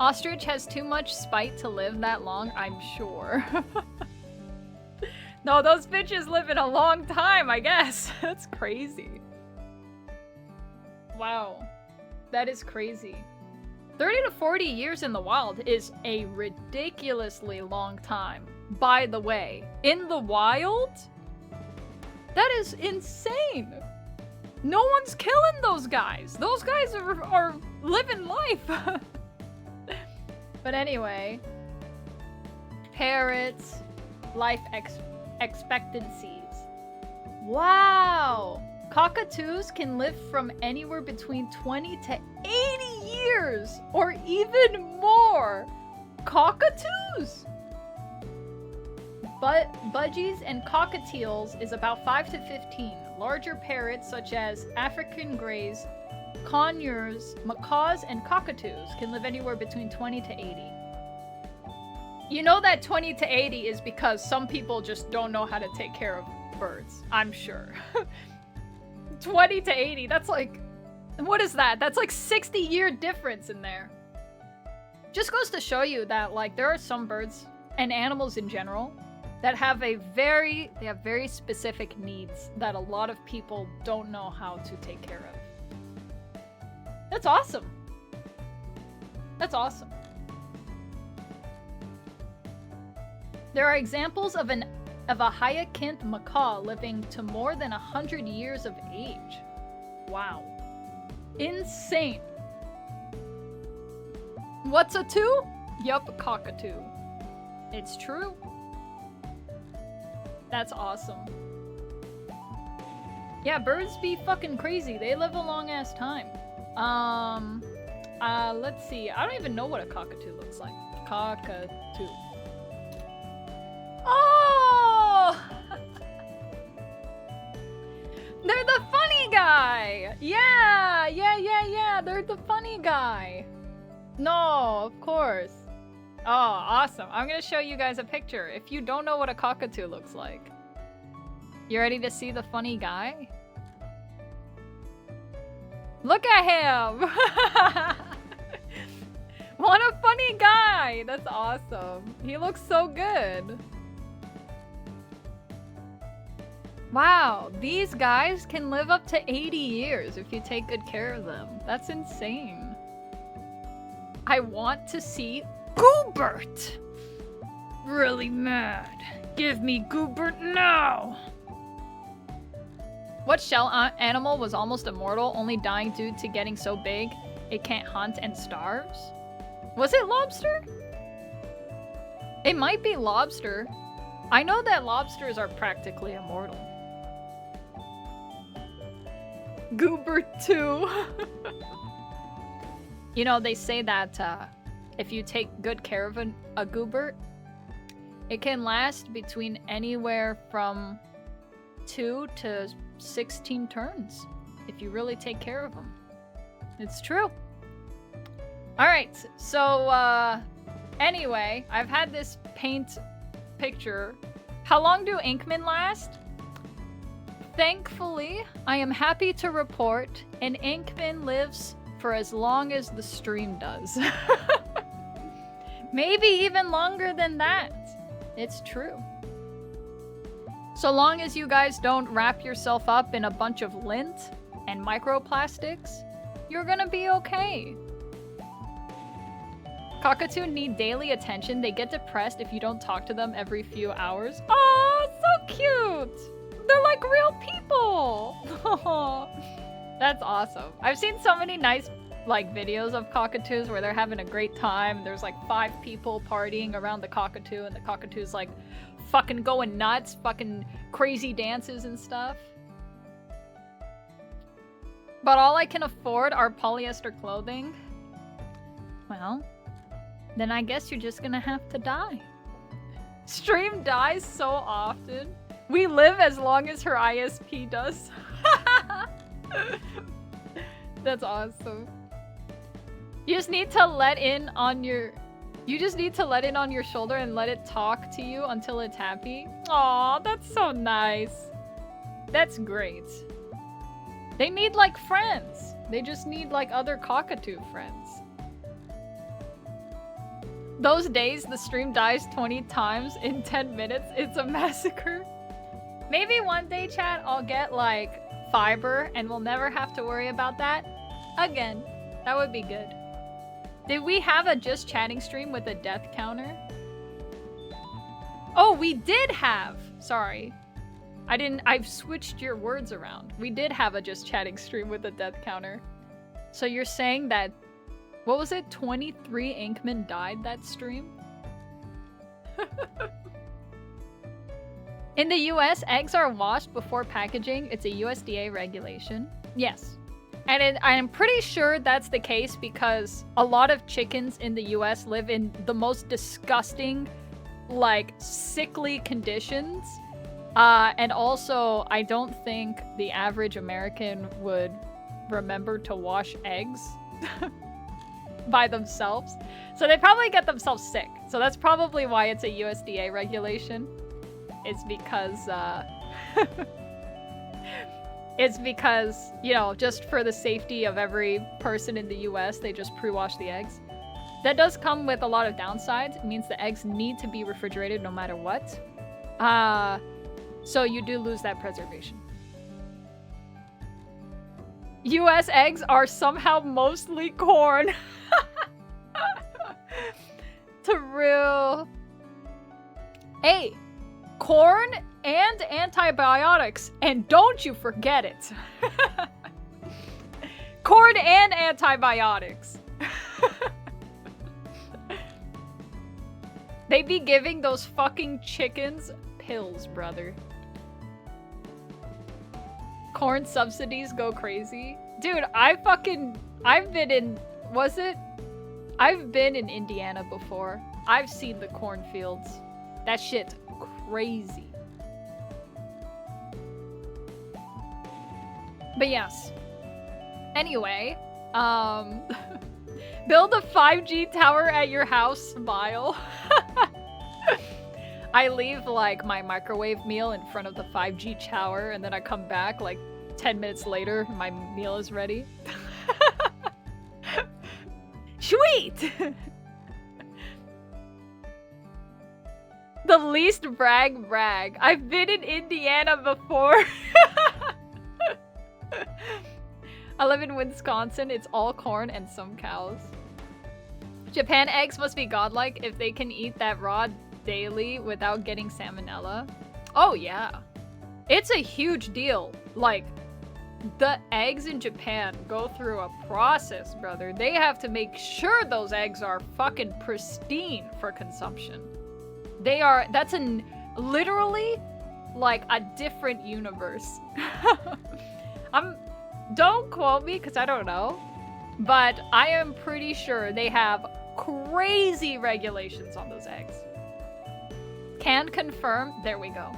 Ostrich has too much spite to live that long, I'm sure. No, those bitches live in a long time, I guess. That's crazy. Wow. That is crazy. 30 to 40 years in the wild is a ridiculously long time. By the way, in the wild? That is insane. No one's killing those guys. Those guys are living life. But anyway, parrots, life expectancies. Wow! Cockatoos can live from anywhere between 20 to 80 years, or even more. Cockatoos! But budgies and cockatiels is about 5 to 15. Larger parrots such as African greys, conures, macaws, and cockatoos can live anywhere between 20 to 80. You know that 20 to 80 is because some people just don't know how to take care of birds, I'm sure. 20 to 80, that's like... What is that? That's like 60-year difference in there. Just goes to show you that, like, there are some birds and animals in general that have very specific needs that a lot of people don't know how to take care of. That's awesome. That's awesome. There are examples of a hyacinth macaw living to more than 100 years of age. Wow. Insane. What's a two? Yup, cockatoo. It's true. That's awesome. Yeah, birds be fucking crazy. They live a long ass time. Let's see. I don't even know what a cockatoo looks like. Cockatoo. Oh! They're the funny guy! Yeah! They're the funny guy. No, of course. Oh, awesome. I'm gonna show you guys a picture. If you don't know what a cockatoo looks like. You ready to see the funny guy? Look at him! What a funny guy! That's awesome. He looks so good. Wow, these guys can live up to 80 years if you take good care of them. That's insane. I want to see Goobert! Really mad. Give me Goobert now! What shell animal was almost immortal, only dying due to getting so big it can't hunt and starves? Was it lobster? It might be lobster. I know that lobsters are practically immortal. Goobert 2. You know, they say that if you take good care of a goobert, it can last between anywhere from 2 to 16 turns if you really take care of them. It's true. Alright, so anyway, I've had this paint picture. How long do Inkmen last? Thankfully, I am happy to report an Inkman lives for as long as the stream does. Maybe even longer than that. It's true. So long as you guys don't wrap yourself up in a bunch of lint and microplastics, you're gonna be okay. Cockatoo need daily attention. They get depressed if you don't talk to them every few hours. Oh, so cute! They're like real people! That's awesome. I've seen so many nice like videos of cockatoos where they're having a great time. There's like 5 people partying around the cockatoo and the cockatoo's like fucking going nuts, fucking crazy dances and stuff. But all I can afford are polyester clothing. Well, then I guess you're just gonna have to die. Stream dies so often. We live as long as her ISP does. That's awesome. You just need to let in on your... You just need to let in on your shoulder and let it talk to you until it's happy. Aw, that's so nice. That's great. They need like friends. They just need like other cockatoo friends. Those days the stream dies 20 times in 10 minutes. It's a massacre. Maybe one day, chat, I'll get like fiber and we'll never have to worry about that again. That would be good. Did we have a just chatting stream with a death counter? Oh, we did have. Sorry. I've switched your words around. We did have a just chatting stream with a death counter. So you're saying that What was it? 23 Inkmen died that stream? In the US, eggs are washed before packaging. It's a USDA regulation. Yes. And I'm pretty sure that's the case because a lot of chickens in the US live in the most disgusting, like, sickly conditions. And also, I don't think the average American would remember to wash eggs by themselves. So they probably get themselves sick. So that's probably why it's a USDA regulation. It's because, it's because, you know, just for the safety of every person in the US, they just pre-wash the eggs. That does come with a lot of downsides. It means the eggs need to be refrigerated no matter what. So you do lose that preservation. US eggs are somehow mostly corn. To real. Hey, corn and antibiotics, and don't you forget it. Corn and antibiotics. They be giving those fucking chickens pills, brother. Corn subsidies go crazy. Dude, I've been in, I've been in Indiana before. I've seen the cornfields. That shit's crazy. But yes. Anyway, build a 5G tower at your house, smile. I leave, like, my microwave meal in front of the 5G tower, and then I come back, like, 10 minutes later, and my meal is ready. Sweet! The least brag. I've been in Indiana before. I live in Wisconsin. It's all corn and some cows. Japan eggs must be godlike if they can eat that raw daily without getting salmonella. Oh yeah. It's a huge deal. Like, the eggs in Japan go through a process, brother. They have to make sure those eggs are fucking pristine for consumption. They are, that's literally like a different universe. Don't quote me because I don't know, but I am pretty sure they have crazy regulations on those eggs. Can confirm, there we go.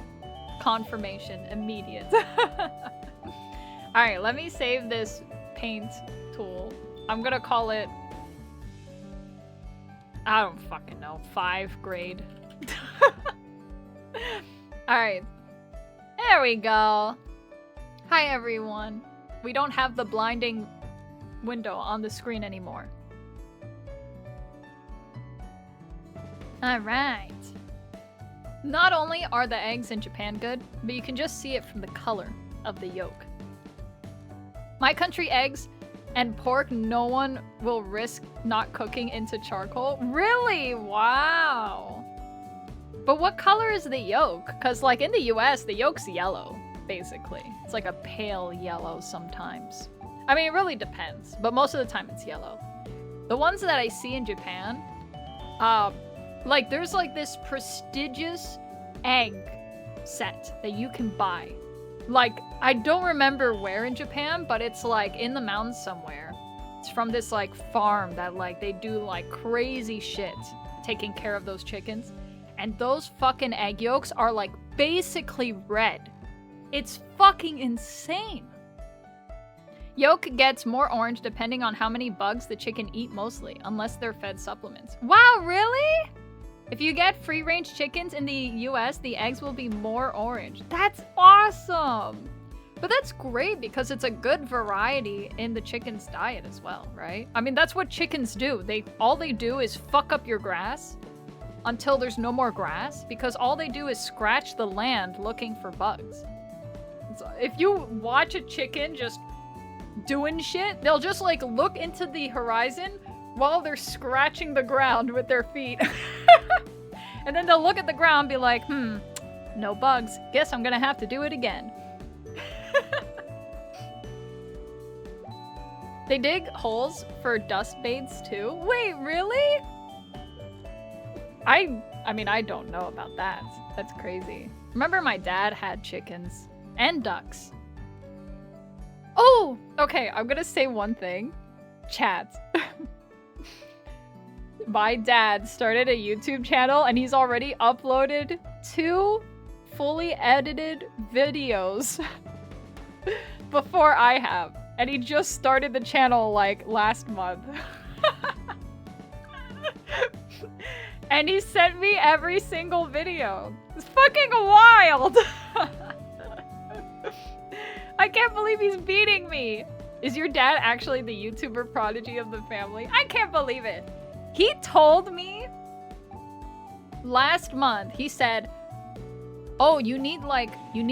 Confirmation, immediate. Alright, let me save this paint tool. I'm gonna call it, I don't fucking know, 5 grade. Alright. There we go. Hi everyone. We don't have the blinding window on the screen anymore. Alright. Not only are the eggs in Japan good, but you can just see it from the color of the yolk. My country eggs and pork, no one will risk not cooking into charcoal. Really? Wow. But what color is the yolk? Because, like, in the US, the yolk's yellow, basically. It's like a pale yellow sometimes. I mean, it really depends, but most of the time it's yellow. The ones that I see in Japan, like, there's, like, this prestigious egg set that you can buy. Like, I don't remember where in Japan, but it's, like, in the mountains somewhere. It's from this, like, farm that, like, they do, like, crazy shit taking care of those chickens. And those fucking egg yolks are, like, basically red. It's fucking insane. Yolk gets more orange depending on how many bugs the chicken eat mostly, unless they're fed supplements. Wow, really? If you get free-range chickens in the US, the eggs will be more orange. That's awesome! But that's great because it's a good variety in the chicken's diet as well, right? I mean, that's what chickens do. All they do is fuck up your grass until there's no more grass, because all they do is scratch the land looking for bugs. So if you watch a chicken just doing shit, they'll just, like, look into the horizon while they're scratching the ground with their feet. And then they'll look at the ground and be like, no bugs. Guess I'm gonna have to do it again. They dig holes for dust baits too? Wait, really? I mean, I don't know about that. That's crazy. Remember my dad had chickens and ducks. Oh, okay, I'm gonna say one thing. Chat. My dad started a YouTube channel and he's already uploaded 2 fully edited videos before I have. And he just started the channel like last month. And he sent me every single video. It's fucking wild. I can't believe he's beating me. Is your dad actually the YouTuber prodigy of the family? I can't believe it. He told me last month, he said, oh, you need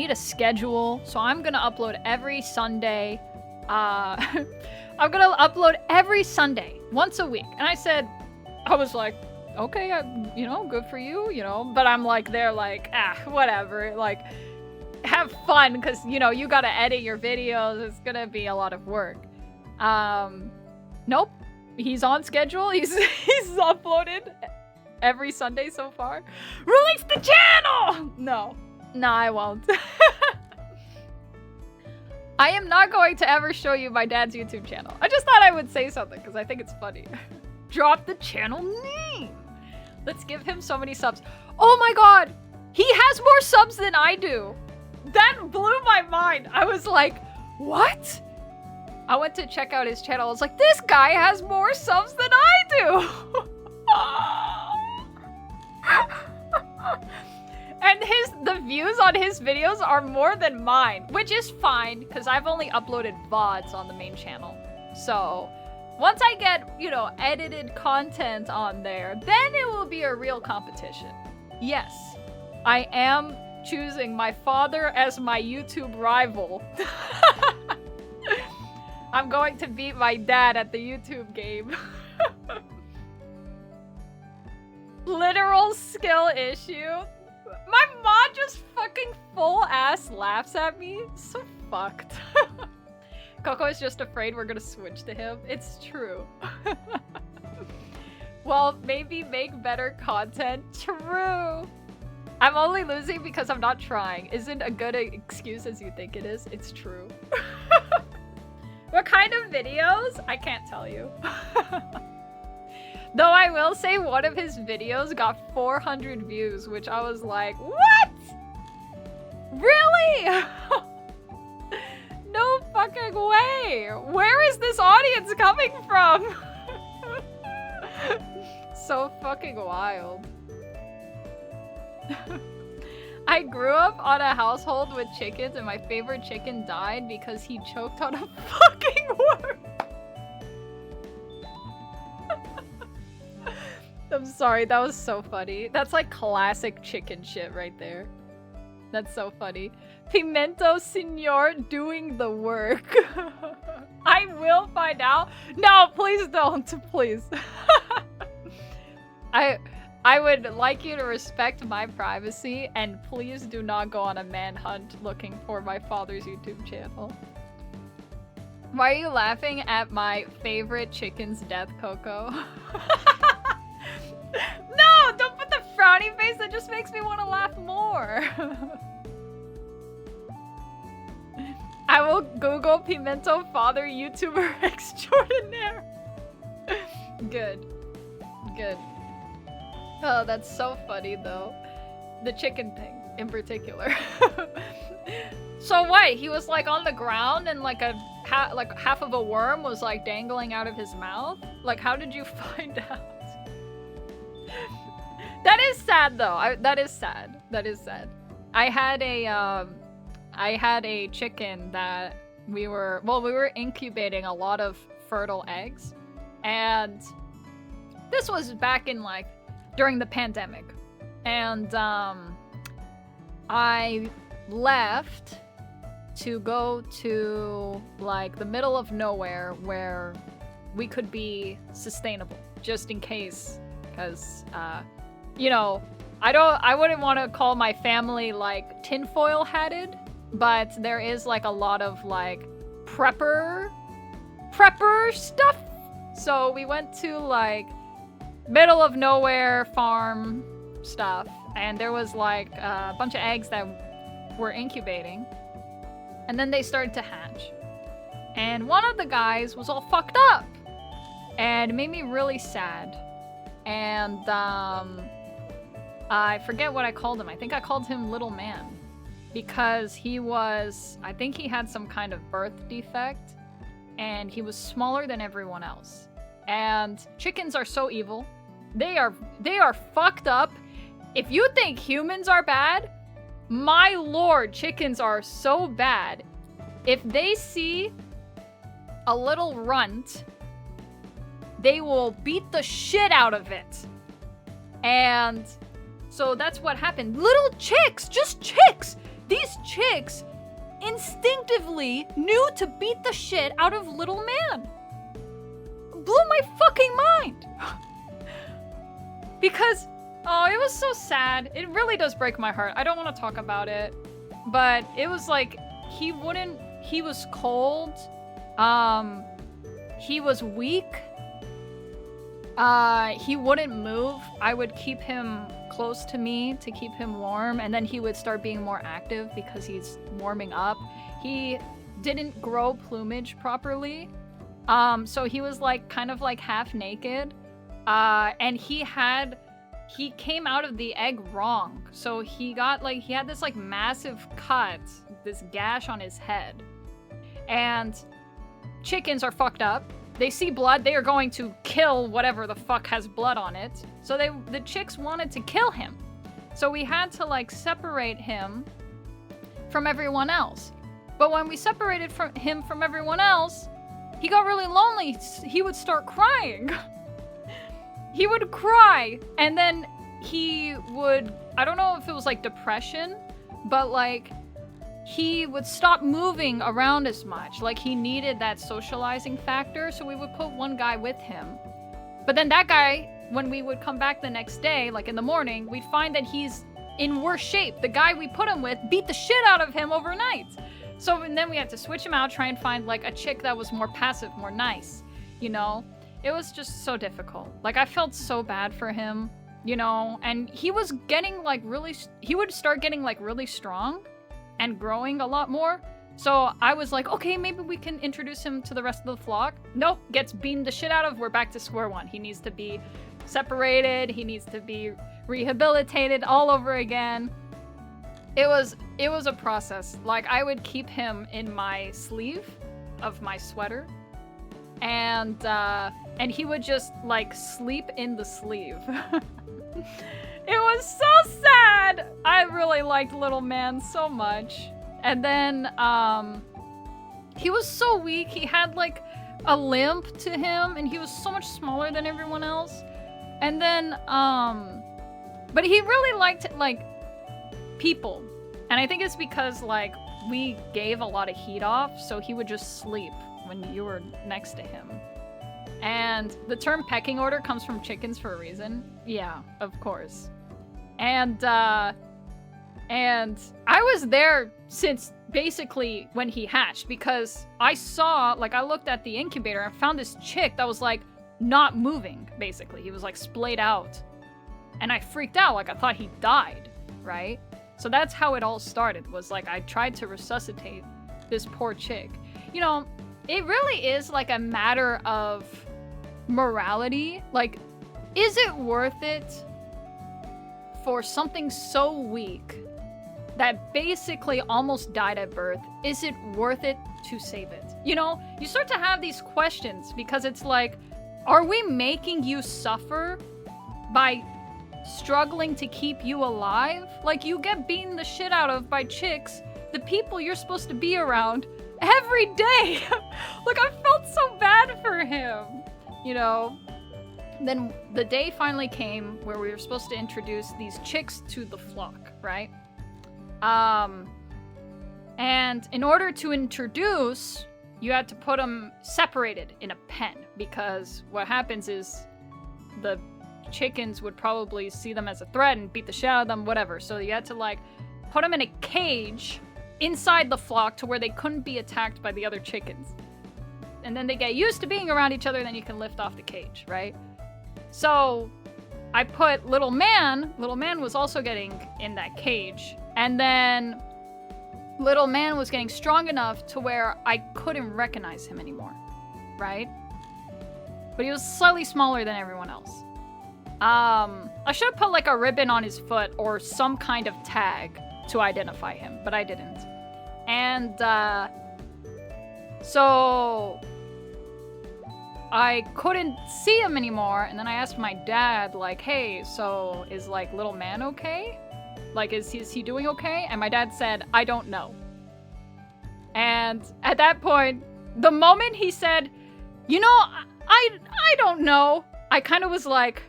a schedule. So I'm gonna upload every Sunday. I'm gonna upload every Sunday, once a week. And I was like, okay, you know, good for you, you know. But I'm like, they're like, whatever. Like, have fun, because, you know, you gotta edit your videos. It's gonna be a lot of work. Nope. He's on schedule. He's uploaded every Sunday so far. Release the channel! No. No, I won't. I am not going to ever show you my dad's YouTube channel. I just thought I would say something because I think it's funny. Drop the channel name. Let's give him so many subs. Oh my god! He has more subs than I do! That blew my mind. I was like, what? I went to check out his channel. I was like, this guy has more subs than I do! And the views on his videos are more than mine, which is fine, because I've only uploaded VODs on the main channel. So, once I get, you know, edited content on there, then it will be a real competition. Yes, I am choosing my father as my YouTube rival. I'm going to beat my dad at the YouTube game. Literal skill issue. My mom just fucking full ass laughs at me. So fucked. Coco is just afraid we're gonna switch to him. It's true. Well, maybe make better content. True. I'm only losing because I'm not trying. Isn't a good excuse as you think it is. It's true. What kind of videos? I can't tell you. Though I will say one of his videos got 400 views, which I was like, what? Really? No fucking way. Where is this audience coming from? So fucking wild. I grew up on a household with chickens and my favorite chicken died because he choked on a fucking worm. I'm sorry, that was so funny. That's like classic chicken shit right there. That's so funny. Pimento Senor doing the work. I will find out. No, please don't. Please. I would like you to respect my privacy and please do not go on a manhunt looking for my father's YouTube channel. Why are you laughing at my favorite chicken's death, Coco? No, don't put the frowny face. That just makes me want to laugh more. I will Google Pimento father YouTuber extraordinaire. Good. Good. Oh, that's so funny though. The chicken thing in particular. So what? He was like on the ground and like half of a worm was like dangling out of his mouth? Like how did you find out? That is sad though. That is sad. That is sad. I had a chicken that we were incubating a lot of fertile eggs. And this was back in like during the pandemic. And I left to go to like the middle of nowhere where we could be sustainable just in case, because you know, I wouldn't want to call my family like tinfoil hatted, but there is like a lot of like preppers our stuff. So we went to like middle of nowhere farm stuff, and there was like a bunch of eggs that were incubating, and then they started to hatch. And one of the guys was all fucked up, and it made me really sad. And I forget what I called him. I think I called him Little Man, because he was, I think he had some kind of birth defect, and he was smaller than everyone else. And chickens are so evil. They are fucked up. If you think humans are bad, my lord, chickens are so bad. If they see a little runt, they will beat the shit out of it. And so that's what happened. Little chicks, just chicks. These chicks instinctively knew to beat the shit out of Little Man. Blew my fucking mind. Because, oh, it was so sad. It really does break my heart. I don't want to talk about it. But it was like, he was cold. He was weak. He wouldn't move. I would keep him close to me to keep him warm, and then he would start being more active because he's warming up. He didn't grow plumage properly. So he was like kind of like half naked. And he came out of the egg wrong. So he had this like massive cut, this gash on his head. And chickens are fucked up. They see blood, they are going to kill whatever the fuck has blood on it. So the chicks wanted to kill him. So we had to like separate him from everyone else. But when we separated him from everyone else, he got really lonely. He would start crying. He would cry, and then he would, I don't know if it was like depression, but like he would stop moving around as much. Like he needed that socializing factor, so we would put one guy with him. But then that guy, when we would come back the next day, like in the morning, we'd find that he's in worse shape. The guy we put him with beat the shit out of him overnight. So and then we had to switch him out, try and find like a chick that was more passive, more nice, you know? It was just so difficult. Like I felt so bad for him, you know? And he was getting like he would start getting like really strong and growing a lot more. So I was like, okay, maybe we can introduce him to the rest of the flock. Nope, gets beamed the shit out of. We're back to square one. He needs to be separated. He needs to be rehabilitated all over again. It was a process. Like I would keep him in my sleeve of my sweater, and he would just like sleep in the sleeve. It was so sad. I really liked Little Man so much. And then he was so weak. He had like a limp to him, and he was so much smaller than everyone else. And then but he really liked like people. And I think it's because like we gave a lot of heat off, so he would just sleep when you were next to him. And the term pecking order comes from chickens for a reason. Yeah, of course. And I was there since basically when he hatched, because I looked at the incubator and found this chick that was like not moving, basically. He was like splayed out. And I freaked out, like I thought he died, right? So that's how it all started, was like I tried to resuscitate this poor chick. You know, it really is like a matter of morality. Like, is it worth it for something so weak that basically almost died at birth? Is it worth it to save it? You know, you start to have these questions, because it's like, are we making you suffer by struggling to keep you alive? Like, you get beaten the shit out of by chicks, the people you're supposed to be around every day. Like, I felt so bad for him, you know? Then the day finally came where we were supposed to introduce these chicks to the flock, right? And in order to introduce, you had to put them separated in a pen, because what happens is the chickens would probably see them as a threat and beat the shit out of them, whatever. So you had to like put them in a cage inside the flock to where they couldn't be attacked by the other chickens. and then they get used to being around each other, then you can lift off the cage, right? So I put Little Man was also getting in that cage, and then Little Man was getting strong enough to where I couldn't recognize him anymore, right? But he was slightly smaller than everyone else. I should have put like a ribbon on his foot or some kind of tag to identify him, but I didn't. And so I couldn't see him anymore, and then I asked my dad, like, hey, so is like Little Man okay? Like, is he doing okay? And my dad said, I don't know. And at that point, the moment he said, you know, I don't know, I kind of was like,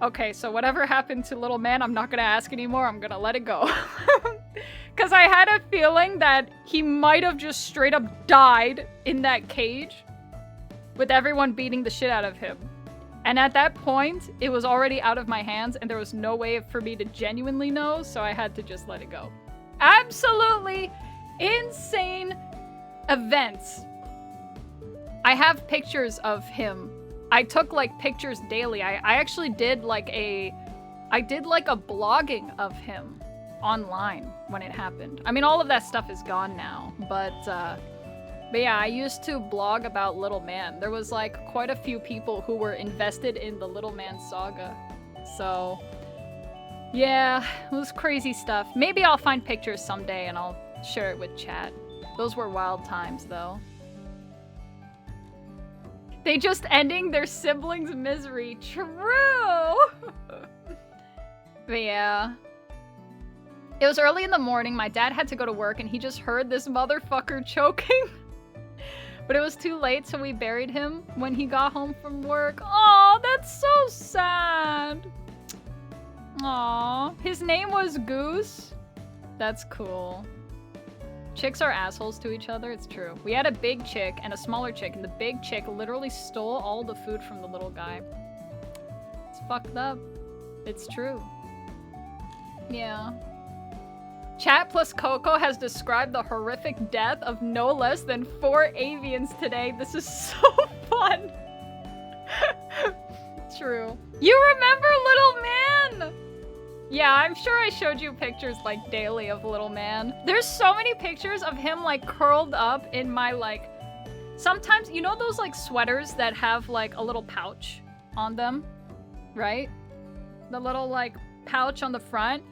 okay, so whatever happened to Little Man, I'm not gonna ask anymore, I'm gonna let it go. Because I had a feeling that he might have just straight up died in that cage with everyone beating the shit out of him. And at that point, it was already out of my hands and there was no way for me to genuinely know, so I had to just let it go. Absolutely insane events. I have pictures of him. I took like pictures daily. I actually did like a blogging of him online when it happened. I mean, all of that stuff is gone now, but yeah, I used to blog about Little Man. There was like quite a few people who were invested in the Little Man saga. So yeah, it was crazy stuff. Maybe I'll find pictures someday and I'll share it with chat. Those were wild times though. They just ending their siblings' misery. True! But yeah. It was early in the morning, my dad had to go to work and he just heard this motherfucker choking. But it was too late, so we buried him when he got home from work. Aw, that's so sad. Aw, his name was Goose. That's cool. Chicks are assholes to each other, it's true. We had a big chick and a smaller chick, and the big chick literally stole all the food from the little guy. It's fucked up. It's true. Yeah. Chat plus Coco has described the horrific death of no less than 4 avians today. This is so fun. True. You remember Little Man? Yeah, I'm sure I showed you pictures like daily of Little Man. There's so many pictures of him like curled up in my like... Sometimes, you know those like sweaters that have like a little pouch on them? Right? The little like pouch on the front?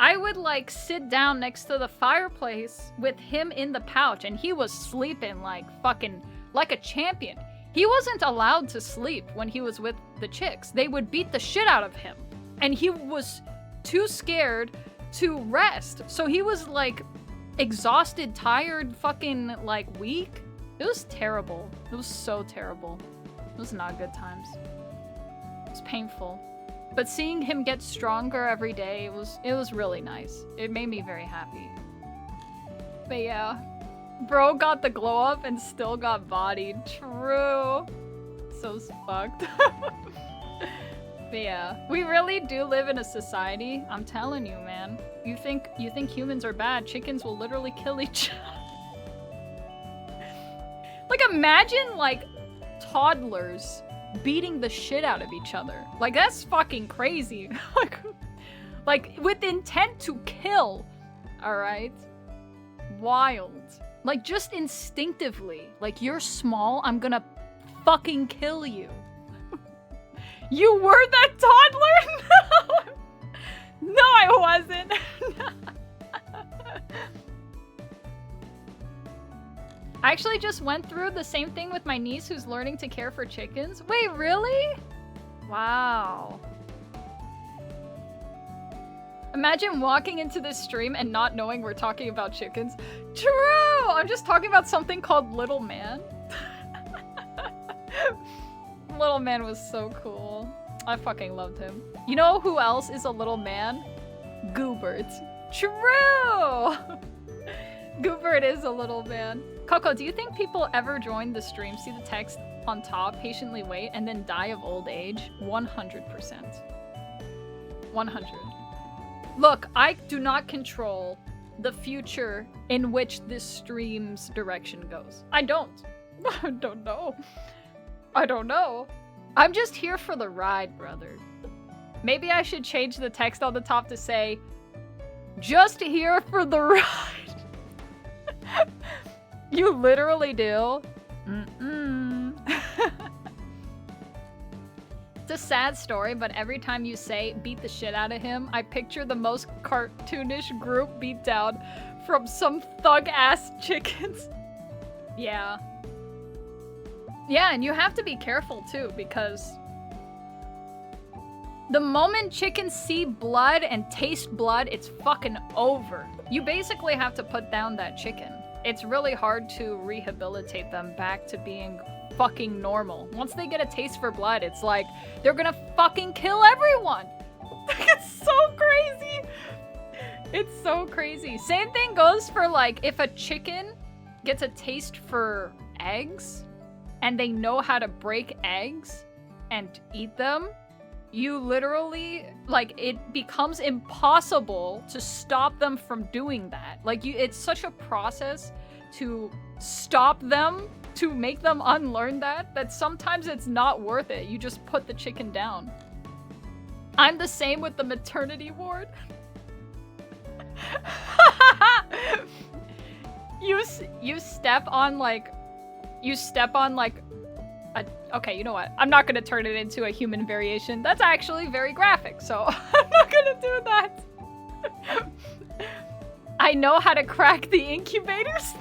I would like sit down next to the fireplace with him in the pouch and he was sleeping like fucking like a champion. He wasn't allowed to sleep when he was with the chicks. They would beat the shit out of him. And he was too scared to rest. So he was like exhausted, tired, fucking like weak. It was terrible. It was so terrible. It was not good times. It was painful. But seeing him get stronger every day, it was really nice. It made me very happy. But yeah. Bro got the glow up and still got bodied. True. So fucked. But yeah. We really do live in a society. I'm telling you, man. You think humans are bad, chickens will literally kill each other. Like imagine like toddlers beating the shit out of each other. Like, that's fucking crazy. like, with intent to kill. Alright? Wild. Like, just instinctively. Like, you're small, I'm gonna fucking kill you. You were that toddler? No! No, I wasn't. I actually just went through the same thing with my niece who's learning to care for chickens. Wait, really? Wow. Imagine walking into this stream and not knowing we're talking about chickens. True! I'm just talking about something called Little Man. Little Man was so cool. I fucking loved him. You know who else is a little man? Goobert. True! Goobert is a little man. Coco, do you think people ever join the stream, see the text on top, patiently wait, and then die of old age? 100%. 100. Look, I do not control the future in which this stream's direction goes. I don't. I don't know. I don't know. I'm just here for the ride, brother. Maybe I should change the text on the top to say, just here for the ride. You literally do. It's a sad story, but every time you say beat the shit out of him, I picture the most cartoonish group beatdown from some thug-ass chickens. Yeah. Yeah, and you have to be careful too, because the moment chickens see blood and taste blood, it's fucking over. You basically have to put down that chicken. It's really hard to rehabilitate them back to being fucking normal. Once they get a taste for blood, it's like they're gonna fucking kill everyone. It's so crazy. It's so crazy. Same thing goes for like if a chicken gets a taste for eggs and they know how to break eggs and eat them, you literally, like, it becomes impossible to stop them from doing that. Like, it's such a process to stop them, to make them unlearn that sometimes it's not worth it. You just put the chicken down. I'm the same with the maternity ward. You step on like okay, you know what? I'm not gonna turn it into a human variation. That's actually very graphic, so I'm not gonna do that. I know how to crack the incubators.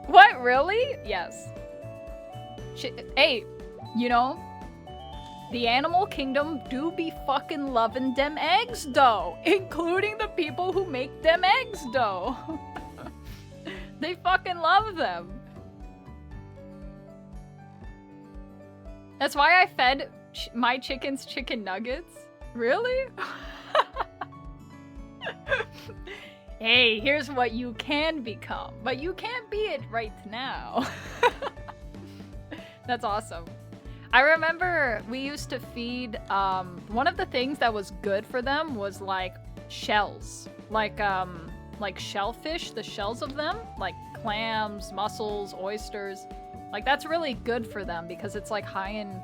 What, really? Yes. Hey, you know, the animal kingdom do be fucking loving them eggs, though. Including the people who make them eggs, though. They fucking love them. That's why I fed my chickens chicken nuggets. Really? Hey, here's what you can become, but you can't be it right now. That's awesome. I remember we used to feed, one of the things that was good for them was like shells. Like shellfish, the shells of them, like clams, mussels, oysters. Like that's really good for them because it's like high in,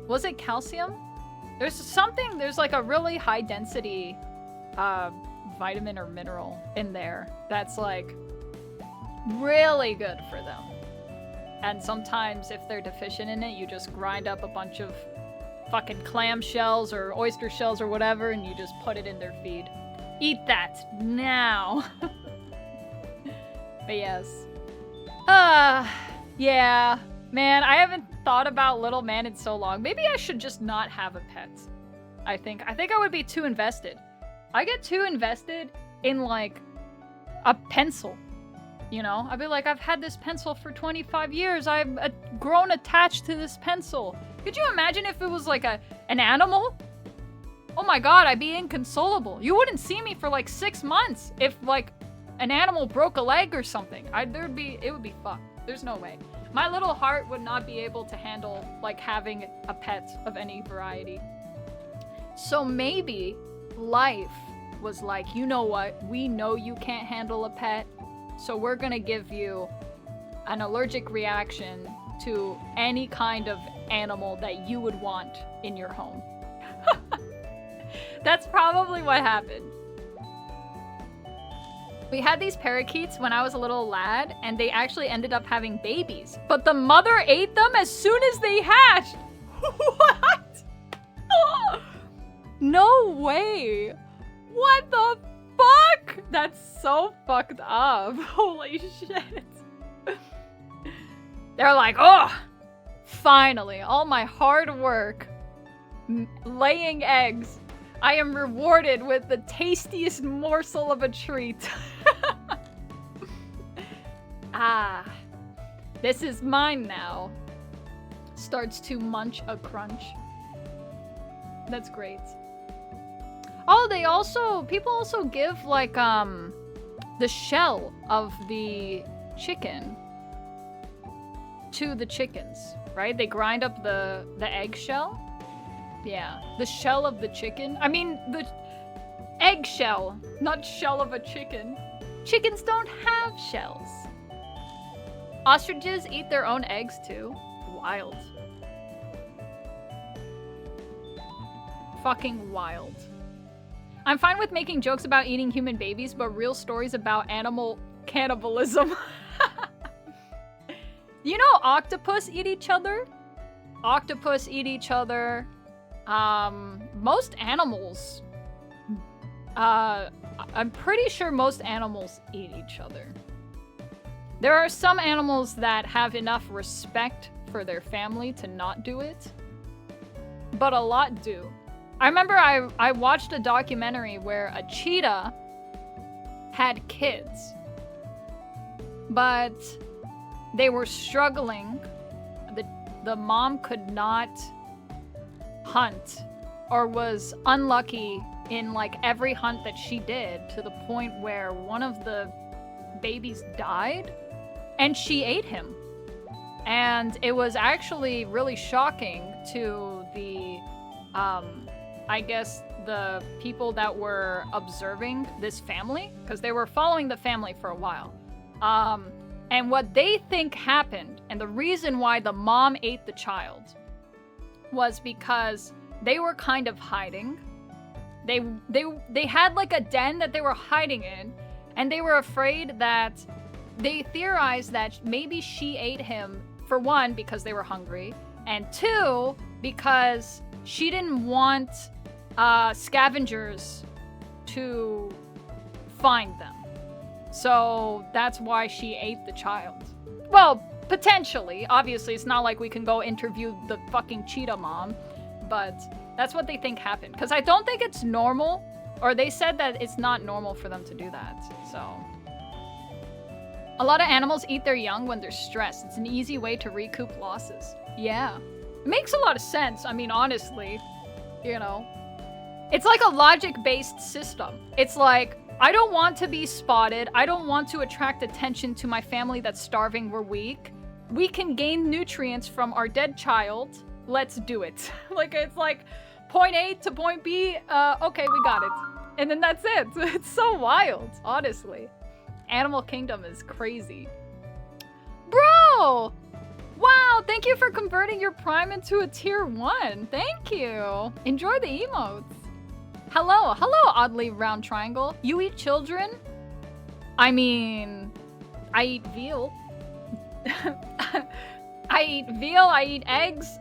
was it calcium? There's like a really high density vitamin or mineral in there that's like really good for them. And sometimes if they're deficient in it, you just grind up a bunch of fucking clam shells or oyster shells or whatever and you just put it in their feed. Eat that now. But yes. Yeah. Man, I haven't thought about little man in so long. Maybe I should just not have a pet. I think I would be too invested. I get too invested in like a pencil. You know, I'd be like, I've had this pencil for 25 years. I've grown attached to this pencil. Could you imagine if it was like an animal? Oh my god, I'd be inconsolable. You wouldn't see me for like 6 months if like an animal broke a leg or something. It would be fucked. There's no way. My little heart would not be able to handle like having a pet of any variety. So maybe life was like, you know what? We know you can't handle a pet, so we're gonna give you an allergic reaction to any kind of animal that you would want in your home. That's probably what happened. We had these parakeets when I was a little lad, and they actually ended up having babies. But the mother ate them as soon as they hatched! What? No way! What the fuck? That's so fucked up. Holy shit. They're like, oh! Finally, all my hard work laying eggs, I am rewarded with the tastiest morsel of a treat. Ah, this is mine now. Starts to munch a crunch. That's great. Oh, people also give like, the shell of the chicken to the chickens, right? They grind up the egg shell. Yeah, the shell of the chicken. I mean, the egg shell, not shell of a chicken. Chickens don't have shells. Ostriches eat their own eggs too. Wild. Fucking wild. I'm fine with making jokes about eating human babies, but real stories about animal cannibalism. You know octopus eat each other? Octopus eat each other. Most animals... I'm pretty sure most animals eat each other. There are some animals that have enough respect for their family to not do it, but a lot do. I remember I watched a documentary where a cheetah had kids, but they were struggling. The mom could not hunt or was unlucky in like every hunt that she did, to the point where one of the babies died and she ate him. And it was actually really shocking to the, I guess, the people that were observing this family, because they were following the family for a while. And what they think happened, and the reason why the mom ate the child, was because they were kind of hiding. They had like a den that they were hiding in, and they were afraid that, they theorized that maybe she ate him, for one, because they were hungry, and two, because she didn't want scavengers to find them. So that's why she ate the child. Well, potentially. Obviously, it's not like we can go interview the fucking cheetah mom, but that's what they think happened. Because I don't think it's normal, or they said that it's not normal for them to do that, so. A lot of animals eat their young when they're stressed. It's an easy way to recoup losses. Yeah. It makes a lot of sense. I mean, honestly, you know. It's like a logic-based system. It's like, I don't want to be spotted. I don't want to attract attention to my family that's starving. We're weak. We can gain nutrients from our dead child. Let's do it. Like, it's like point A to point B. Okay, we got it. And then that's it. It's so wild, honestly. Animal Kingdom is crazy. Bro! Wow, thank you for converting your Prime into a tier 1. Thank you. Enjoy the emotes. Hello, oddly round triangle. You eat children? I mean, I eat veal. I eat veal, I eat eggs,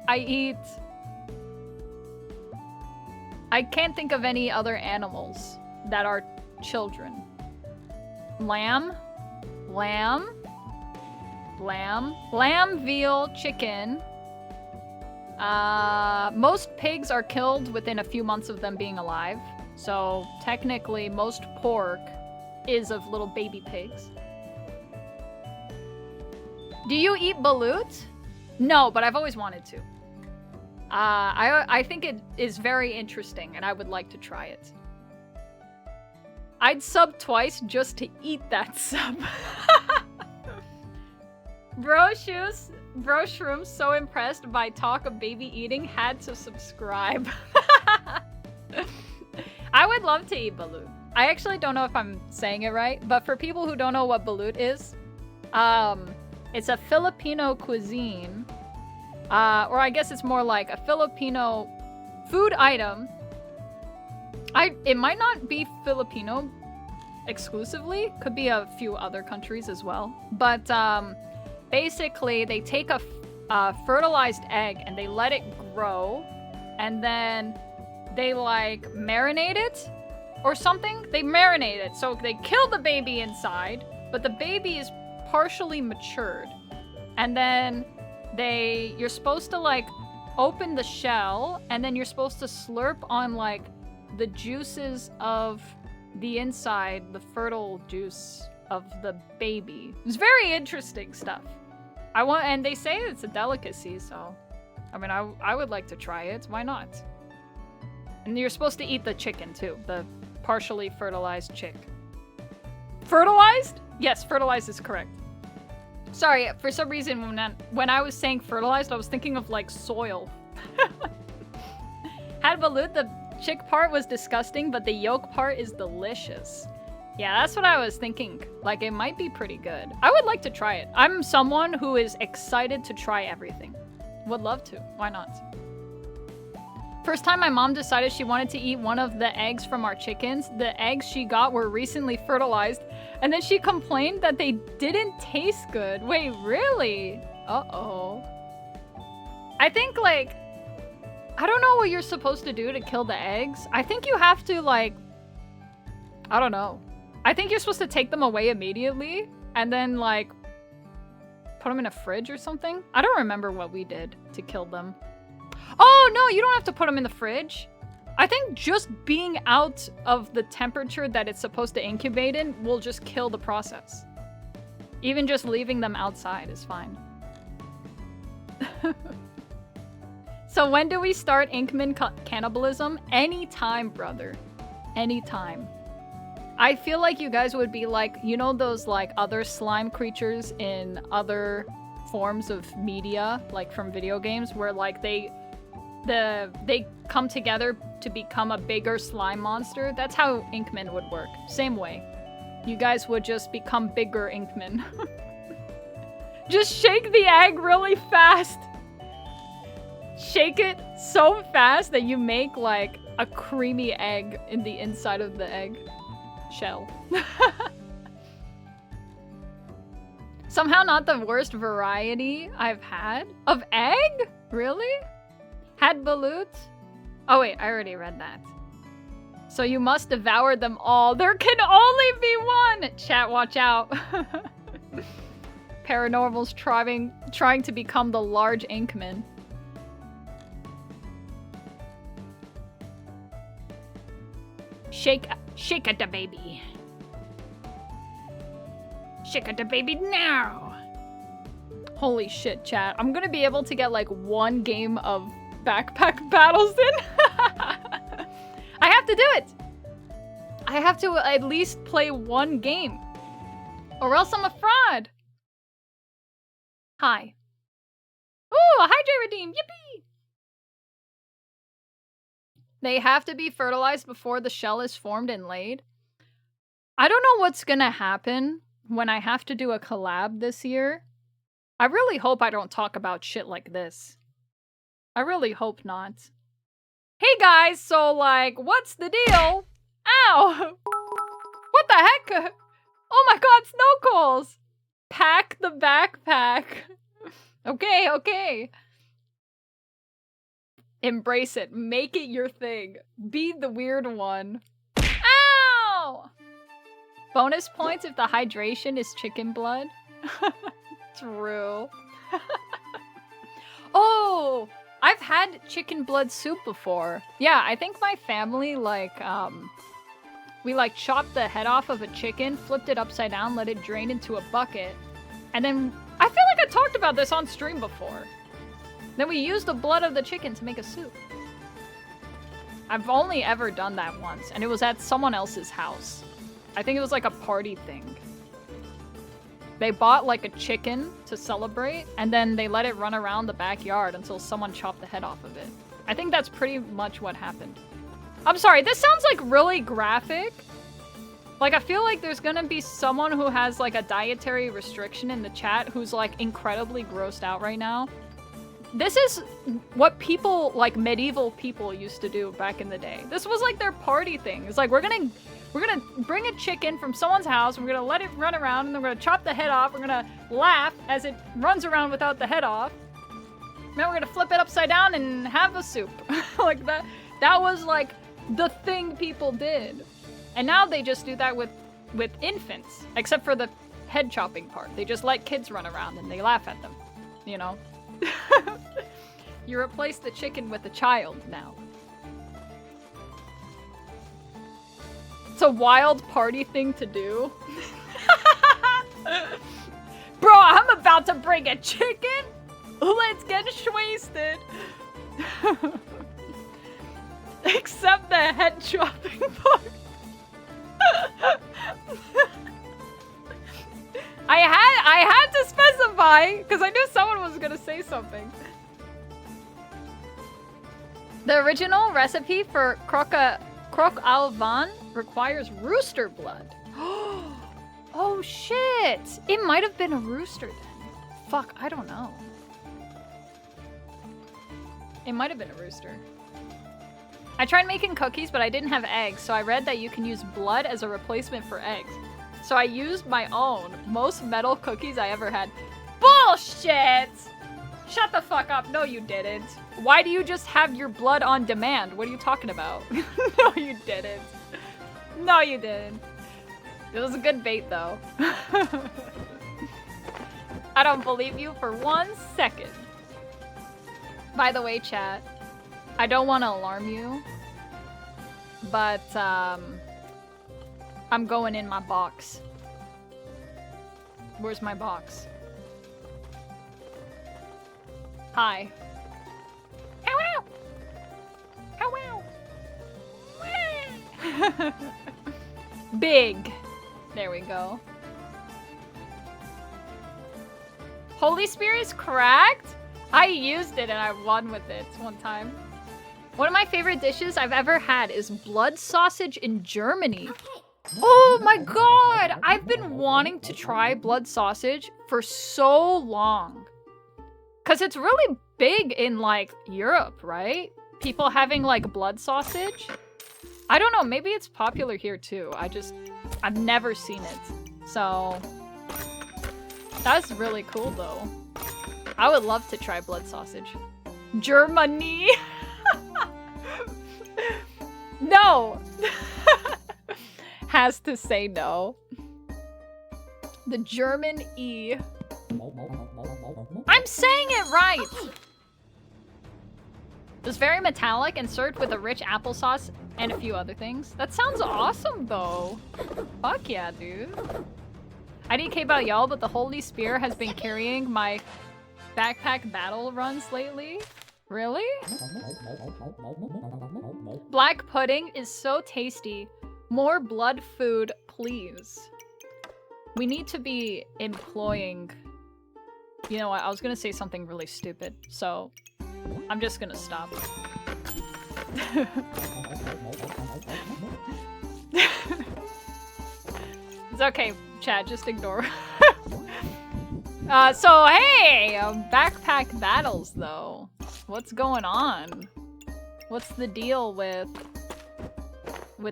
I can't think of any other animals that are children. Lamb, veal, chicken. Most pigs are killed within a few months of them being alive. So technically most pork is of little baby pigs. Do you eat balut? No, but I've always wanted to. I think it is very interesting and I would like to try it. I'd sub twice just to eat that sub. Bro Shroom's so impressed by talk of baby eating, had to subscribe. I would love to eat balut. I actually don't know if I'm saying it right, but for people who don't know what balut is, it's a Filipino cuisine, or I guess it's more like a Filipino food item. It might not be Filipino exclusively, could be a few other countries as well, but basically they take a fertilized egg and they let it grow, and then they like marinate it or something. They marinate it, so they kill the baby inside, but the baby is partially matured, and then you're supposed to like open the shell, and then you're supposed to slurp on like the juices of the inside, the fertile juice of the baby. It's very interesting stuff. And they say it's a delicacy, so I mean, I would like to try it. Why not? And you're supposed to eat the chicken too, the partially fertilized chick. Fertilized? Yes, fertilized is correct. Sorry, for some reason when I was saying fertilized, I was thinking of like soil. Had balut, the chick part was disgusting, but the yolk part is delicious. Yeah, that's what I was thinking. Like, it might be pretty good. I would like to try it. I'm someone who is excited to try everything. Would love to. Why not? First time my mom decided she wanted to eat one of the eggs from our chickens, the eggs she got were recently fertilized, and then she complained that they didn't taste good. Wait, really? Uh-oh. I think, like, I don't know what you're supposed to do to kill the eggs. I think you have to, like, I don't know. I think you're supposed to take them away immediately and then, like, put them in a fridge or something. I don't remember what we did to kill them. Oh, no, you don't have to put them in the fridge. I think just being out of the temperature that it's supposed to incubate in will just kill the process. Even just leaving them outside is fine. So when do we start Inkman cannibalism? Anytime, brother. Anytime. I feel like you guys would be like, you know those like other slime creatures in other forms of media, like from video games, where like they come together to become a bigger slime monster? That's how Inkman would work. Same way. You guys would just become bigger Inkman. Just shake the egg really fast. Shake it so fast that you make like a creamy egg in the inside of the egg shell. Somehow not the worst variety I've had. Of egg? Really? Had balut? Oh wait, I already read that. So you must devour them all. There can only be one! Chat, watch out. Paranormal's trying to become the large Inkman. Shake at the baby. Shake at the baby now. Holy shit, chat. I'm gonna be able to get like one game of backpack battles in. I have to do it. I have to at least play one game. Or else I'm a fraud. Hi. Ooh, a Hydra redeem. Yippee! They have to be fertilized before the shell is formed and laid. I don't know what's gonna happen when I have to do a collab this year. I really hope I don't talk about shit like this. I really hope not. Hey guys, so like, what's the deal? Ow! What the heck? Oh my god, snow coals! Pack the backpack. Okay, okay. Embrace it. Make it your thing. Be the weird one. Ow! Bonus points if the hydration is chicken blood. True. Oh! I've had chicken blood soup before. Yeah, I think my family, like, we, like, chopped the head off of a chicken, flipped it upside down, let it drain into a bucket, and then... I feel like I talked about this on stream before. Then we used the blood of the chicken to make a soup. I've only ever done that once, and it was at someone else's house. I think it was like a party thing. They bought like a chicken to celebrate, and then they let it run around the backyard until someone chopped the head off of it. I think that's pretty much what happened. I'm sorry, this sounds like really graphic. Like, I feel like there's gonna be someone who has like a dietary restriction in the chat who's like incredibly grossed out right now. This is what people, like medieval people, used to do back in the day. This was like their party thing. It's like, we're gonna bring a chicken from someone's house, we're gonna let it run around, and then we're gonna chop the head off, we're gonna laugh as it runs around without the head off. Then we're gonna flip it upside down and have a soup. Like that was like the thing people did. And now they just do that with infants, except for the head chopping part. They just let kids run around and they laugh at them, you know? You replace the chicken with a child now. It's a wild party thing to do. Bro, I'm about to bring a chicken? Let's get wasted. Except the head chopping part. I had to specify because I knew someone was gonna say something. The original recipe for croque au vin requires rooster blood. Oh shit! It might have been a rooster then. Fuck, I don't know. It might have been a rooster. I tried making cookies, but I didn't have eggs, so I read that you can use blood as a replacement for eggs. So I used my own. Most metal cookies I ever had. Bullshit! Shut the fuck up. No, you didn't. Why do you just have your blood on demand? What are you talking about? No, you didn't. No, you didn't. It was a good bait, though. I don't believe you for 1 second. By the way, chat, I don't want to alarm you, but I'm going in my box. Where's my box? Hi. Ow, ow. Ow, ow. Big. There we go. Holy Spirit's cracked? I used it and I won with it one time. One of my favorite dishes I've ever had is blood sausage in Germany. Oh my god! I've been wanting to try blood sausage for so long. Cause it's really big in like Europe, right? People having like blood sausage. I don't know, maybe it's popular here too. I've never seen it. So that's really cool though. I would love to try blood sausage. Germany. No. Has to say no. The German E. I'm saying it right! It's very metallic and served with a rich applesauce and a few other things. That sounds awesome though. Fuck yeah, dude. I didn't care about y'all, but the Holy Spear has been carrying my backpack battle runs lately. Really? Black pudding is so tasty. More blood food, please. We need to be employing... You know what? I was gonna say something really stupid, so I'm just gonna stop. It's okay, chat. Just ignore. So hey, backpack battles though. What's going on? What's the deal with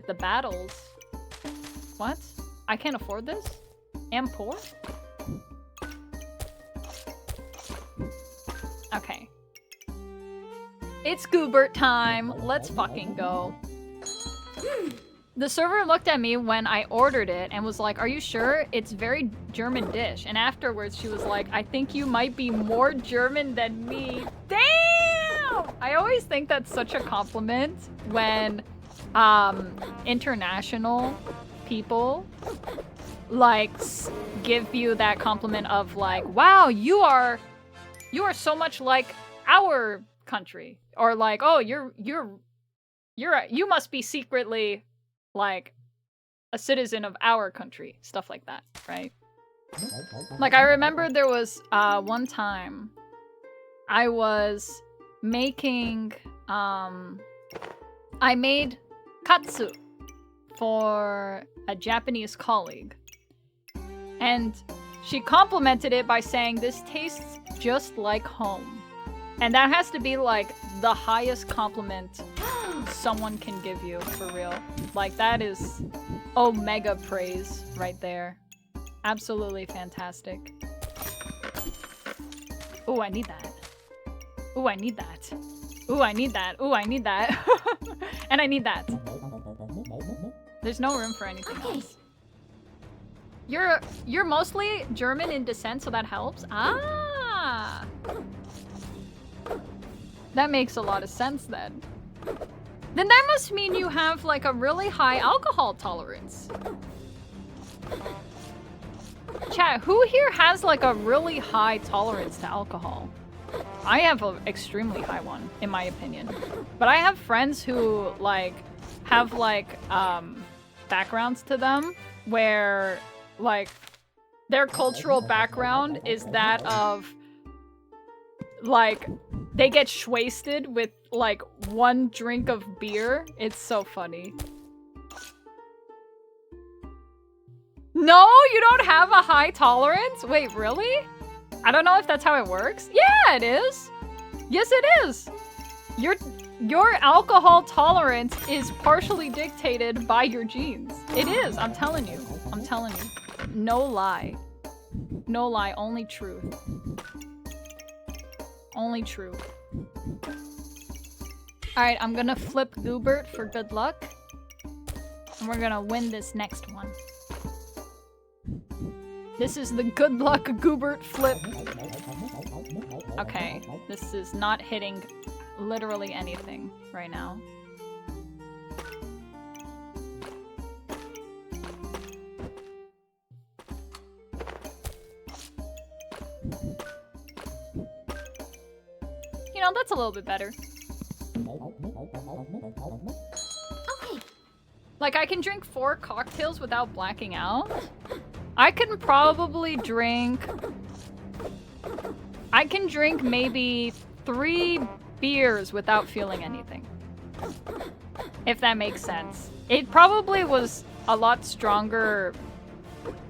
the battles? What? I can't afford this? Am poor? Okay. It's Goobert time. Let's fucking go. The server looked at me when I ordered it and was like, "Are you sure? It's very German dish." And afterwards she was like, "I think you might be more German than me." Damn! I always think that's such a compliment when international people like give you that compliment of like, "Wow, you are so much like our country," or like, "Oh, you must be secretly like a citizen of our country," stuff like that, right? Like I remember there was one time I was making I made katsu for a Japanese colleague, and she complimented it by saying, "This tastes just like home." And that has to be like the highest compliment someone can give you, for real. Like that is omega praise right there. Absolutely fantastic. Ooh, I need that. Ooh, I need that. Ooh, I need that. Ooh, I need that. And I need that. There's no room for anything else. You're mostly German in descent, so that helps. Ah! That makes a lot of sense then. Then that must mean you have like a really high alcohol tolerance. Chat, who here has like a really high tolerance to alcohol? I have an extremely high one, in my opinion. But I have friends who like have like backgrounds to them where like their cultural background is that of like they get wasted with like one drink of beer. It's so funny. No, you don't have a high tolerance? Wait, really? I don't know if that's how it works. Yeah, it is. Yes, it is. Your alcohol tolerance is partially dictated by your genes. It is, I'm telling you. I'm telling you. No lie. No lie, only truth. Only truth. Alright, I'm gonna flip Goobert for good luck. And we're gonna win this next one. This is the good luck Goobert flip. Okay, this is not hitting literally anything right now. You know, that's a little bit better. Okay. Like, I can drink 4 cocktails without blacking out. I can probably drink... I can drink maybe 3 beers without feeling anything. If that makes sense. It probably was a lot stronger,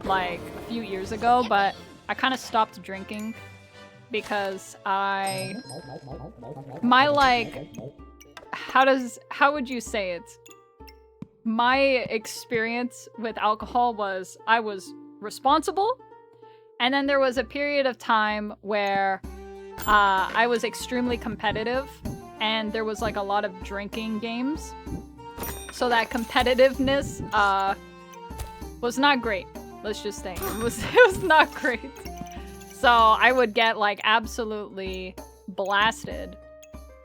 like, a few years ago, but I kind of stopped drinking because my, like, how would you say it? My experience with alcohol was I was responsible, and then there was a period of time where I was extremely competitive, and there was like a lot of drinking games, so that competitiveness was not great. Let's just say it was not great. So I would get like absolutely blasted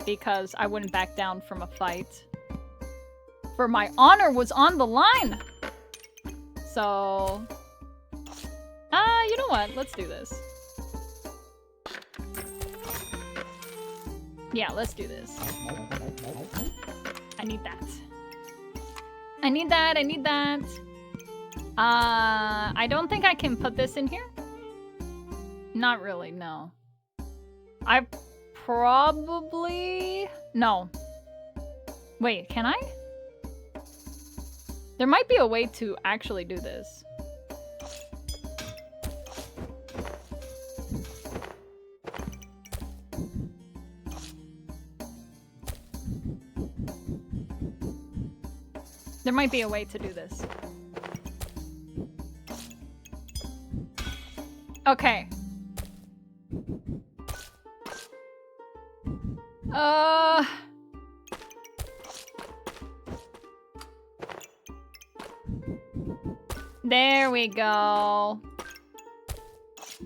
because I wouldn't back down from a fight. For my honor was on the line. So you know what? Let's do this. Yeah, let's do this. I need that. I need that, I need that. I don't think I can put this in here. Not really, no. I probably... No. Wait, can I? There might be a way to actually do this. There might be a way to do this. Okay. There we go.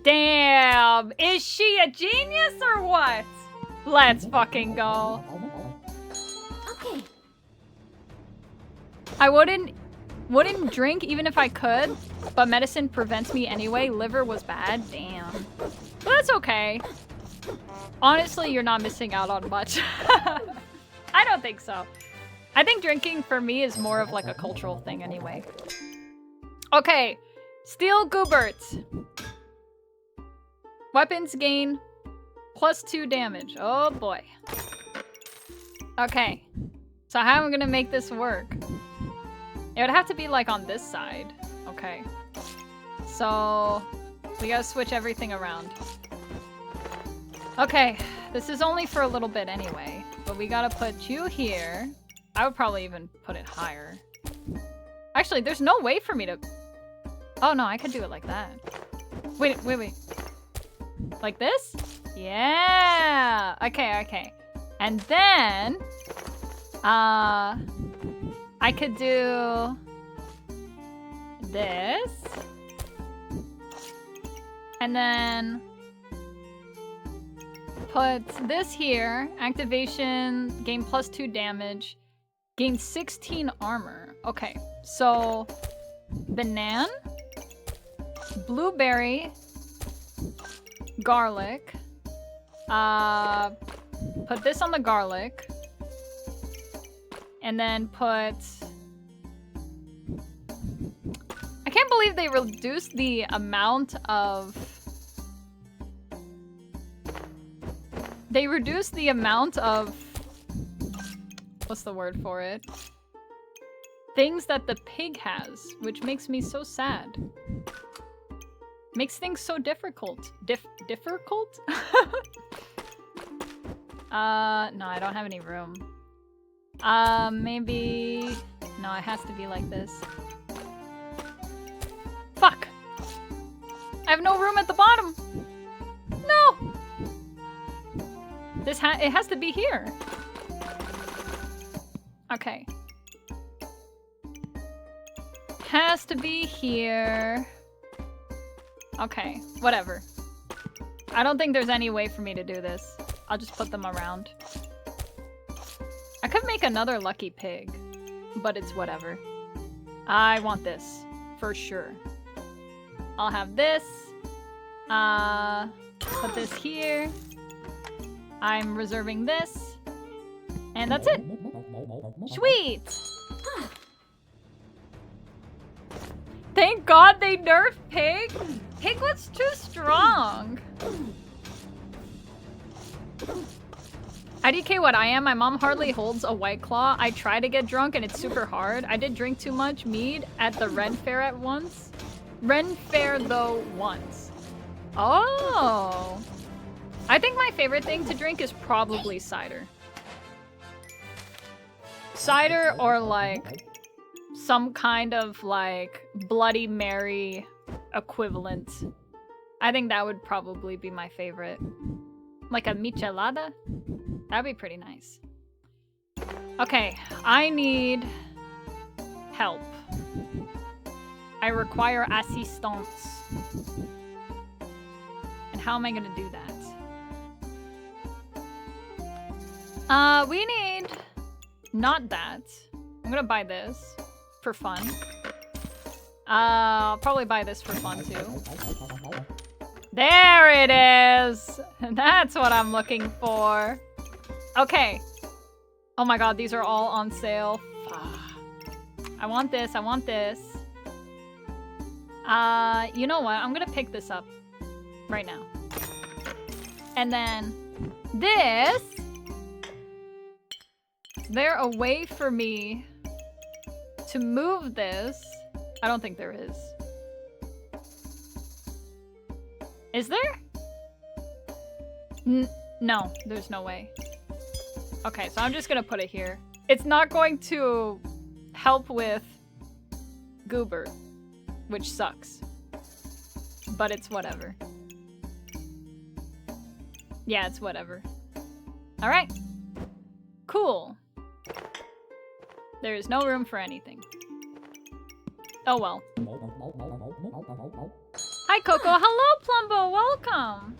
Damn! Is she a genius or what? Let's fucking go. Okay. I wouldn't drink even if I could, but medicine prevents me anyway. Liver was bad. Damn. But that's okay. Honestly, you're not missing out on much. I don't think so. I think drinking for me is more of like a cultural thing anyway. Okay. Steel Goobert. Weapons gain +2 damage. Oh boy. Okay. So how am I gonna make this work? It would have to be like on this side. Okay. So we gotta switch everything around. Okay, this is only for a little bit anyway, but we gotta put you here. I would probably even put it higher. Actually, there's no way for me to... Oh no, I could do it like that. Wait. Like this? Yeah! Okay. And then... I could do... this. And then... put this here. Activation, gain +2 damage. Gain 16 armor. Okay, so... Banan. Blueberry. Garlic. Put this on the garlic. And then put... I can't believe they reduced the amount of... They reduced the amount of... What's the word for it? Things that the pig has, which makes me so sad. Makes things so difficult. Difficult? No, I don't have any room. Maybe... No, it has to be like this. Fuck! I have no room at the bottom! No! It has to be here. Okay. Has to be here. Okay, whatever. I don't think there's any way for me to do this. I'll just put them around. I could make another lucky pig, but it's whatever. I want this, for sure. I'll have this. Put this here. I'm reserving this. And that's it. Sweet! Thank God they nerfed Pig! Pig was too strong! IDK what I am, my mom hardly holds a White Claw. I try to get drunk and it's super hard. I did drink too much mead at the Ren Fair at once. Ren Fair though once. Oh! I think my favorite thing to drink is probably cider. Cider or like some kind of like Bloody Mary equivalent. I think that would probably be my favorite. Like a michelada? That'd be pretty nice. Okay, I need help. I require assistance. And how am I gonna do that? We need... Not that. I'm gonna buy this for fun. I'll probably buy this for fun too. There it is! That's what I'm looking for. Okay. Oh my god, these are all on sale. I want this, I want this. You know what? I'm gonna pick this up right now. And then this. Is there a way for me to move this? I don't think there is. Is there? No, there's no way. Okay, so I'm just gonna put it here. It's not going to help with Goober, which sucks. But it's whatever. Yeah, it's whatever. Alright. Cool. There is no room for anything. Oh well. Hi Coco, hello Plumbo, welcome!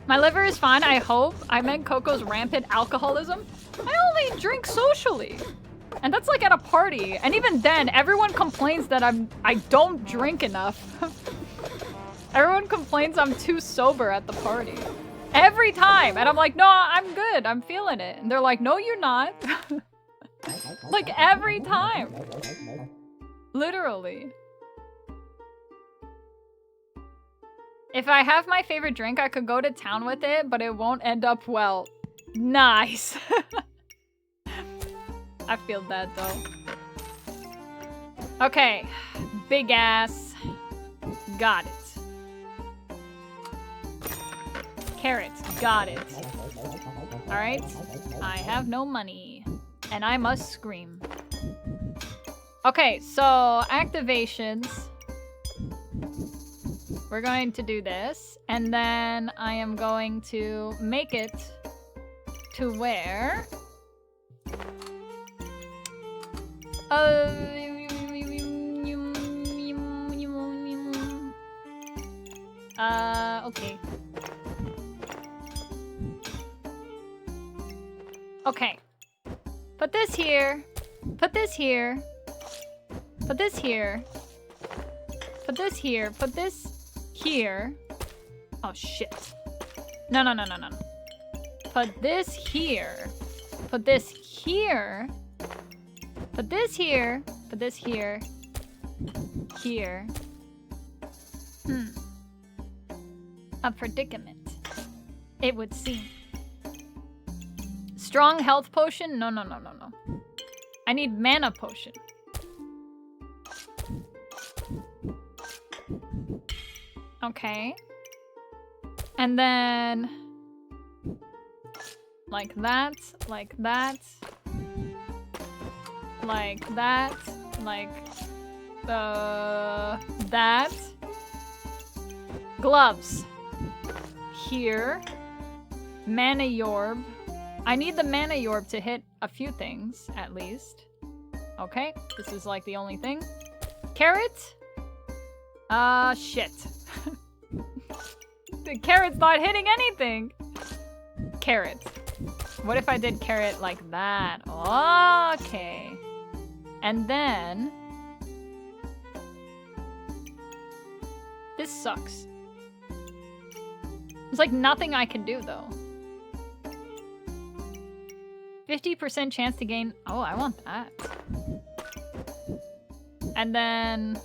My liver is fine, I hope. I meant Coco's rampant alcoholism. I only drink socially. And that's like at a party. And even then, everyone complains that I don't drink enough. Everyone complains I'm too sober at the party. Every time! And I'm like, no, I'm good, I'm feeling it. And they're like, no, you're not. Like every time. Literally. If I have my favorite drink, I could go to town with it, but it won't end up well. Nice. I feel bad though. Okay. Big ass. Got it. Carrots. Got it. Alright. I have no money. And I must scream. Okay, so activations. We're going to do this. And then I am going to make it to where... okay. Okay. Put this here. Put this here. Put this here. Put this here. Put this here. Oh, shit. No, no, no, no, no. Put this here. Put this here. Put this here. Put this here. Here. A predicament. It would seem. Strong health potion? No, no, no, no, no. I need mana potion. Okay. And then... like that, like that. Like that, like... that. Gloves. Here. Mana Yorb. I need the Mana Yorb to hit a few things, at least. Okay, this is like the only thing. Carrot? Shit. The carrot's not hitting anything! Carrot. What if I did carrot like that? Okay. And then... this sucks. There's like nothing I can do, though. 50% chance to gain... oh, I want that. And then...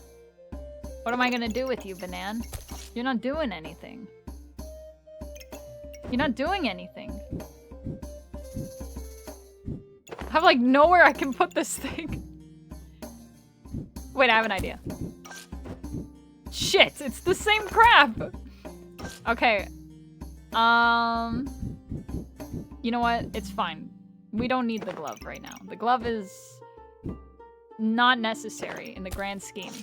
what am I gonna do with you, Banan? You're not doing anything. You're not doing anything. I have, like, nowhere I can put this thing. Wait, I have an idea. Shit, it's the same crap! Okay. You know what? It's fine. We don't need the glove right now. The glove is not necessary in the grand scheme.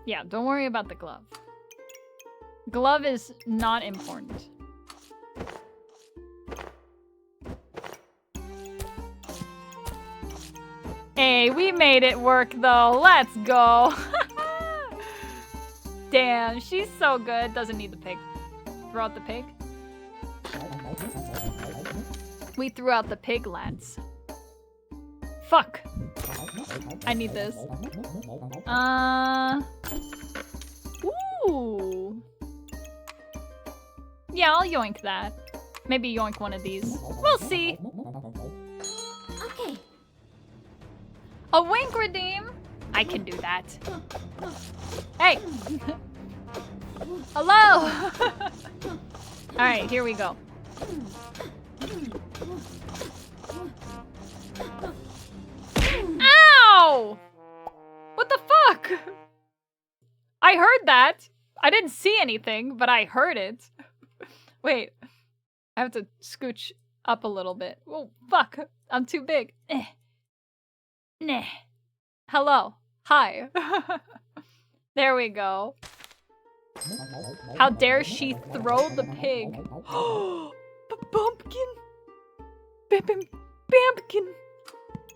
Yeah, don't worry about the glove. Glove is not important. Hey, we made it work though. Let's go. Damn, she's so good. Doesn't need the pig. Throw out the pig. We threw out the pig, lads. Fuck. I need this. Ooh. Yeah, I'll yoink that. Maybe yoink one of these. We'll see. Okay. A wink redeem? I can do that. Hey! Hello! Alright, here we go. Ow! What the fuck? I heard that. I didn't see anything, but I heard it. Wait. I have to scooch up a little bit. Oh, fuck. I'm too big. Nah. Hello. Hi. There we go. How dare she throw the pig? Bumpkin. Bampkin.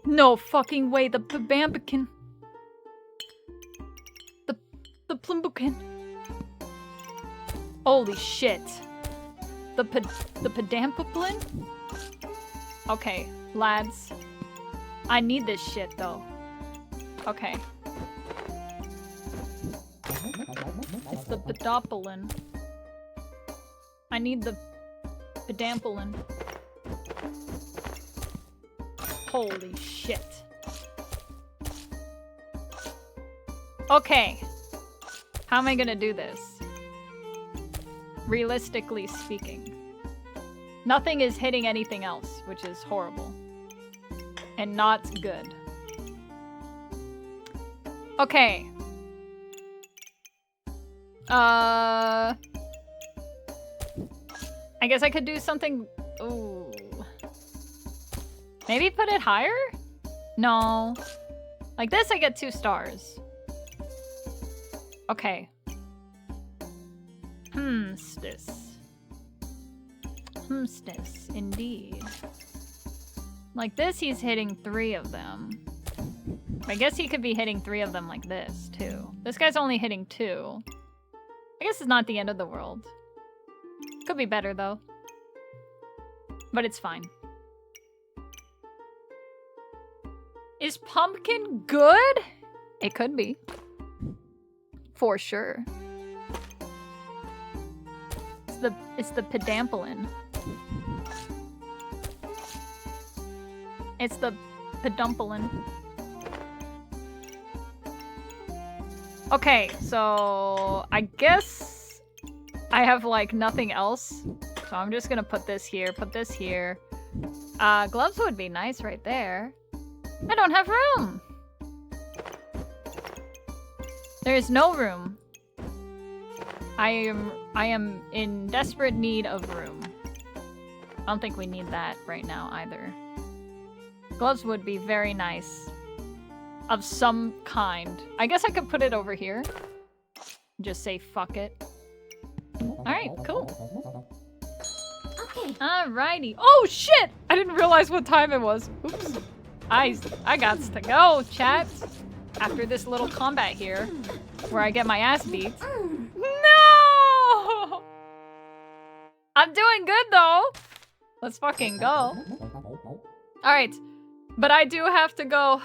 No fucking way. The Bampkin. The Plumbukin. Holy shit. The Pedampoplin? Okay, lads. I need this shit though. Okay. It's the Pedopolin. I need the Pedampolin. Holy shit. Okay. How am I gonna do this? Realistically speaking. Nothing is hitting anything else, which is horrible. And not good. Okay. I guess I could do something... ooh. Maybe put it higher? No. Like this, I get 2 stars. Okay. Hmstis, indeed. Like this, he's hitting 3 of them. I guess he could be hitting 3 of them like this, too. This guy's only hitting 2. I guess it's not the end of the world. Could be better, though. But it's fine. Is pumpkin good? It could be. For sure. It's the Pedampolin. It's the Pedumpolin. Okay, so I guess I have like nothing else. So I'm just gonna put this here, put this here. Gloves would be nice right there. I don't have room. There is no room. I am in desperate need of room. I don't think we need that right now either. Gloves would be very nice. Of some kind. I guess I could put it over here. Just say fuck it. Alright, cool. Okay. Alrighty. Oh shit! I didn't realize what time it was. Oops. I gots to go, chat. After this little combat here, where I get my ass beat. No! I'm doing good though. Let's fucking go. Alright. But I do have to go.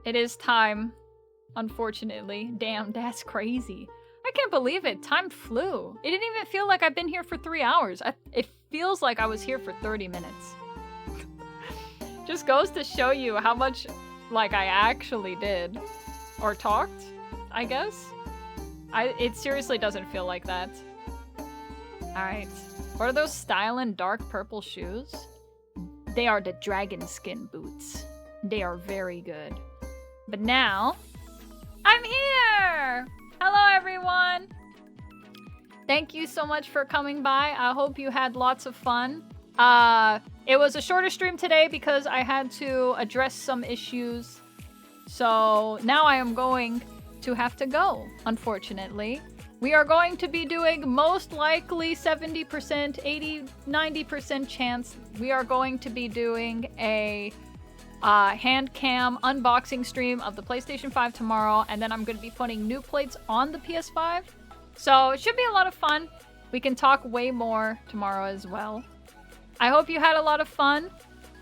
It is time. Unfortunately. Damn, that's crazy. I can't believe it. Time flew. It didn't even feel like I've been here for 3 hours. It feels like I was here for 30 minutes. Just goes to show you how much, like, I actually did. Or talked, I guess. It seriously doesn't feel like that. Alright. What are those stylin' dark purple shoes? They are the dragon skin boots. They are very good. But now, I'm here! Hello, everyone! Thank you so much for coming by. I hope you had lots of fun. It was a shorter stream today because I had to address some issues. So now I am going to have to go, unfortunately. We are going to be doing most likely 70%, 80, 90% chance we are going to be doing a hand cam unboxing stream of the PlayStation 5 tomorrow, and then I'm going to be putting new plates on the PS5. So it should be a lot of fun. We can talk way more tomorrow as well. I hope you had a lot of fun.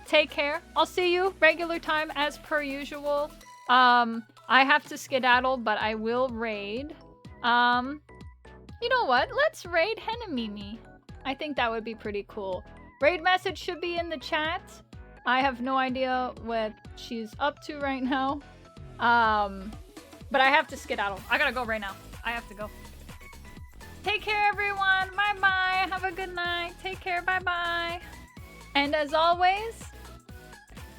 Take care. I'll see you regular time as per usual. I have to skedaddle, but I will raid. You know what? Let's raid Henamimi. I think that would be pretty cool. Raid message should be in the chat. I have no idea what she's up to right now. But I have to skedaddle. I gotta go right now. I have to go. Take care, everyone. Bye-bye. Have a good night. Take care. Bye-bye. And as always,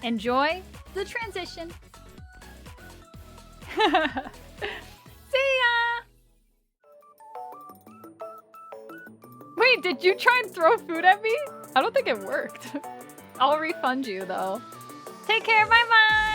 enjoy the transition. See ya! Wait, did you try and throw food at me? I don't think it worked. I'll refund you, though. Take care. Bye-bye.